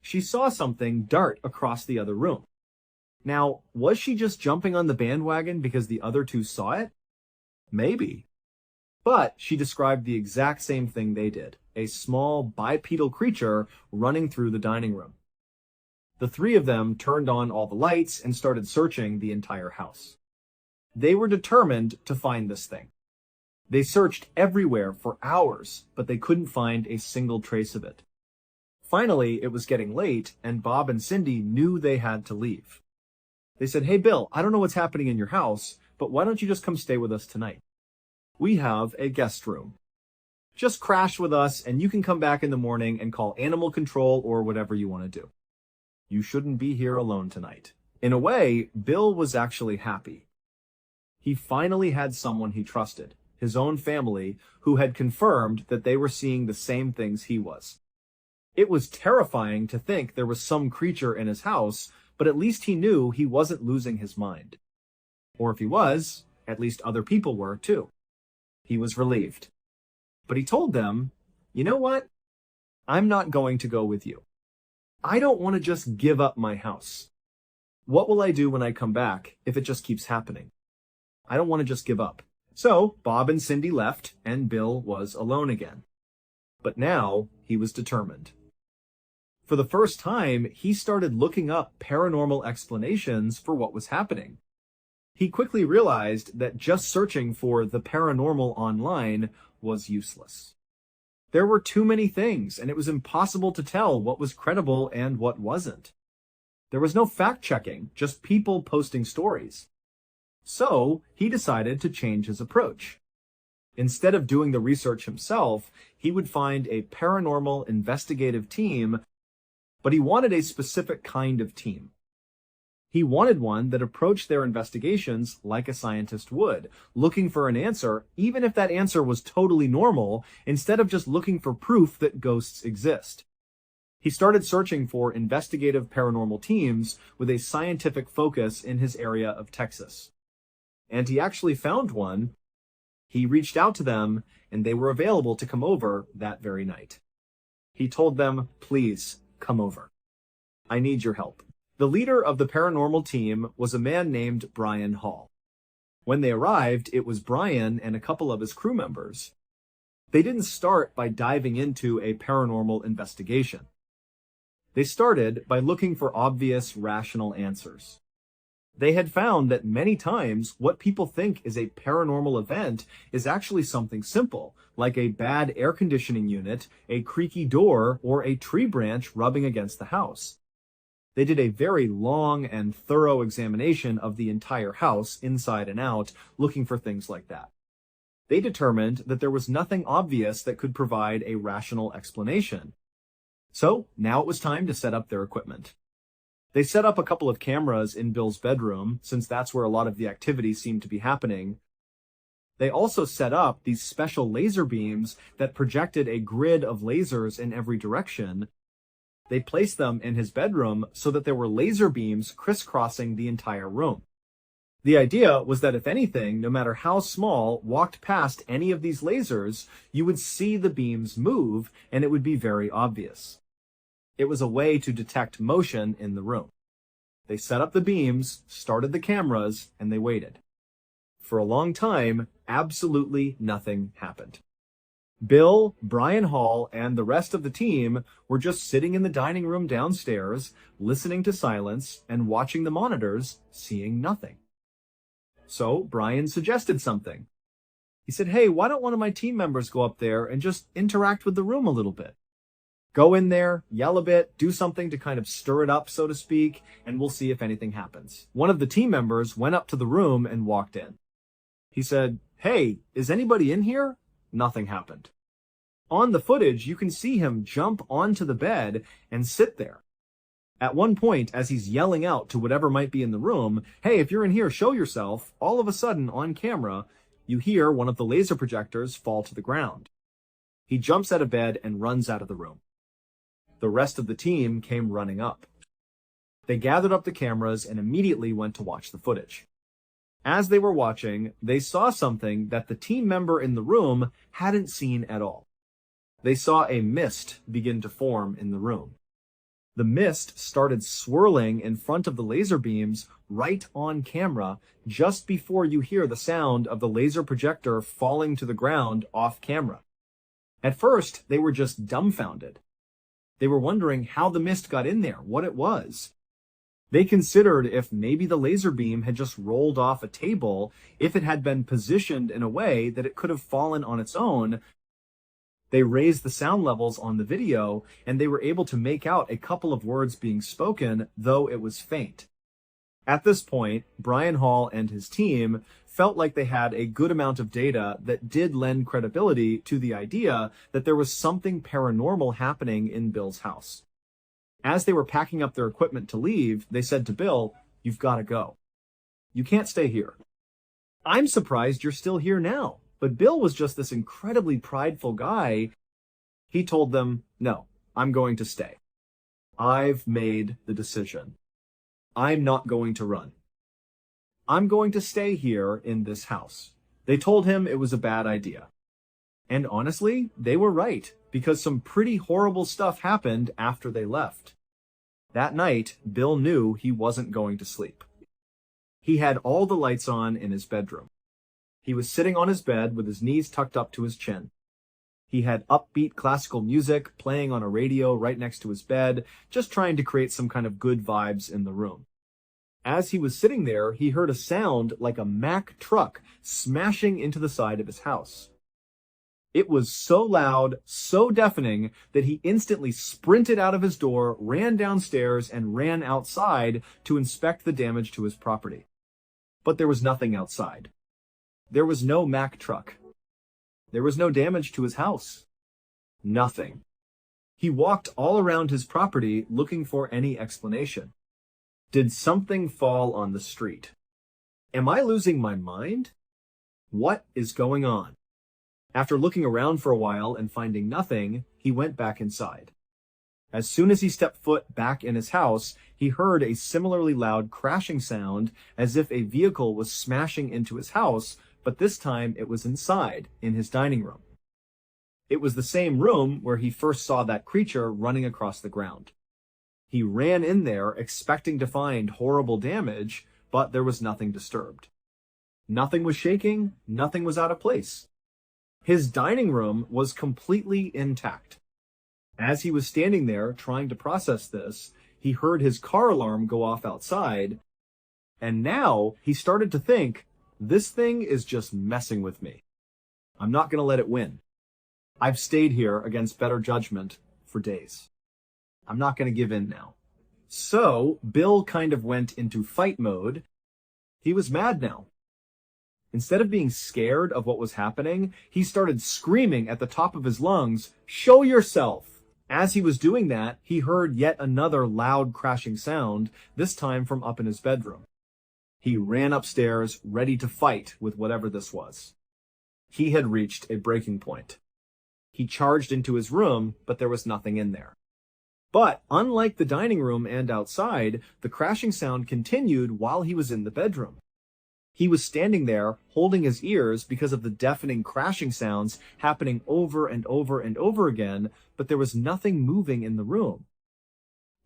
Speaker 1: She saw something dart across the other room. Now, was she just jumping on the bandwagon because the other two saw it? Maybe. But she described the exact same thing they did, a small bipedal creature running through the dining room. The three of them turned on all the lights and started searching the entire house. They were determined to find this thing. They searched everywhere for hours, but they couldn't find a single trace of it. Finally, it was getting late, and Bob and Cindy knew they had to leave. They said, "Hey, Bill, I don't know what's happening in your house, but why don't you just come stay with us tonight? We have a guest room. Just crash with us, and you can come back in the morning and call animal control or whatever you want to do. You shouldn't be here alone tonight." In a way, Bill was actually happy. He finally had someone he trusted, his own family, who had confirmed that they were seeing the same things he was. It was terrifying to think there was some creature in his house, but at least he knew he wasn't losing his mind. Or if he was, at least other people were too. He was relieved. But he told them, "You know what? I'm not going to go with you. I don't want to just give up my house. What will I do when I come back if it just keeps happening? I don't want to just give up." So Bob and Cindy left, and Bill was alone again. But now he was determined. For the first time, he started looking up paranormal explanations for what was happening. He quickly realized that just searching for the paranormal online was useless. There were too many things, and it was impossible to tell what was credible and what wasn't. There was no fact-checking, just people posting stories. So he decided to change his approach. Instead of doing the research himself, he would find a paranormal investigative team, but he wanted a specific kind of team. He wanted one that approached their investigations like a scientist would, looking for an answer, even if that answer was totally normal, instead of just looking for proof that ghosts exist. He started searching for investigative paranormal teams with a scientific focus in his area of Texas. And he actually found one. He reached out to them, and they were available to come over that very night. He told them, "Please, come over. I need your help." The leader of the paranormal team was a man named Brian Hall. When they arrived, it was Brian and a couple of his crew members. They didn't start by diving into a paranormal investigation. They started by looking for obvious, rational answers. They had found that many times what people think is a paranormal event is actually something simple, like a bad air conditioning unit, a creaky door, or a tree branch rubbing against the house. They did a very long and thorough examination of the entire house, inside and out, looking for things like that. They determined that there was nothing obvious that could provide a rational explanation. So now it was time to set up their equipment. They set up a couple of cameras in Bill's bedroom, since that's where a lot of the activity seemed to be happening. They also set up these special laser beams that projected a grid of lasers in every direction. They placed them in his bedroom so that there were laser beams crisscrossing the entire room. The idea was that if anything, no matter how small, walked past any of these lasers, you would see the beams move, and it would be very obvious. It was a way to detect motion in the room. They set up the beams, started the cameras, and they waited. For a long time, absolutely nothing happened. Bill, Brian Hall, and the rest of the team were just sitting in the dining room downstairs, listening to silence and watching the monitors, seeing nothing. So Brian suggested something. He said, "Hey, why don't one of my team members go up there and just interact with the room a little bit? Go in there, yell a bit, do something to kind of stir it up, so to speak, and we'll see if anything happens." One of the team members went up to the room and walked in. He said, "Hey, is anybody in here?" Nothing happened. On the footage, you can see him jump onto the bed and sit there. At one point, as he's yelling out to whatever might be in the room, "Hey, if you're in here, show yourself," all of a sudden, on camera, you hear one of the laser projectors fall to the ground. He jumps out of bed and runs out of the room. The rest of the team came running up. They gathered up the cameras and immediately went to watch the footage. As they were watching, they saw something that the team member in the room hadn't seen at all. They saw a mist begin to form in the room. The mist started swirling in front of the laser beams right on camera just before you hear the sound of the laser projector falling to the ground off camera. At first, they were just dumbfounded. They were wondering how the mist got in there, what it was. They considered if maybe the laser beam had just rolled off a table, if it had been positioned in a way that it could have fallen on its own. They raised the sound levels on the video, and they were able to make out a couple of words being spoken, though it was faint. At this point, Brian Hall and his team felt like they had a good amount of data that did lend credibility to the idea that there was something paranormal happening in Bill's house. As they were packing up their equipment to leave, they said to Bill, "You've got to go. You can't stay here." "I'm surprised you're still here now." But Bill was just this incredibly prideful guy. He told them, "No, I'm going to stay. I've made the decision. I'm not going to run. I'm going to stay here in this house." They told him it was a bad idea. And honestly, they were right, because some pretty horrible stuff happened after they left. That night, Bill knew he wasn't going to sleep. He had all the lights on in his bedroom. He was sitting on his bed with his knees tucked up to his chin. He had upbeat classical music playing on a radio right next to his bed, just trying to create some kind of good vibes in the room. As he was sitting there, he heard a sound like a Mack truck smashing into the side of his house. It was so loud, so deafening, that he instantly sprinted out of his door, ran downstairs, and ran outside to inspect the damage to his property. But there was nothing outside. There was no Mack truck. There was no damage to his house. Nothing. He walked all around his property looking for any explanation. Did something fall on the street? Am I losing my mind? What is going on? After looking around for a while and finding nothing, he went back inside. As soon as he stepped foot back in his house, he heard a similarly loud crashing sound as if a vehicle was smashing into his house, but this time it was inside, in his dining room. It was the same room where he first saw that creature running across the ground. He ran in there expecting to find horrible damage, but there was nothing disturbed. Nothing was shaking, nothing was out of place. His dining room was completely intact. As he was standing there trying to process this, he heard his car alarm go off outside. And now he started to think, this thing is just messing with me. I'm not going to let it win. I've stayed here against better judgment for days. I'm not going to give in now. So Bill kind of went into fight mode. He was mad now. Instead of being scared of what was happening, he started screaming at the top of his lungs, "Show yourself!" As he was doing that, he heard yet another loud crashing sound, this time from up in his bedroom. He ran upstairs, ready to fight with whatever this was. He had reached a breaking point. He charged into his room, but there was nothing in there. But unlike the dining room and outside, the crashing sound continued while he was in the bedroom. He was standing there, holding his ears because of the deafening crashing sounds happening over and over and over again, but there was nothing moving in the room.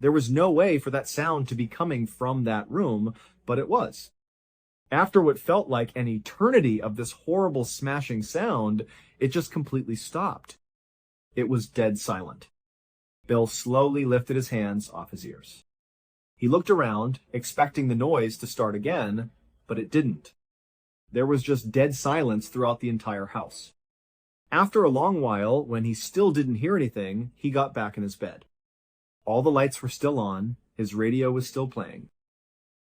Speaker 1: There was no way for that sound to be coming from that room, but it was. After what felt like an eternity of this horrible smashing sound, it just completely stopped. It was dead silent. Bill slowly lifted his hands off his ears. He looked around, expecting the noise to start again, but it didn't. There was just dead silence throughout the entire house. After a long while, when he still didn't hear anything, he got back in his bed. All the lights were still on, his radio was still playing.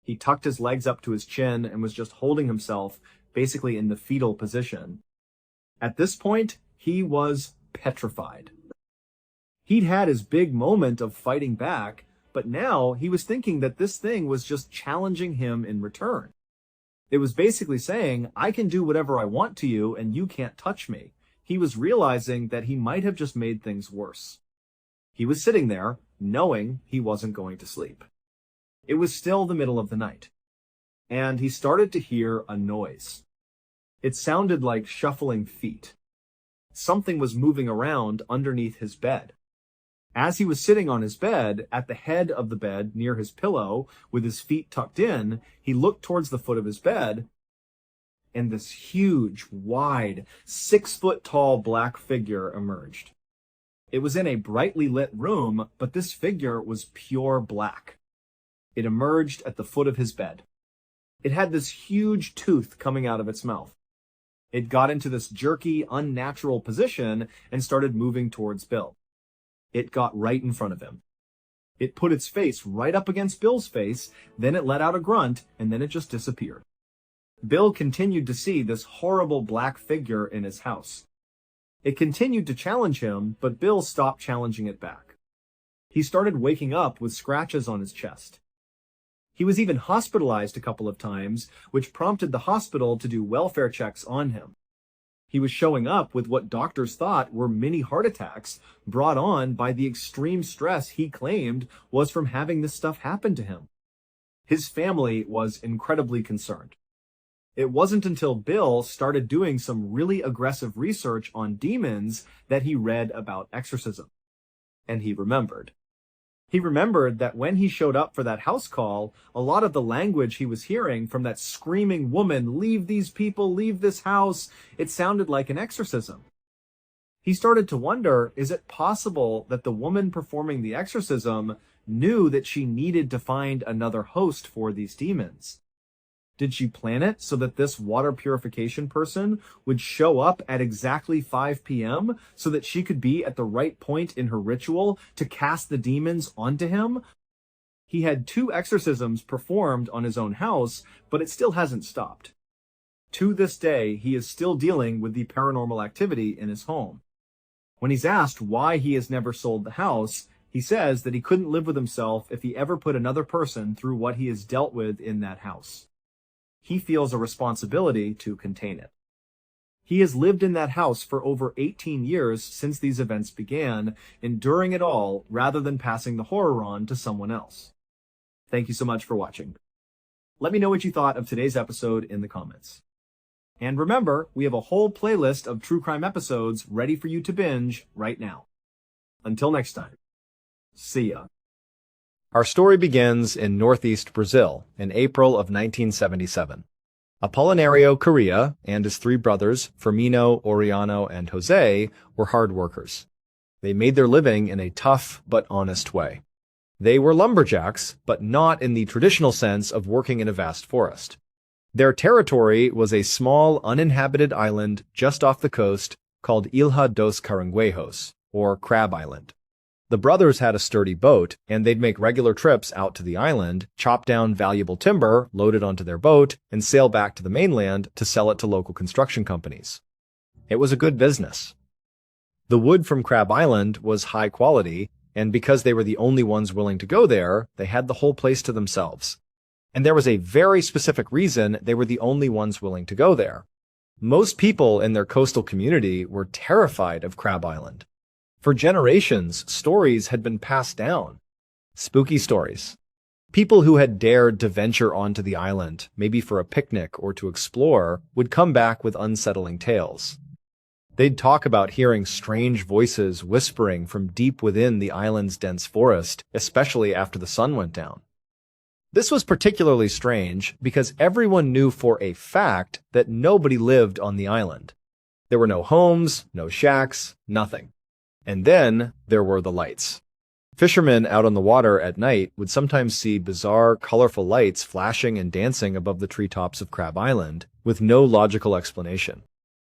Speaker 1: He tucked his legs up to his chin and was just holding himself, basically in the fetal position. At this point, he was petrified. He'd had his big moment of fighting back, but now he was thinking that this thing was just challenging him in return. It was basically saying, I can do whatever I want to you and you can't touch me. He was realizing that he might have just made things worse. He was sitting there, knowing he wasn't going to sleep. It was still the middle of the night, and he started to hear a noise. It sounded like shuffling feet. Something was moving around underneath his bed. As he was sitting on his bed, at the head of the bed, near his pillow, with his feet tucked in, he looked towards the foot of his bed, and this huge, wide, 6-foot-tall black figure emerged. It was in a brightly lit room, but this figure was pure black. It emerged at the foot of his bed. It had this huge tooth coming out of its mouth. It got into this jerky, unnatural position and started moving towards Bill. It got right in front of him. It put its face right up against Bill's face, then it let out a grunt, and then it just disappeared. Bill continued to see this horrible black figure in his house. It continued to challenge him, but Bill stopped challenging it back. He started waking up with scratches on his chest. He was even hospitalized a couple of times, which prompted the hospital to do welfare checks on him. He was showing up with what doctors thought were mini heart attacks brought on by the extreme stress he claimed was from having this stuff happen to him. His family was incredibly concerned. It wasn't until Bill started doing some really aggressive research on demons that he read about exorcism. And he remembered. He remembered that when he showed up for that house call, a lot of the language he was hearing from that screaming woman, "Leave these people, leave this house," it sounded like an exorcism. He started to wonder, is it possible that the woman performing the exorcism knew that she needed to find another host for these demons? Did she plan it so that this water purification person would show up at exactly 5 p.m. so that she could be at the right point in her ritual to cast the demons onto him? He had 2 exorcisms performed on his own house, but it still hasn't stopped. To this day, he is still dealing with the paranormal activity in his home. When he's asked why he has never sold the house, he says that he couldn't live with himself if he ever put another person through what he has dealt with in that house. He feels a responsibility to contain it. He has lived in that house for over 18 years since these events began, enduring it all rather than passing the horror on to someone else. Thank you so much for watching. Let me know what you thought of today's episode in the comments. And remember, we have a whole playlist of true crime episodes ready for you to binge right now. Until next time, see ya. Our story begins in northeast Brazil in April of 1977. Apolinario Correa and his 3 brothers, Firmino, Oriano, and Jose, were hard workers. They made their living in a tough but honest way. They were lumberjacks, but not in the traditional sense of working in a vast forest. Their territory was a small, uninhabited island just off the coast called Ilha dos Caranguejos, or Crab Island. The brothers had a sturdy boat, and they'd make regular trips out to the island, chop down valuable timber, load it onto their boat, and sail back to the mainland to sell it to local construction companies. It was a good business. The wood from Crab Island was high quality, and because they were the only ones willing to go there, they had the whole place to themselves. And there was a very specific reason they were the only ones willing to go there. Most people in their coastal community were terrified of Crab Island. For generations, stories had been passed down. Spooky stories. People who had dared to venture onto the island, maybe for a picnic or to explore, would come back with unsettling tales. They'd talk about hearing strange voices whispering from deep within the island's dense forest, especially after the sun went down. This was particularly strange because everyone knew for a fact that nobody lived on the island. There were no homes, no shacks, nothing. And then there were the lights. Fishermen out on the water at night would sometimes see bizarre, colorful lights flashing and dancing above the treetops of Crab Island with no logical explanation.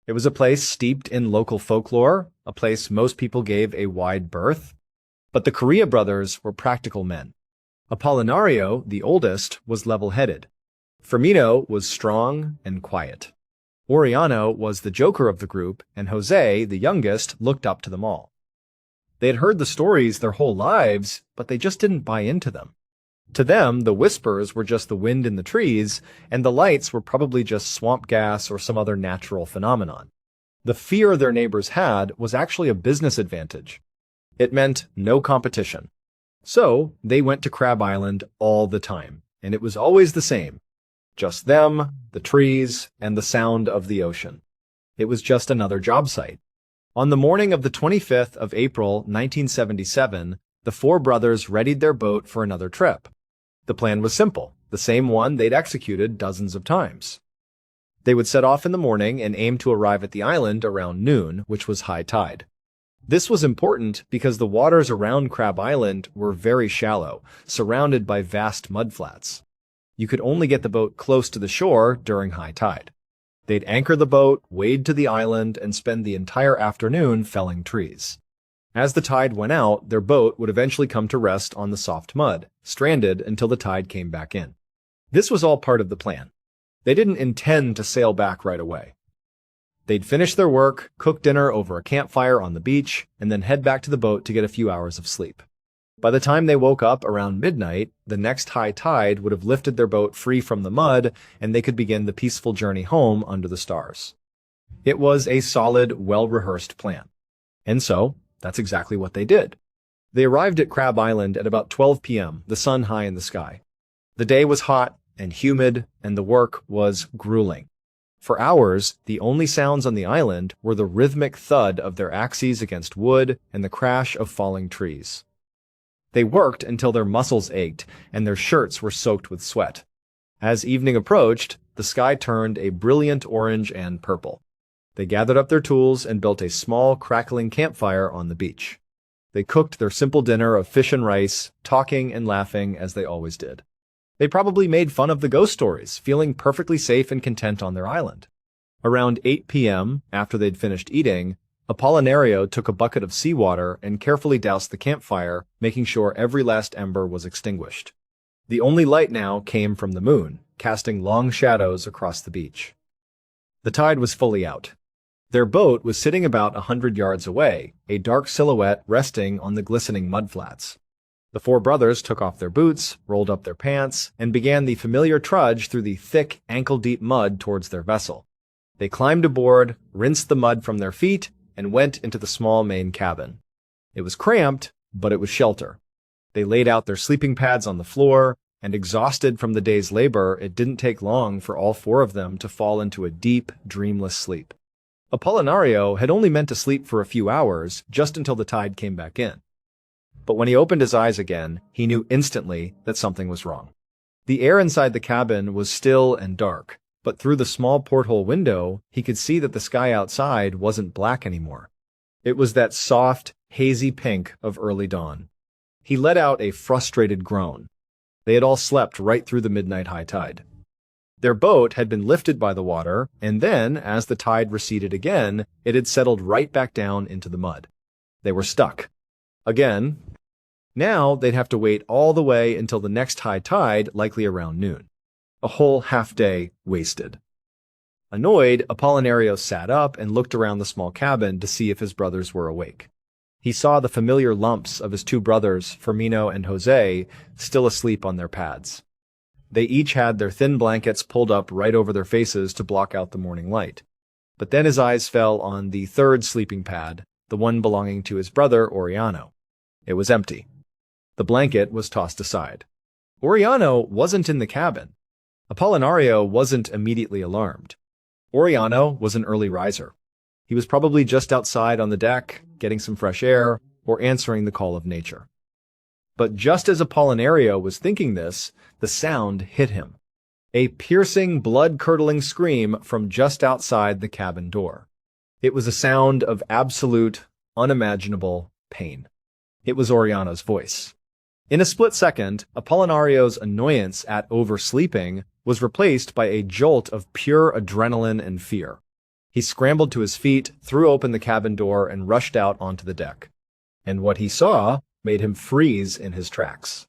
Speaker 1: It was a place steeped in local folklore, a place most people gave a wide berth. But the Correa brothers were practical men. Apolinario, the oldest, was level-headed. Firmino was strong and quiet. Oriano was the joker of the group, and Jose, the youngest, looked up to them all. They had heard the stories their whole lives, but they just didn't buy into them. To them, the whispers were just the wind in the trees, and the lights were probably just swamp gas or some other natural phenomenon. The fear their neighbors had was actually a business advantage. It meant no competition. So they went to Crab Island all the time, and it was always the same. Just them, the trees, and the sound of the ocean. It was just another job site. On the morning of the 25th of April, 1977, the four brothers readied their boat for another trip. The plan was simple, the same one they'd executed dozens of times. They would set off in the morning and aim to arrive at the island around noon, which was high tide. This was important because the waters around Crab Island were very shallow, surrounded by vast mudflats. You could only get the boat close to the shore during high tide. They'd anchor the boat, wade to the island, and spend the entire afternoon felling trees. As the tide went out, their boat would eventually come to rest on the soft mud, stranded until the tide came back in. This was all part of the plan. They didn't intend to sail back right away. They'd finish their work, cook dinner over a campfire on the beach, and then head back to the boat to get a few hours of sleep. By the time they woke up around midnight, the next high tide would have lifted their boat free from the mud, and they could begin the peaceful journey home under the stars. It was a solid, well-rehearsed plan. And so, that's exactly what they did. They arrived at Crab Island at about 12 p.m., the sun high in the sky. The day was hot and humid, and the work was grueling. For hours, the only sounds on the island were the rhythmic thud of their axes against wood and the crash of falling trees. They worked until their muscles ached and their shirts were soaked with sweat. As evening approached, the sky turned a brilliant orange and purple. They gathered up their tools and built a small, crackling campfire on the beach. They cooked their simple dinner of fish and rice, talking and laughing as they always did. They probably made fun of the ghost stories, feeling perfectly safe and content on their island. Around 8 p.m., after they'd finished eating, Apolinario took a bucket of seawater and carefully doused the campfire, making sure every last ember was extinguished. The only light now came from the moon, casting long shadows across the beach. The tide was fully out. Their boat was sitting about 100 yards away, a dark silhouette resting on the glistening mudflats. The four brothers took off their boots, rolled up their pants, and began the familiar trudge through the thick, ankle-deep mud towards their vessel. They climbed aboard, rinsed the mud from their feet, and went into the small main cabin. It was cramped, but it was shelter. They laid out their sleeping pads on the floor, and exhausted from the day's labor, it didn't take long for all four of them to fall into a deep, dreamless sleep. Apolinario had only meant to sleep for a few hours, just until the tide came back in. But when he opened his eyes again, he knew instantly that something was wrong. The air inside the cabin was still and dark, but through the small porthole window, he could see that the sky outside wasn't black anymore. It was that soft, hazy pink of early dawn. He let out a frustrated groan. They had all slept right through the midnight high tide. Their boat had been lifted by the water, and then, as the tide receded again, it had settled right back down into the mud. They were stuck. Again. Now they'd have to wait all the way until the next high tide, likely around noon. A whole half-day wasted. Annoyed, Apollinario sat up and looked around the small cabin to see if his brothers were awake. He saw the familiar lumps of his two brothers, Firmino and Jose, still asleep on their pads. They each had their thin blankets pulled up right over their faces to block out the morning light. But then his eyes fell on the third sleeping pad, the one belonging to his brother, Oriano. It was empty. The blanket was tossed aside. Oriano wasn't in the cabin. Apollinario wasn't immediately alarmed. Oriano was an early riser. He was probably just outside on the deck, getting some fresh air, or answering the call of nature. But just as Apollinario was thinking this, the sound hit him. A piercing, blood-curdling scream from just outside the cabin door. It was a sound of absolute, unimaginable pain. It was Oriano's voice. In a split second, Apollinario's annoyance at oversleeping was replaced by a jolt of pure adrenaline and fear. He scrambled to his feet, threw open the cabin door, and rushed out onto the deck. And what he saw made him freeze in his tracks.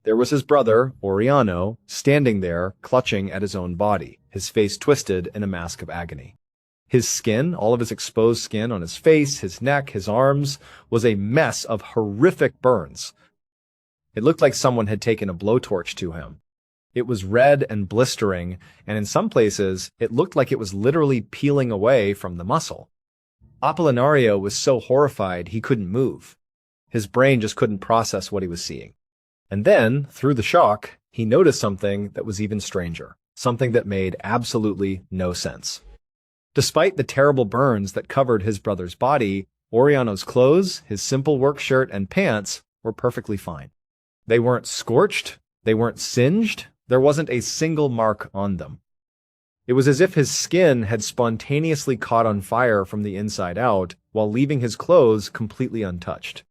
Speaker 1: There was his brother, Oriano, standing there, clutching at his own body, his face twisted in a mask of agony. His skin, all of his exposed skin on his face, his neck, his arms, was a mess of horrific burns. It looked like someone had taken a blowtorch to him. It was red and blistering, and in some places, it looked like it was literally peeling away from the muscle. Apollinario was so horrified he couldn't move. His brain just couldn't process what he was seeing. And then, through the shock, he noticed something that was even stranger, something that made absolutely no sense. Despite the terrible burns that covered his brother's body, Oriano's clothes, his simple work shirt and pants, were perfectly fine. They weren't scorched, they weren't singed, there wasn't a single mark on them. It was as if his skin had spontaneously caught on fire from the inside out, while leaving his clothes completely untouched.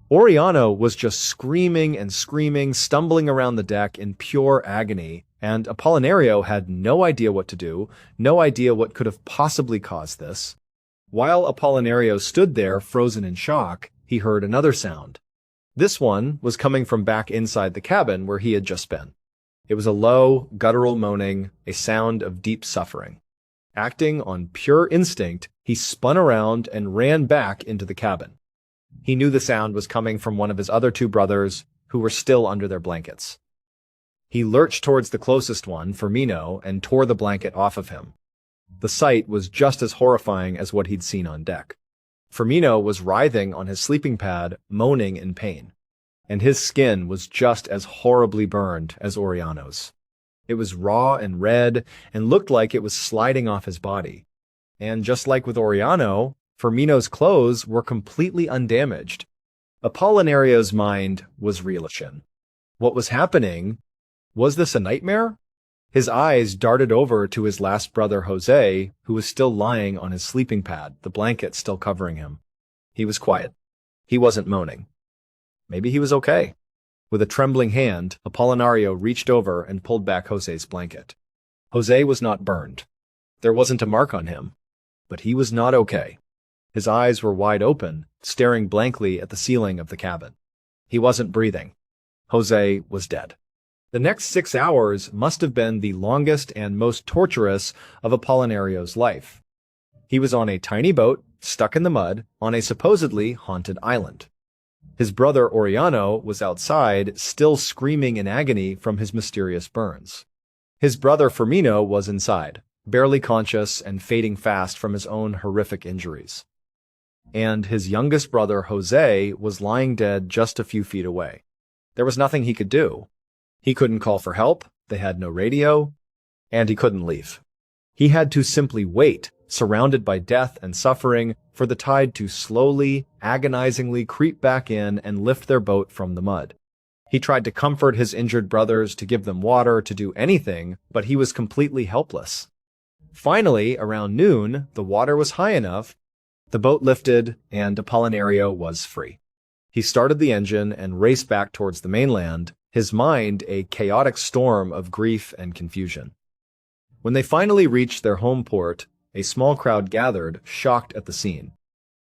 Speaker 1: Oriano was just screaming and screaming, stumbling around the deck in pure agony, and Apollinario had no idea what to do, no idea what could have possibly caused this. While Apollinario stood there, frozen in shock, he heard another sound. This one was coming from back inside the cabin where he had just been. It was a low, guttural moaning, a sound of deep suffering. Acting on pure instinct, he spun around and ran back into the cabin. He knew the sound was coming from one of his other two brothers, who were still under their blankets. He lurched towards the closest one, Firmino, and tore the blanket off of him. The sight was just as horrifying as what he'd seen on deck. Firmino was writhing on his sleeping pad, moaning in pain. And his skin was just as horribly burned as Oriano's. It was raw and red, and looked like it was sliding off his body. And just like with Oriano, Firmino's clothes were completely undamaged. Apollinario's mind was reeling. What was happening? Was this a nightmare? His eyes darted over to his last brother Jose, who was still lying on his sleeping pad, the blanket still covering him. He was quiet. He wasn't moaning. Maybe he was okay. With a trembling hand, Apollinario reached over and pulled back Jose's blanket. Jose was not burned. There wasn't a mark on him. But he was not okay. His eyes were wide open, staring blankly at the ceiling of the cabin. He wasn't breathing. Jose was dead. The next 6 hours must have been the longest and most torturous of Apollinario's life. He was on a tiny boat, stuck in the mud, on a supposedly haunted island. His brother Oriano was outside, still screaming in agony from his mysterious burns. His brother Firmino was inside, barely conscious and fading fast from his own horrific injuries. And his youngest brother Jose was lying dead just a few feet away. There was nothing he could do. He couldn't call for help, they had no radio, and he couldn't leave. He had to simply wait, surrounded by death and suffering, for the tide to slowly, agonizingly creep back in and lift their boat from the mud. He tried to comfort his injured brothers, to give them water, to do anything, but he was completely helpless. Finally, around noon, the water was high enough, the boat lifted, and Apollinario was free. He started the engine and raced back towards the mainland, his mind a chaotic storm of grief and confusion. When they finally reached their home port, a small crowd gathered, shocked at the scene.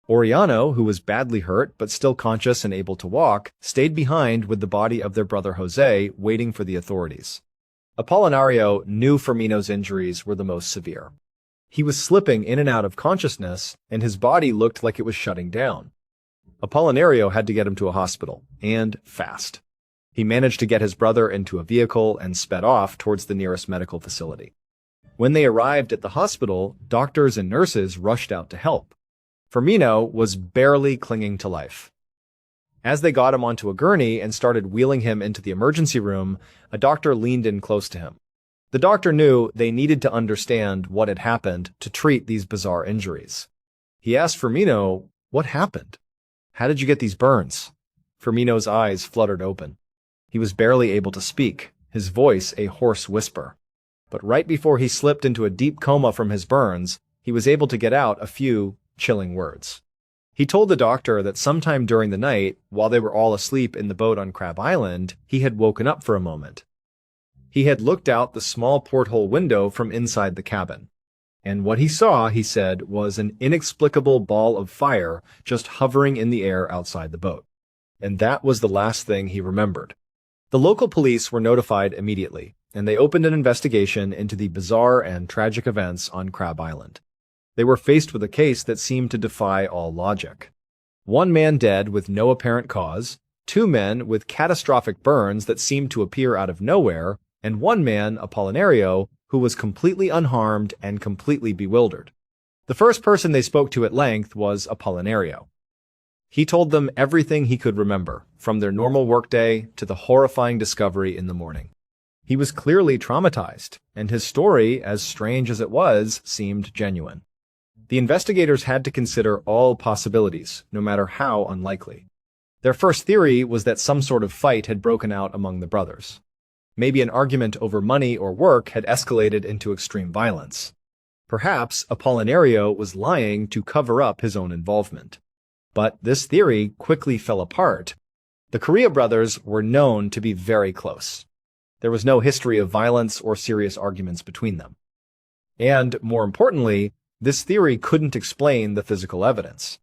Speaker 1: Oriano, who was badly hurt but still conscious and able to walk, stayed behind with the body of their brother Jose, waiting for the authorities. Apolinario knew Firmino's injuries were the most severe. He was slipping in and out of consciousness, and his body looked like it was shutting down. Apolinario had to get him to a hospital, and fast. He managed to get his brother into a vehicle and sped off towards the nearest medical facility. When they arrived at the hospital, doctors and nurses rushed out to help. Firmino was barely clinging to life. As they got him onto a gurney and started wheeling him into the emergency room, a doctor leaned in close to him. The doctor knew they needed to understand what had happened to treat these bizarre injuries. He asked Firmino, "What happened? How did you get these burns?" Firmino's eyes fluttered open. He was barely able to speak, his voice a hoarse whisper. But right before he slipped into a deep coma from his burns, he was able to get out a few chilling words. He told the doctor that sometime during the night, while they were all asleep in the boat on Crab Island, he had woken up for a moment. He had looked out the small porthole window from inside the cabin. And what he saw, he said, was an inexplicable ball of fire just hovering in the air outside the boat. And that was the last thing he remembered. The local police were notified immediately, and they opened an investigation into the bizarre and tragic events on Crab Island. They were faced with a case that seemed to defy all logic. One man dead with no apparent cause, two men with catastrophic burns that seemed to appear out of nowhere, and one man, Apolinario, who was completely unharmed and completely bewildered. The first person they spoke to at length was Apolinario. He told them everything he could remember, from their normal workday to the horrifying discovery in the morning. He was clearly traumatized, and his story, as strange as it was, seemed genuine. The investigators had to consider all possibilities, no matter how unlikely. Their first theory was that some sort of fight had broken out among the brothers. Maybe an argument over money or work had escalated into extreme violence. Perhaps Apolinario was lying to cover up his own involvement. But this theory quickly fell apart. The Correa brothers were known to be very close. There was no history of violence or serious arguments between them. And, more importantly, this theory couldn't explain the physical evidence.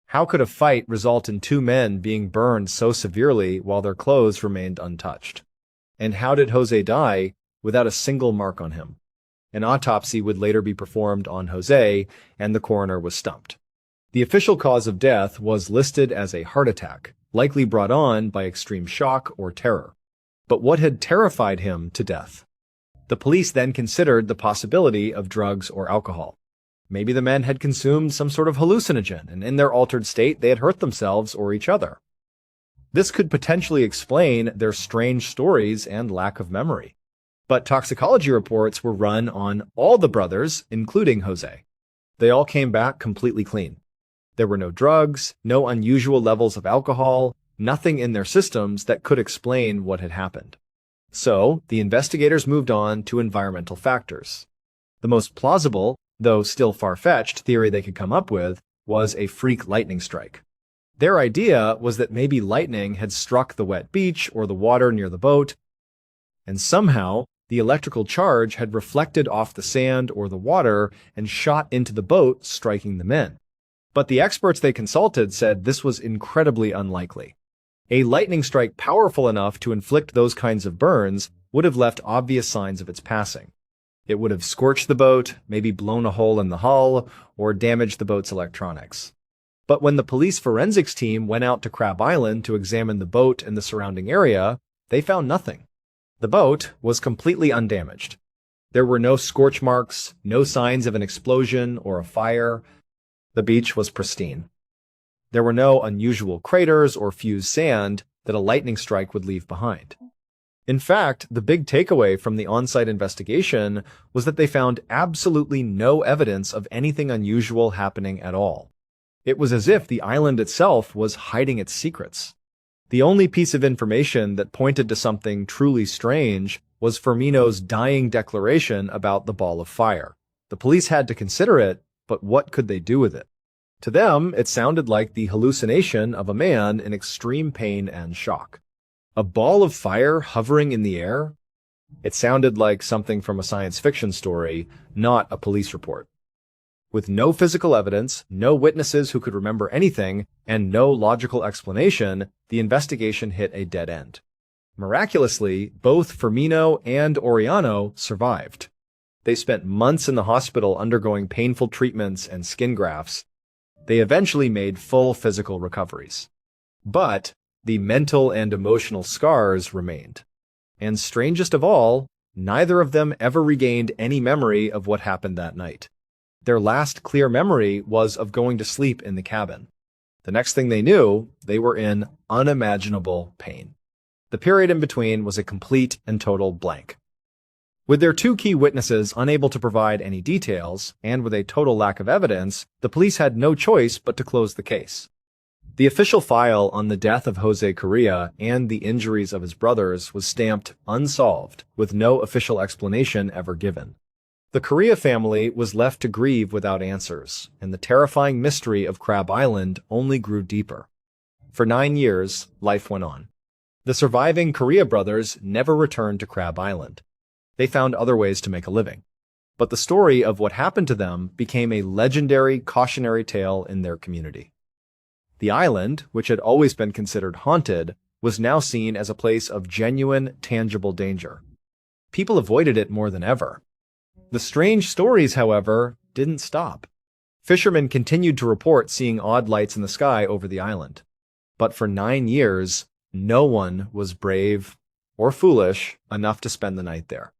Speaker 1: How could a fight result in two men being burned so severely while their clothes remained untouched? And how did Jose die without a single mark on him? An autopsy would later be performed on Jose, and the coroner was stumped. The official cause of death was listed as a heart attack, likely brought on by extreme shock or terror. But what had terrified him to death? The police then considered the possibility of drugs or alcohol. Maybe the men had consumed some sort of hallucinogen, and in their altered state they had hurt themselves or each other. This could potentially explain their strange stories and lack of memory. But toxicology reports were run on all the brothers, including Jose. They all came back completely clean. There were no drugs, no unusual levels of alcohol, nothing in their systems that could explain what had happened. So, the investigators moved on to environmental factors. The most plausible, though still far-fetched, theory they could come up with was a freak lightning strike. Their idea was that maybe lightning had struck the wet beach or the water near the boat, and somehow the electrical charge had reflected off the sand or the water and shot into the boat, striking the men. But the experts they consulted said this was incredibly unlikely. A lightning strike powerful enough to inflict those kinds of burns would have left obvious signs of its passing. It would have scorched the boat, maybe blown a hole in the hull, or damaged the boat's electronics. But when the police forensics team went out to Crab Island to examine the boat and the surrounding area, they found nothing. The boat was completely undamaged. There were no scorch marks, no signs of an explosion or a fire. The beach was pristine. There were no unusual craters or fused sand that a lightning strike would leave behind. In fact, the big takeaway from the on-site investigation was that they found absolutely no evidence of anything unusual happening at all. It was as if the island itself was hiding its secrets. The only piece of information that pointed to something truly strange was Firmino's dying declaration about the ball of fire. The police had to consider it, but what could they do with it? To them, it sounded like the hallucination of a man in extreme pain and shock. A ball of fire hovering in the air? It sounded like something from a science fiction story, not a police report. With no physical evidence, no witnesses who could remember anything, and no logical explanation, the investigation hit a dead end. Miraculously, both Firmino and Oriano survived. They spent months in the hospital undergoing painful treatments and skin grafts. They eventually made full physical recoveries. But the mental and emotional scars remained. And strangest of all, neither of them ever regained any memory of what happened that night. Their last clear memory was of going to sleep in the cabin. The next thing they knew, they were in unimaginable pain. The period in between was a complete and total blank. With their two key witnesses unable to provide any details, and with a total lack of evidence, the police had no choice but to close the case. The official file on the death of Jose Correa and the injuries of his brothers was stamped unsolved, with no official explanation ever given. The Correa family was left to grieve without answers, and the terrifying mystery of Crab Island only grew deeper. For 9 years, life went on. The surviving Correa brothers never returned to Crab Island. They found other ways to make a living. But the story of what happened to them became a legendary cautionary tale in their community. The island, which had always been considered haunted, was now seen as a place of genuine, tangible danger. People avoided it more than ever. The strange stories, however, didn't stop. Fishermen continued to report seeing odd lights in the sky over the island. But for 9 years, no one was brave or foolish enough to spend the night there.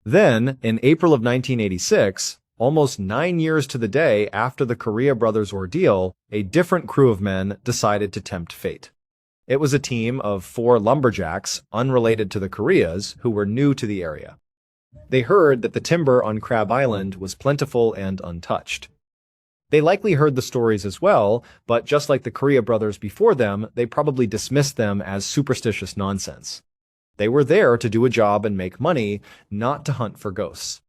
Speaker 1: Then, in April of 1986, almost 9 years to the day after the Correa brothers' ordeal, a different crew of men decided to tempt fate. It was a team of 4 lumberjacks, unrelated to the Correas, who were new to the area. They heard that the timber on Crab Island was plentiful and untouched. They likely heard the stories as well, but just like the Correa brothers before them, they probably dismissed them as superstitious nonsense. They were there to do a job and make money, not to hunt for ghosts.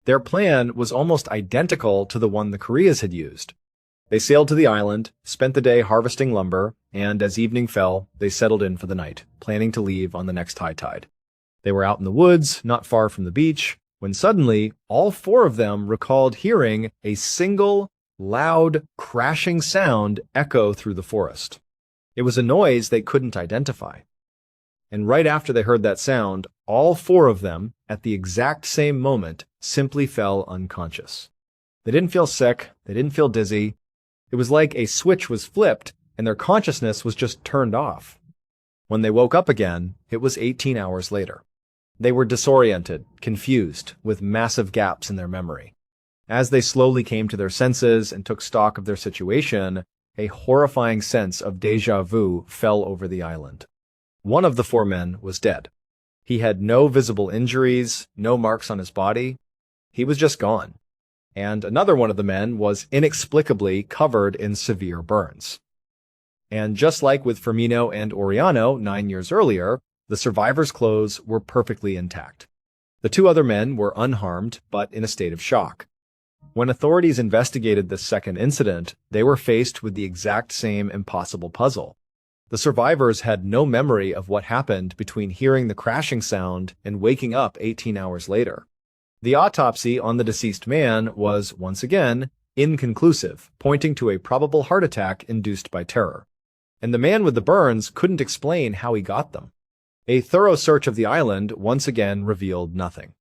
Speaker 1: Their plan was almost identical to the one the Correas had used. They sailed to the island, spent the day harvesting lumber, and as evening fell, they settled in for the night, planning to leave on the next high tide. They were out in the woods, not far from the beach, when suddenly all 4 of them recalled hearing a single, loud, crashing sound echo through the forest. It was a noise they couldn't identify. And right after they heard that sound, all 4 of them, at the exact same moment, simply fell unconscious. They didn't feel sick, they didn't feel dizzy. It was like a switch was flipped and their consciousness was just turned off. When they woke up again, it was 18 hours later. They were disoriented, confused, with massive gaps in their memory. As they slowly came to their senses and took stock of their situation, a horrifying sense of déjà vu fell over the island. One of the 4 men was dead. He had no visible injuries, no marks on his body. He was just gone. And another one of the men was inexplicably covered in severe burns. And just like with Firmino and Oriano 9 years earlier, the survivors' clothes were perfectly intact. The 2 other men were unharmed, but in a state of shock. When authorities investigated this second incident, they were faced with the exact same impossible puzzle. The survivors had no memory of what happened between hearing the crashing sound and waking up 18 hours later. The autopsy on the deceased man was, once again, inconclusive, pointing to a probable heart attack induced by terror. And the man with the burns couldn't explain how he got them. A thorough search of the island once again revealed nothing.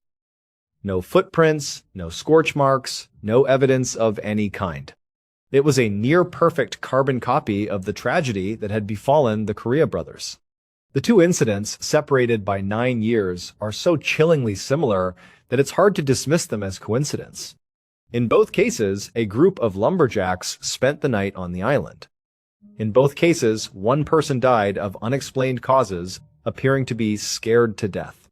Speaker 1: No footprints, no scorch marks, no evidence of any kind. It was a near-perfect carbon copy of the tragedy that had befallen the Correa brothers. The 2 incidents, separated by 9 years, are so chillingly similar that it's hard to dismiss them as coincidence. In both cases, a group of lumberjacks spent the night on the island. In both cases, one person died of unexplained causes, appearing to be scared to death.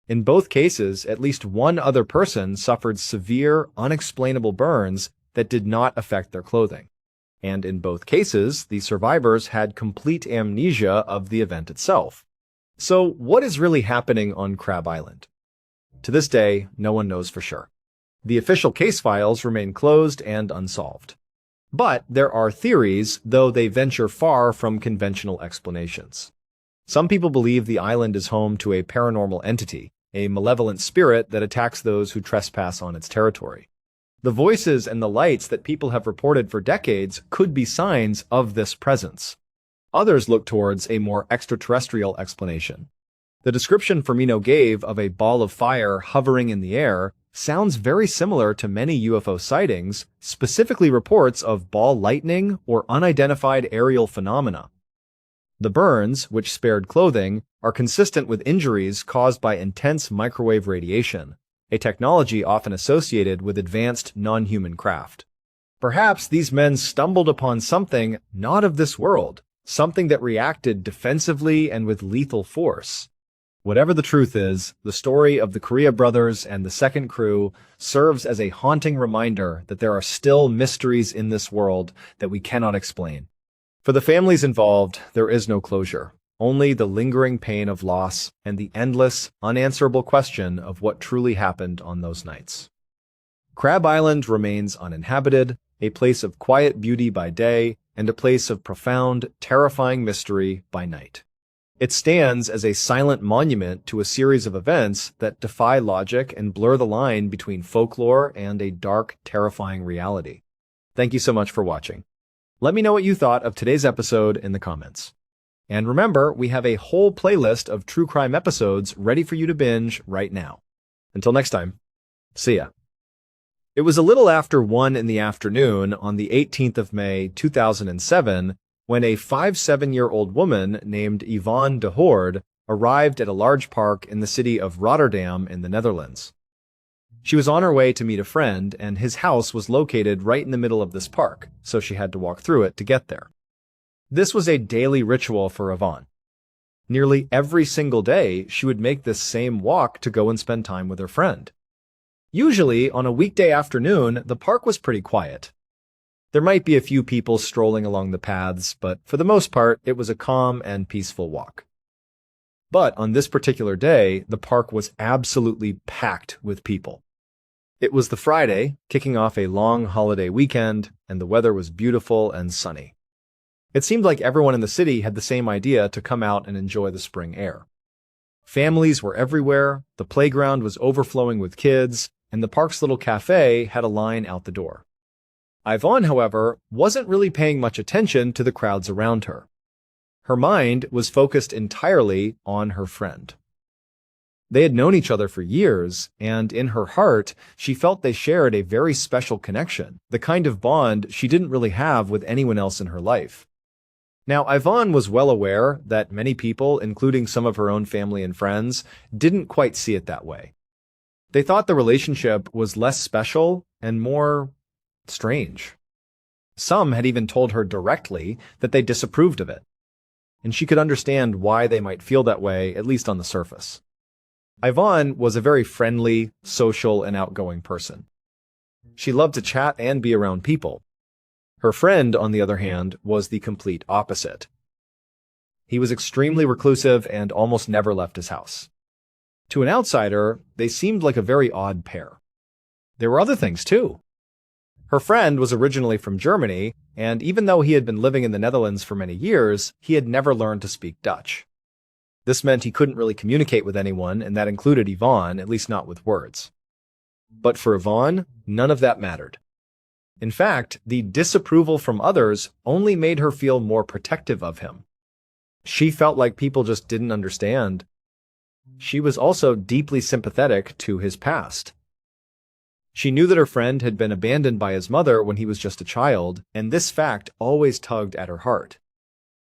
Speaker 1: In both cases, at least one other person suffered severe, unexplainable burns that did not affect their clothing. And in both cases, the survivors had complete amnesia of the event itself. So what is really happening on Crab Island? To this day, no one knows for sure. The official case files remain closed and unsolved. But there are theories, though they venture far from conventional explanations. Some people believe the island is home to a paranormal entity, a malevolent spirit that attacks those who trespass on its territory. The voices and the lights that people have reported for decades could be signs of this presence. Others look towards a more extraterrestrial explanation. The description Firmino gave of a ball of fire hovering in the air sounds very similar to many UFO sightings, specifically reports of ball lightning or unidentified aerial phenomena. The burns, which spared clothing, are consistent with injuries caused by intense microwave radiation, a technology often associated with advanced non-human craft. Perhaps these men stumbled upon something not of this world, something that reacted defensively and with lethal force. Whatever the truth is, the story of the Korea brothers and the second crew serves as a haunting reminder that there are still mysteries in this world that we cannot explain. For the families involved, there is no closure, only the lingering pain of loss and the endless, unanswerable question of what truly happened on those nights. Crab Island remains uninhabited, a place of quiet beauty by day and a place of profound, terrifying mystery by night. It stands as a silent monument to a series of events that defy logic and blur the line between folklore and a dark, terrifying reality. Thank you so much for watching. Let me know what you thought of today's episode in the comments. And remember, we have a whole playlist of true crime episodes ready for you to binge right now. Until next time, see ya. It was a little after 1 in the afternoon on the 18th of May, 2007, when a 7-year-old woman named Yvonne de Hoorde arrived at a large park in the city of Rotterdam in the Netherlands. She was on her way to meet a friend, and his house was located right in the middle of this park, so she had to walk through it to get there. This was a daily ritual for Yvonne. Nearly every single day, she would make this same walk to go and spend time with her friend. Usually, on a weekday afternoon, the park was pretty quiet. There might be a few people strolling along the paths, but for the most part, it was a calm and peaceful walk. But on this particular day, the park was absolutely packed with people. It was the Friday, kicking off a long holiday weekend, and the weather was beautiful and sunny. It seemed like everyone in the city had the same idea to come out and enjoy the spring air. Families were everywhere, the playground was overflowing with kids, and the park's little cafe had a line out the door. Yvonne, however, wasn't really paying much attention to the crowds around her. Her mind was focused entirely on her friend. They had known each other for years, and in her heart, she felt they shared a very special connection, the kind of bond she didn't really have with anyone else in her life. Now, Yvonne was well aware that many people, including some of her own family and friends, didn't quite see it that way. They thought the relationship was less special and more strange. Some had even told her directly that they disapproved of it, and she could understand why they might feel that way, at least on the surface. Yvonne was a very friendly, social, and outgoing person. She loved to chat and be around people. Her friend, on the other hand, was the complete opposite. He was extremely reclusive and almost never left his house. To an outsider, they seemed like a very odd pair. There were other things, too. Her friend was originally from Germany, and even though he had been living in the Netherlands for many years, he had never learned to speak Dutch. This meant he couldn't really communicate with anyone, and that included Yvonne, at least not with words. But for Yvonne, none of that mattered. In fact, the disapproval from others only made her feel more protective of him. She felt like people just didn't understand. She was also deeply sympathetic to his past. She knew that her friend had been abandoned by his mother when he was just a child, and this fact always tugged at her heart.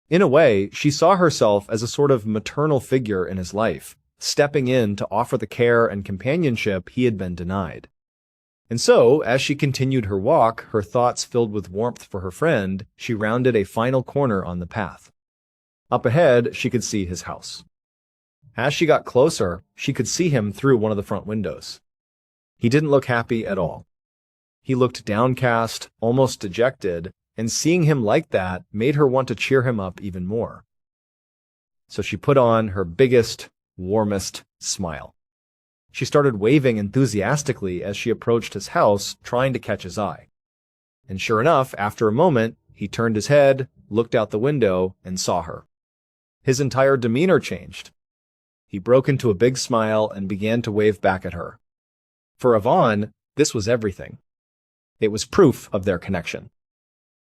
Speaker 1: In a way, she saw herself as a sort of maternal figure in his life, stepping in to offer the care and companionship he had been denied. And so, as she continued her walk, her thoughts filled with warmth for her friend, she rounded a final corner on the path. Up ahead, she could see his house. As she got closer, she could see him through one of the front windows. He didn't look happy at all. He looked downcast, almost dejected, and seeing him like that made her want to cheer him up even more. So she put on her biggest, warmest smile. She started waving enthusiastically as she approached his house, trying to catch his eye. and sure enough, after a moment, he turned his head, looked out the window, and saw her. His entire demeanor changed. He broke into a big smile and began to wave back at her. For Yvonne, this was everything. It was proof of their connection.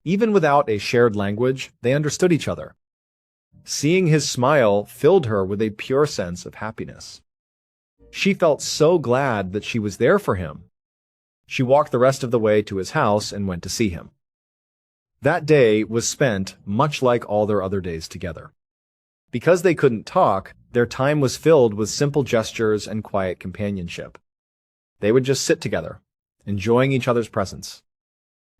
Speaker 1: Even without a shared language, they understood each other. Seeing his smile filled her with a pure sense of happiness. She felt so glad that she was there for him. She walked the rest of the way to his house and went to see him. That day was spent much like all their other days together. Because they couldn't talk, their time was filled with simple gestures and quiet companionship. They would just sit together, enjoying each other's presence.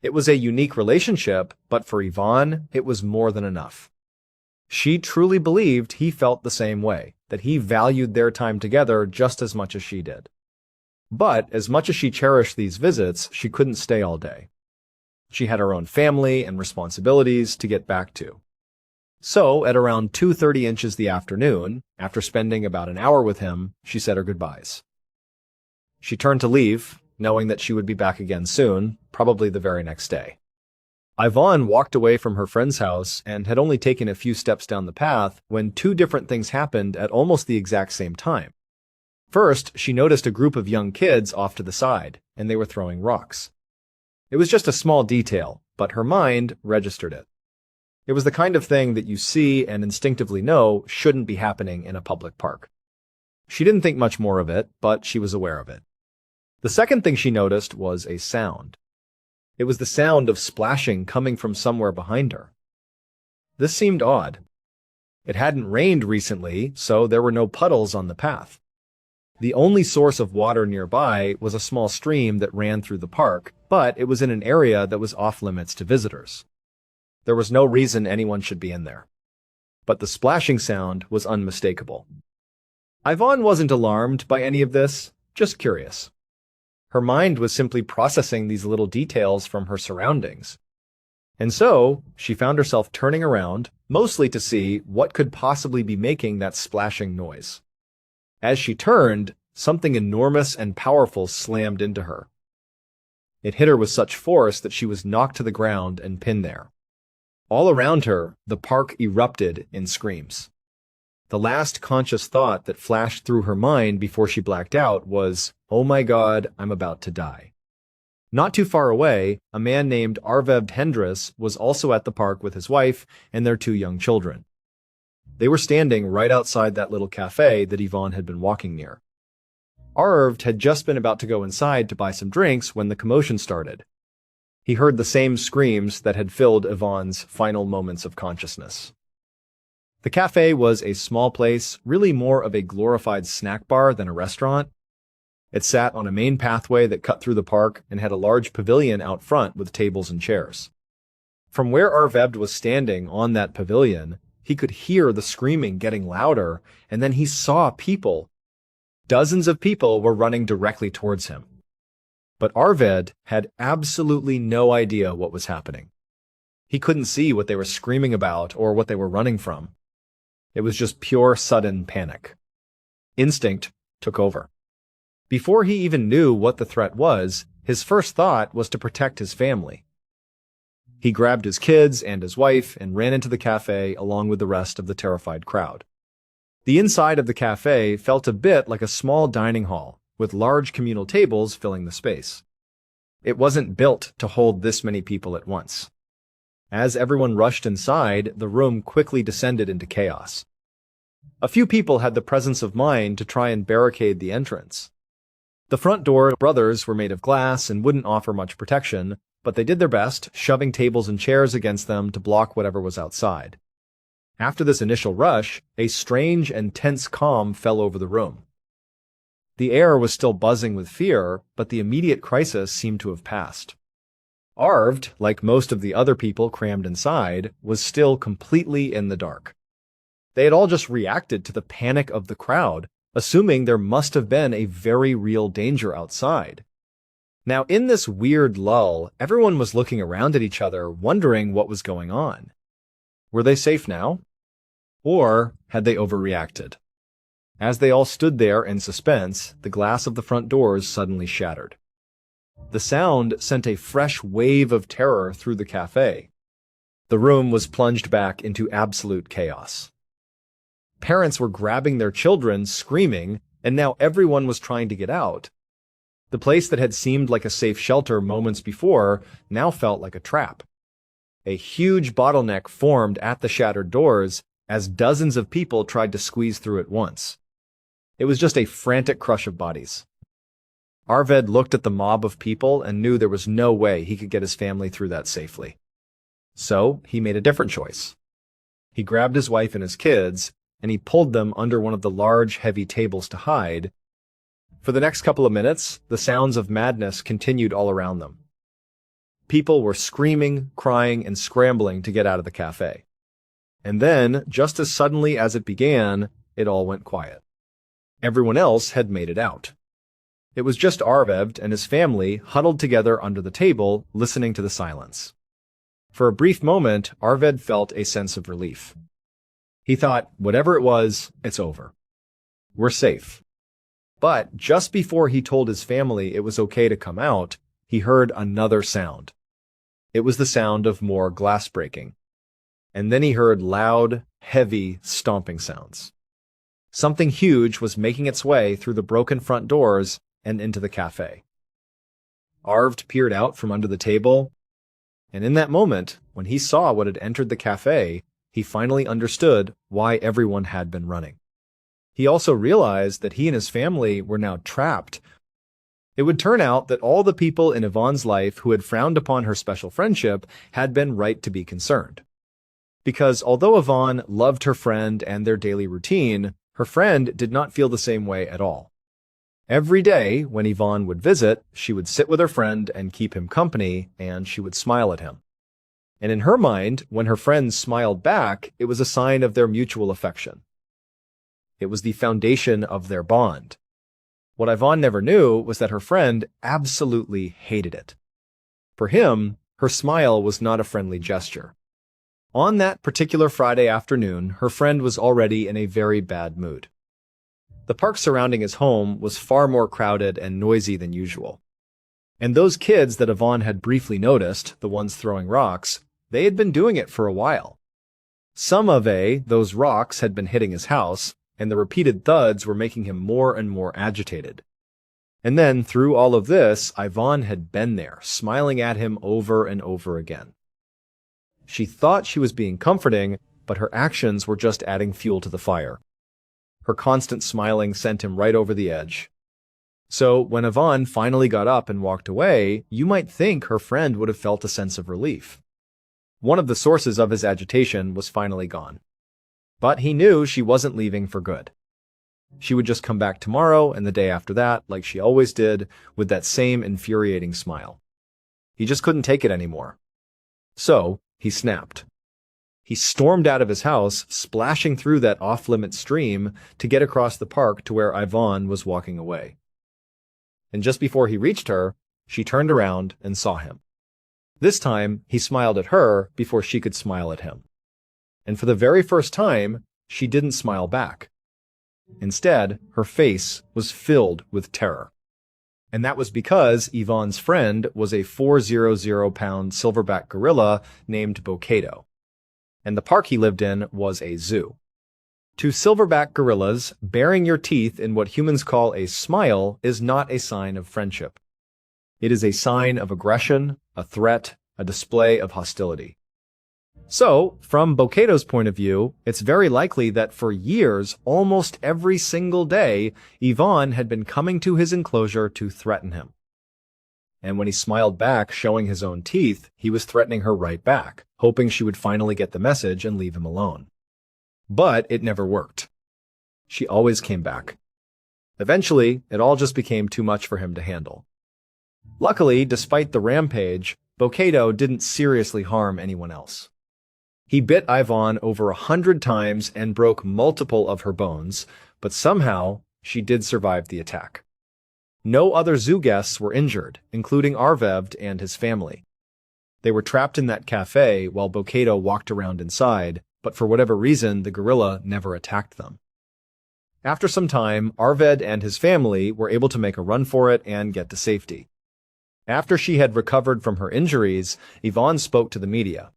Speaker 1: It was a unique relationship, but for Yvonne, it was more than enough. She truly believed he felt the same way, that he valued their time together just as much as she did. But as much as she cherished these visits, she couldn't stay all day. She had her own family and responsibilities to get back to. So, at around 2:30 inches the afternoon, after spending about an hour with him, she said her goodbyes. She turned to leave, knowing that she would be back again soon, probably the very next day. Yvonne walked away from her friend's house and had only taken a few steps down the path when two different things happened at almost the exact same time. First, she noticed a group of young kids off to the side, and they were throwing rocks. It was just a small detail, but her mind registered it. It was the kind of thing that you see and instinctively know shouldn't be happening in a public park. She didn't think much more of it, but she was aware of it. The second thing she noticed was a sound. It was the sound of splashing coming from somewhere behind her. This seemed odd. It hadn't rained recently, so there were no puddles on the path. The only source of water nearby was a small stream that ran through the park, but it was in an area that was off-limits to visitors. There was no reason anyone should be in there. But the splashing sound was unmistakable. Yvonne wasn't alarmed by any of this, just curious. Her mind was simply processing these little details from her surroundings. And so, she found herself turning around, mostly to see what could possibly be making that splashing noise. As she turned, something enormous and powerful slammed into her. It hit her with such force that she was knocked to the ground and pinned there. All around her, the park erupted in screams. The last conscious thought that flashed through her mind before she blacked out was, "Oh my God, I'm about to die." Not too far away, a man named Arved Hendris was also at the park with his wife and their two young children. They were standing right outside that little cafe that Yvonne had been walking near. Arved had just been about to go inside to buy some drinks when the commotion started. He heard the same screams that had filled Yvonne's final moments of consciousness. The cafe was a small place, really more of a glorified snack bar than a restaurant. It sat on a main pathway that cut through the park and had a large pavilion out front with tables and chairs. From where Arved was standing on that pavilion, he could hear the screaming getting louder, and then he saw people. Dozens of people were running directly towards him. But Arved had absolutely no idea what was happening. He couldn't see what they were screaming about or what they were running from. It was just pure sudden panic. Instinct took over. Before he even knew what the threat was, his first thought was to protect his family. He grabbed his kids and his wife and ran into the cafe along with the rest of the terrified crowd. The inside of the cafe felt a bit like a small dining hall, with large communal tables filling the space. It wasn't built to hold this many people at once. As everyone rushed inside, the room quickly descended into chaos. A few people had the presence of mind to try and barricade the entrance. The front door brothers were made of glass and wouldn't offer much protection, but they did their best, shoving tables and chairs against them to block whatever was outside. After this initial rush, a strange and tense calm fell over the room. The air was still buzzing with fear, but the immediate crisis seemed to have passed. Arved, like most of the other people crammed inside, was still completely in the dark. They had all just reacted to the panic of the crowd, assuming there must have been a very real danger outside. Now, in this weird lull, everyone was looking around at each other, wondering what was going on. Were they safe now? Or had they overreacted? As they all stood there in suspense, the glass of the front doors suddenly shattered. The sound sent a fresh wave of terror through the cafe. The room was plunged back into absolute chaos. Parents were grabbing their children, screaming, and now everyone was trying to get out. The place that had seemed like a safe shelter moments before now felt like a trap. A huge bottleneck formed at the shattered doors as dozens of people tried to squeeze through at once. It was just a frantic crush of bodies. Arved looked at the mob of people and knew there was no way he could get his family through that safely. So he made a different choice. He grabbed his wife and his kids, and he pulled them under one of the large, heavy tables to hide. For the next couple of minutes, the sounds of madness continued all around them. People were screaming, crying, and scrambling to get out of the cafe. And then, just as suddenly as it began, it all went quiet. Everyone else had made it out. It was just Arved and his family huddled together under the table, listening to the silence. For a brief moment, Arved felt a sense of relief. He thought, whatever it was, it's over. We're safe. But just before he told his family it was okay to come out, he heard another sound. It was the sound of more glass breaking. And then he heard loud, heavy, stomping sounds. Something huge was making its way through the broken front doors and into the cafe. Arved peered out from under the table, and in that moment, when he saw what had entered the cafe, he finally understood why everyone had been running. He also realized that he and his family were now trapped. It would turn out that all the people in Yvonne's life who had frowned upon her special friendship had been right to be concerned. Because although Yvonne loved her friend and their daily routine, her friend did not feel the same way at all. Every day, when Yvonne would visit, she would sit with her friend and keep him company, and she would smile at him. And in her mind, when her friend smiled back, it was a sign of their mutual affection. It was the foundation of their bond. What Yvonne never knew was that her friend absolutely hated it. For him, her smile was not a friendly gesture. On that particular Friday afternoon, her friend was already in a very bad mood. The park surrounding his home was far more crowded and noisy than usual. And those kids that Yvonne had briefly noticed, the ones throwing rocks, they had been doing it for a while. Some of those rocks had been hitting his house, and the repeated thuds were making him more and more agitated. And then, through all of this, Yvonne had been there, smiling at him over and over again. She thought she was being comforting, but her actions were just adding fuel to the fire. Her constant smiling sent him right over the edge. So, when Yvonne finally got up and walked away, you might think her friend would have felt a sense of relief. One of the sources of his agitation was finally gone. But he knew she wasn't leaving for good. She would just come back tomorrow and the day after that, like she always did, with that same infuriating smile. He just couldn't take it anymore. So, he snapped. He stormed out of his house, splashing through that off-limit stream to get across the park to where Yvonne was walking away. And just before he reached her, she turned around and saw him. This time, he smiled at her before she could smile at him. And for the very first time, she didn't smile back. Instead, her face was filled with terror. And that was because Yvonne's friend was a 400-pound silverback gorilla named Bocado. And the park he lived in was a zoo. To silverback gorillas, baring your teeth in what humans call a smile is not a sign of friendship. It is a sign of aggression, a threat, a display of hostility. So, from Bocado's point of view, it's very likely that for years, almost every single day, Yvonne had been coming to his enclosure to threaten him. And when he smiled back, showing his own teeth, he was threatening her right back, hoping she would finally get the message and leave him alone. But it never worked. She always came back. Eventually, it all just became too much for him to handle. Luckily, despite the rampage, Bocado didn't seriously harm anyone else. He bit Yvonne over 100 times and broke multiple of her bones, but somehow she did survive the attack. No other zoo guests were injured, including Arved and his family. They were trapped in that cafe while Bocado walked around inside, but for whatever reason, the gorilla never attacked them. After some time, Arved and his family were able to make a run for it and get to safety. After she had recovered from her injuries, Yvonne spoke to the media.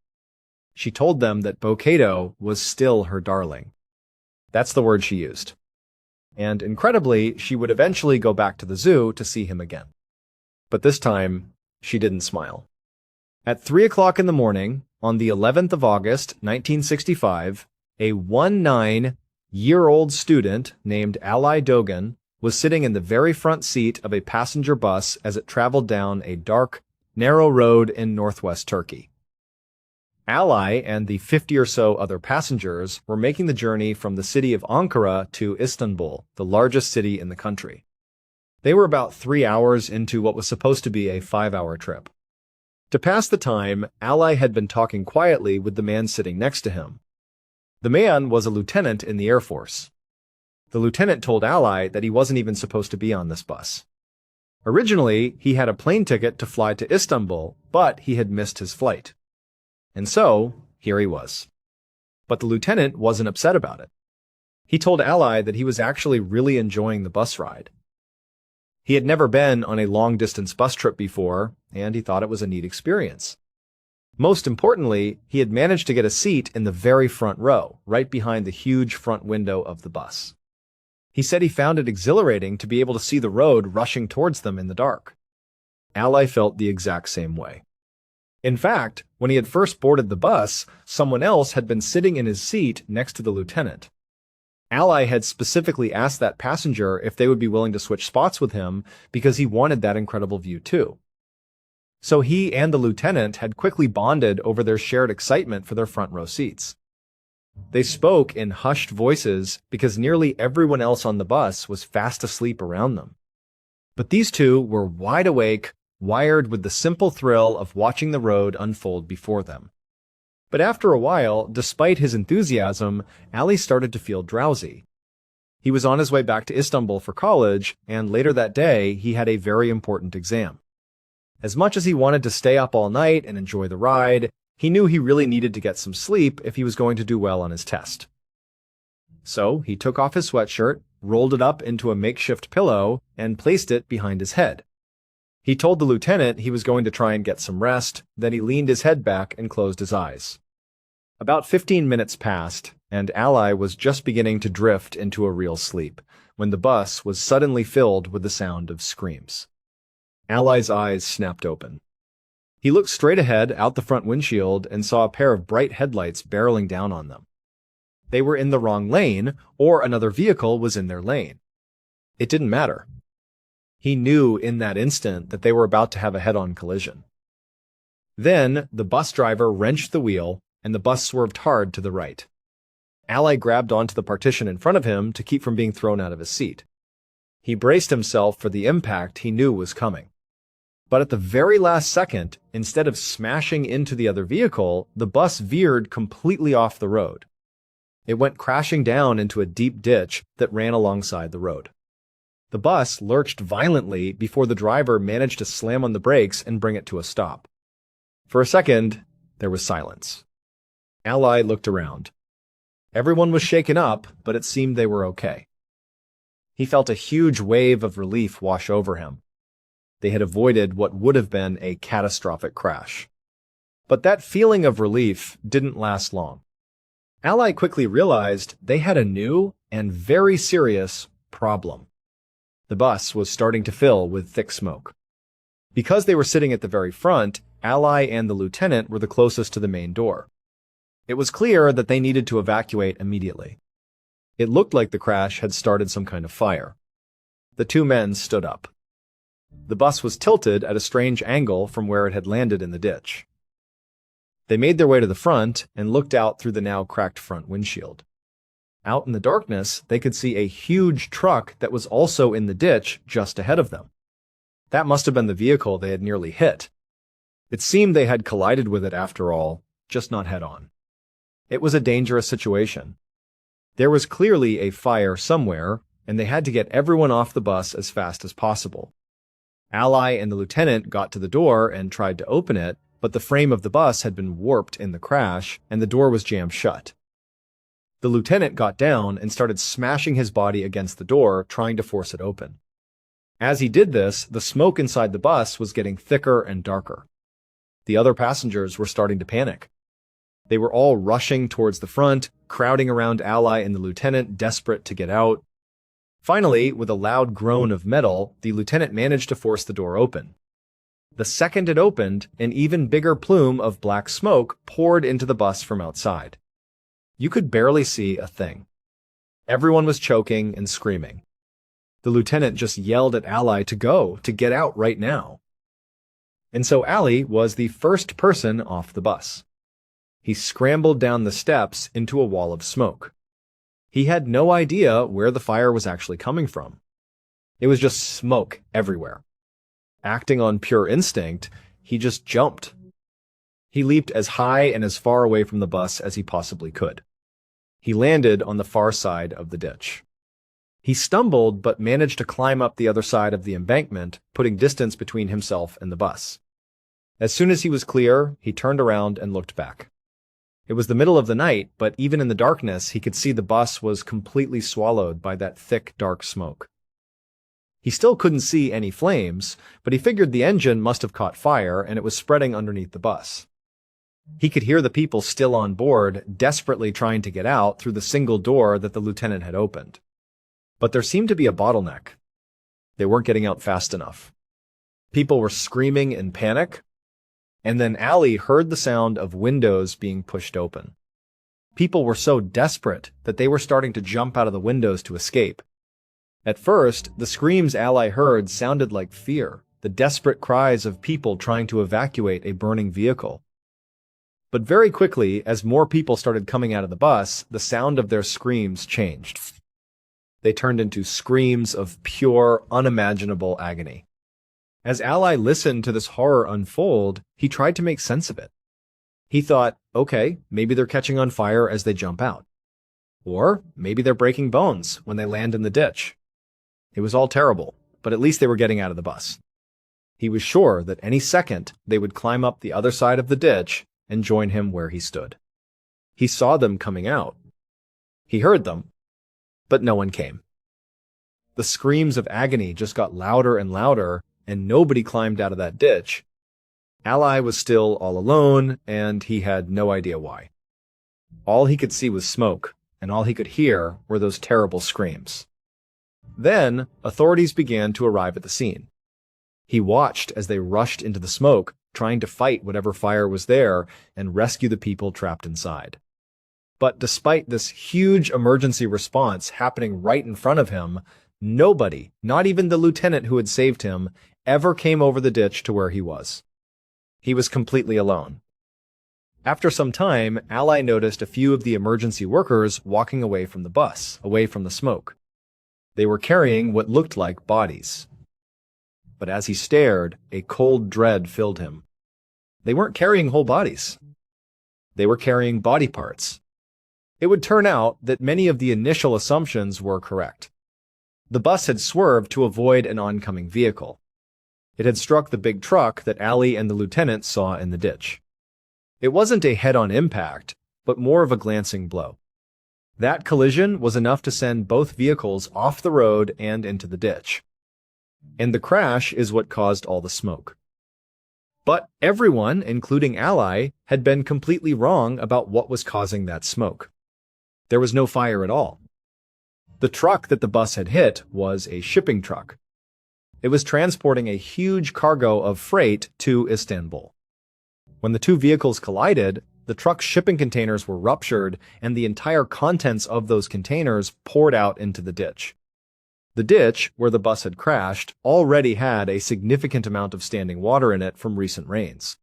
Speaker 1: She told them that Bocato was still her darling. That's the word she used. And incredibly, she would eventually go back to the zoo to see him again. But this time, she didn't smile. At 3 o'clock in the morning, on the 11th of August, 1965, a 19-year-old student named Ally Dogan was sitting in the very front seat of a passenger bus as it traveled down a dark, narrow road in northwest Turkey. Ally and the 50 or so other passengers were making the journey from the city of Ankara to Istanbul, the largest city in the country. They were about 3 hours into what was supposed to be a 5-hour trip. To pass the time, Ally had been talking quietly with the man sitting next to him. The man was a lieutenant in the Air Force. The lieutenant told Ally that he wasn't even supposed to be on this bus. Originally, he had a plane ticket to fly to Istanbul, but he had missed his flight. And so, here he was. But the lieutenant wasn't upset about it. He told Ally that he was actually really enjoying the bus ride. He had never been on a long-distance bus trip before, and he thought it was a neat experience. Most importantly, he had managed to get a seat in the very front row, right behind the huge front window of the bus. He said he found it exhilarating to be able to see the road rushing towards them in the dark. Ally felt the exact same way. In fact, when he had first boarded the bus, someone else had been sitting in his seat next to the lieutenant. Ally had specifically asked that passenger if they would be willing to switch spots with him because he wanted that incredible view too. So he and the lieutenant had quickly bonded over their shared excitement for their front row seats. They spoke in hushed voices because nearly everyone else on the bus was fast asleep around them. But these two were wide awake, wired with the simple thrill of watching the road unfold before them. But after a while, despite his enthusiasm, Ali started to feel drowsy. He was on his way back to Istanbul for college, and later that day, he had a very important exam. As much as he wanted to stay up all night and enjoy the ride, he knew he really needed to get some sleep if he was going to do well on his test. So he took off his sweatshirt, rolled it up into a makeshift pillow, and placed it behind his head. He told the lieutenant he was going to try and get some rest, then he leaned his head back and closed his eyes. About 15 minutes passed, and Ally was just beginning to drift into a real sleep, when the bus was suddenly filled with the sound of screams. Ally's eyes snapped open. He looked straight ahead out the front windshield and saw a pair of bright headlights barreling down on them. They were in the wrong lane, or another vehicle was in their lane. It didn't matter. He knew in that instant that they were about to have a head-on collision. Then, the bus driver wrenched the wheel, and the bus swerved hard to the right. Ally grabbed onto the partition in front of him to keep from being thrown out of his seat. He braced himself for the impact he knew was coming. But at the very last second, instead of smashing into the other vehicle, the bus veered completely off the road. It went crashing down into a deep ditch that ran alongside the road. The bus lurched violently before the driver managed to slam on the brakes and bring it to a stop. For a second, there was silence. Ally looked around. Everyone was shaken up, but it seemed they were okay. He felt a huge wave of relief wash over him. They had avoided what would have been a catastrophic crash. But that feeling of relief didn't last long. Ally quickly realized they had a new and very serious problem. The bus was starting to fill with thick smoke. Because they were sitting at the very front, Ally and the lieutenant were the closest to the main door. It was clear that they needed to evacuate immediately. It looked like the crash had started some kind of fire. The two men stood up. The bus was tilted at a strange angle from where it had landed in the ditch. They made their way to the front and looked out through the now cracked front windshield. Out in the darkness, they could see a huge truck that was also in the ditch just ahead of them. That must have been the vehicle they had nearly hit. It seemed they had collided with it after all, just not head-on. It was a dangerous situation. There was clearly a fire somewhere, and they had to get everyone off the bus as fast as possible. Ally and the lieutenant got to the door and tried to open it, but the frame of the bus had been warped in the crash, and the door was jammed shut. The lieutenant got down and started smashing his body against the door, trying to force it open. As he did this, the smoke inside the bus was getting thicker and darker. The other passengers were starting to panic. They were all rushing towards the front, crowding around Ally and the lieutenant, desperate to get out. Finally, with a loud groan of metal, the lieutenant managed to force the door open. The second it opened, an even bigger plume of black smoke poured into the bus from outside. You could barely see a thing. Everyone was choking and screaming. The lieutenant just yelled at Ally to get out right now. And so Ally was the first person off the bus. He scrambled down the steps into a wall of smoke. He had no idea where the fire was actually coming from. It was just smoke everywhere. Acting on pure instinct, he just jumped. He leaped as high and as far away from the bus as he possibly could. He landed on the far side of the ditch. He stumbled but managed to climb up the other side of the embankment, putting distance between himself and the bus. As soon as he was clear, he turned around and looked back. It was the middle of the night, but even in the darkness, he could see the bus was completely swallowed by that thick, dark smoke. He still couldn't see any flames, but he figured the engine must have caught fire and it was spreading underneath the bus. He could hear the people still on board, desperately trying to get out through the single door that the lieutenant had opened. But there seemed to be a bottleneck. They weren't getting out fast enough. People were screaming in panic, and then Ally heard the sound of windows being pushed open. People were so desperate that they were starting to jump out of the windows to escape. At first, the screams Ally heard sounded like fear, the desperate cries of people trying to evacuate a burning vehicle. But very quickly, as more people started coming out of the bus, the sound of their screams changed. They turned into screams of pure, unimaginable agony. As Ally listened to this horror unfold, he tried to make sense of it. He thought, okay, maybe they're catching on fire as they jump out. Or maybe they're breaking bones when they land in the ditch. It was all terrible, but at least they were getting out of the bus. He was sure that any second they would climb up the other side of the ditch and join him where he stood. He saw them coming out. He heard them, but no one came. The screams of agony just got louder and louder, and nobody climbed out of that ditch. Ally was still all alone, and he had no idea why. All he could see was smoke, and all he could hear were those terrible screams. Then, authorities began to arrive at the scene. He watched as they rushed into the smoke, trying to fight whatever fire was there and rescue the people trapped inside. But despite this huge emergency response happening right in front of him, nobody, not even the lieutenant who had saved him, ever came over the ditch to where he was. He was completely alone. After some time, Ally noticed a few of the emergency workers walking away from the bus, away from the smoke. They were carrying what looked like bodies. But as he stared, a cold dread filled him. They weren't carrying whole bodies. They were carrying body parts. It would turn out that many of the initial assumptions were correct. The bus had swerved to avoid an oncoming vehicle. It had struck the big truck that Ally and the lieutenant saw in the ditch. It wasn't a head-on impact, but more of a glancing blow. That collision was enough to send both vehicles off the road and into the ditch. And the crash is what caused all the smoke. But everyone, including Ally, had been completely wrong about what was causing that smoke. There was no fire at all. The truck that the bus had hit was a shipping truck. It was transporting a huge cargo of freight to Istanbul. When the two vehicles collided, the truck's shipping containers were ruptured and the entire contents of those containers poured out into the ditch. The ditch, where the bus had crashed, already had a significant amount of standing water in it from recent rains.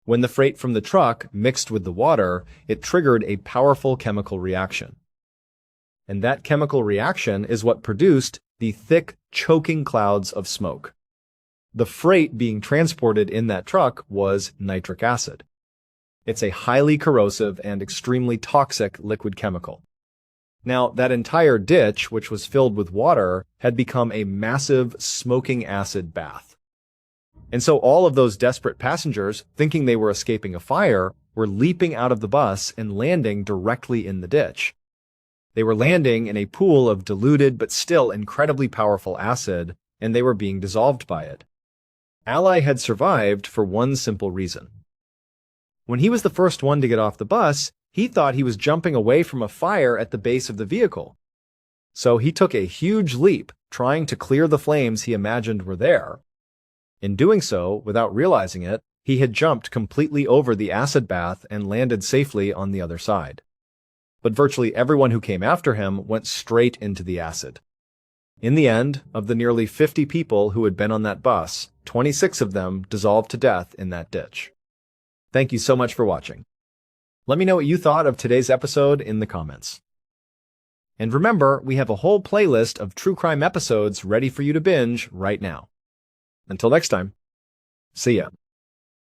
Speaker 1: When the freight from the truck mixed with the water, it triggered a powerful chemical reaction. And that chemical reaction is what produced the thick, choking clouds of smoke. The freight being transported in that truck was nitric acid. It's a highly corrosive and extremely toxic liquid chemical. Now, that entire ditch, which was filled with water, had become a massive smoking acid bath. And so all of those desperate passengers, thinking they were escaping a fire, were leaping out of the bus and landing directly in the ditch. They were landing in a pool of diluted but still incredibly powerful acid and they were being dissolved by it. Ally had survived for one simple reason. When he was the first one to get off the bus, he thought he was jumping away from a fire at the base of the vehicle. So he took a huge leap, trying to clear the flames he imagined were there. In doing so, without realizing it, he had jumped completely over the acid bath and landed safely on the other side. But virtually everyone who came after him went straight into the acid. In the end, of the nearly 50 people who had been on that bus, 26 of them dissolved to death in that ditch. Thank you so much for watching. Let me know what you thought of today's episode in the comments. And remember, we have a whole playlist of true crime episodes ready for you to binge right now. Until next time, see ya.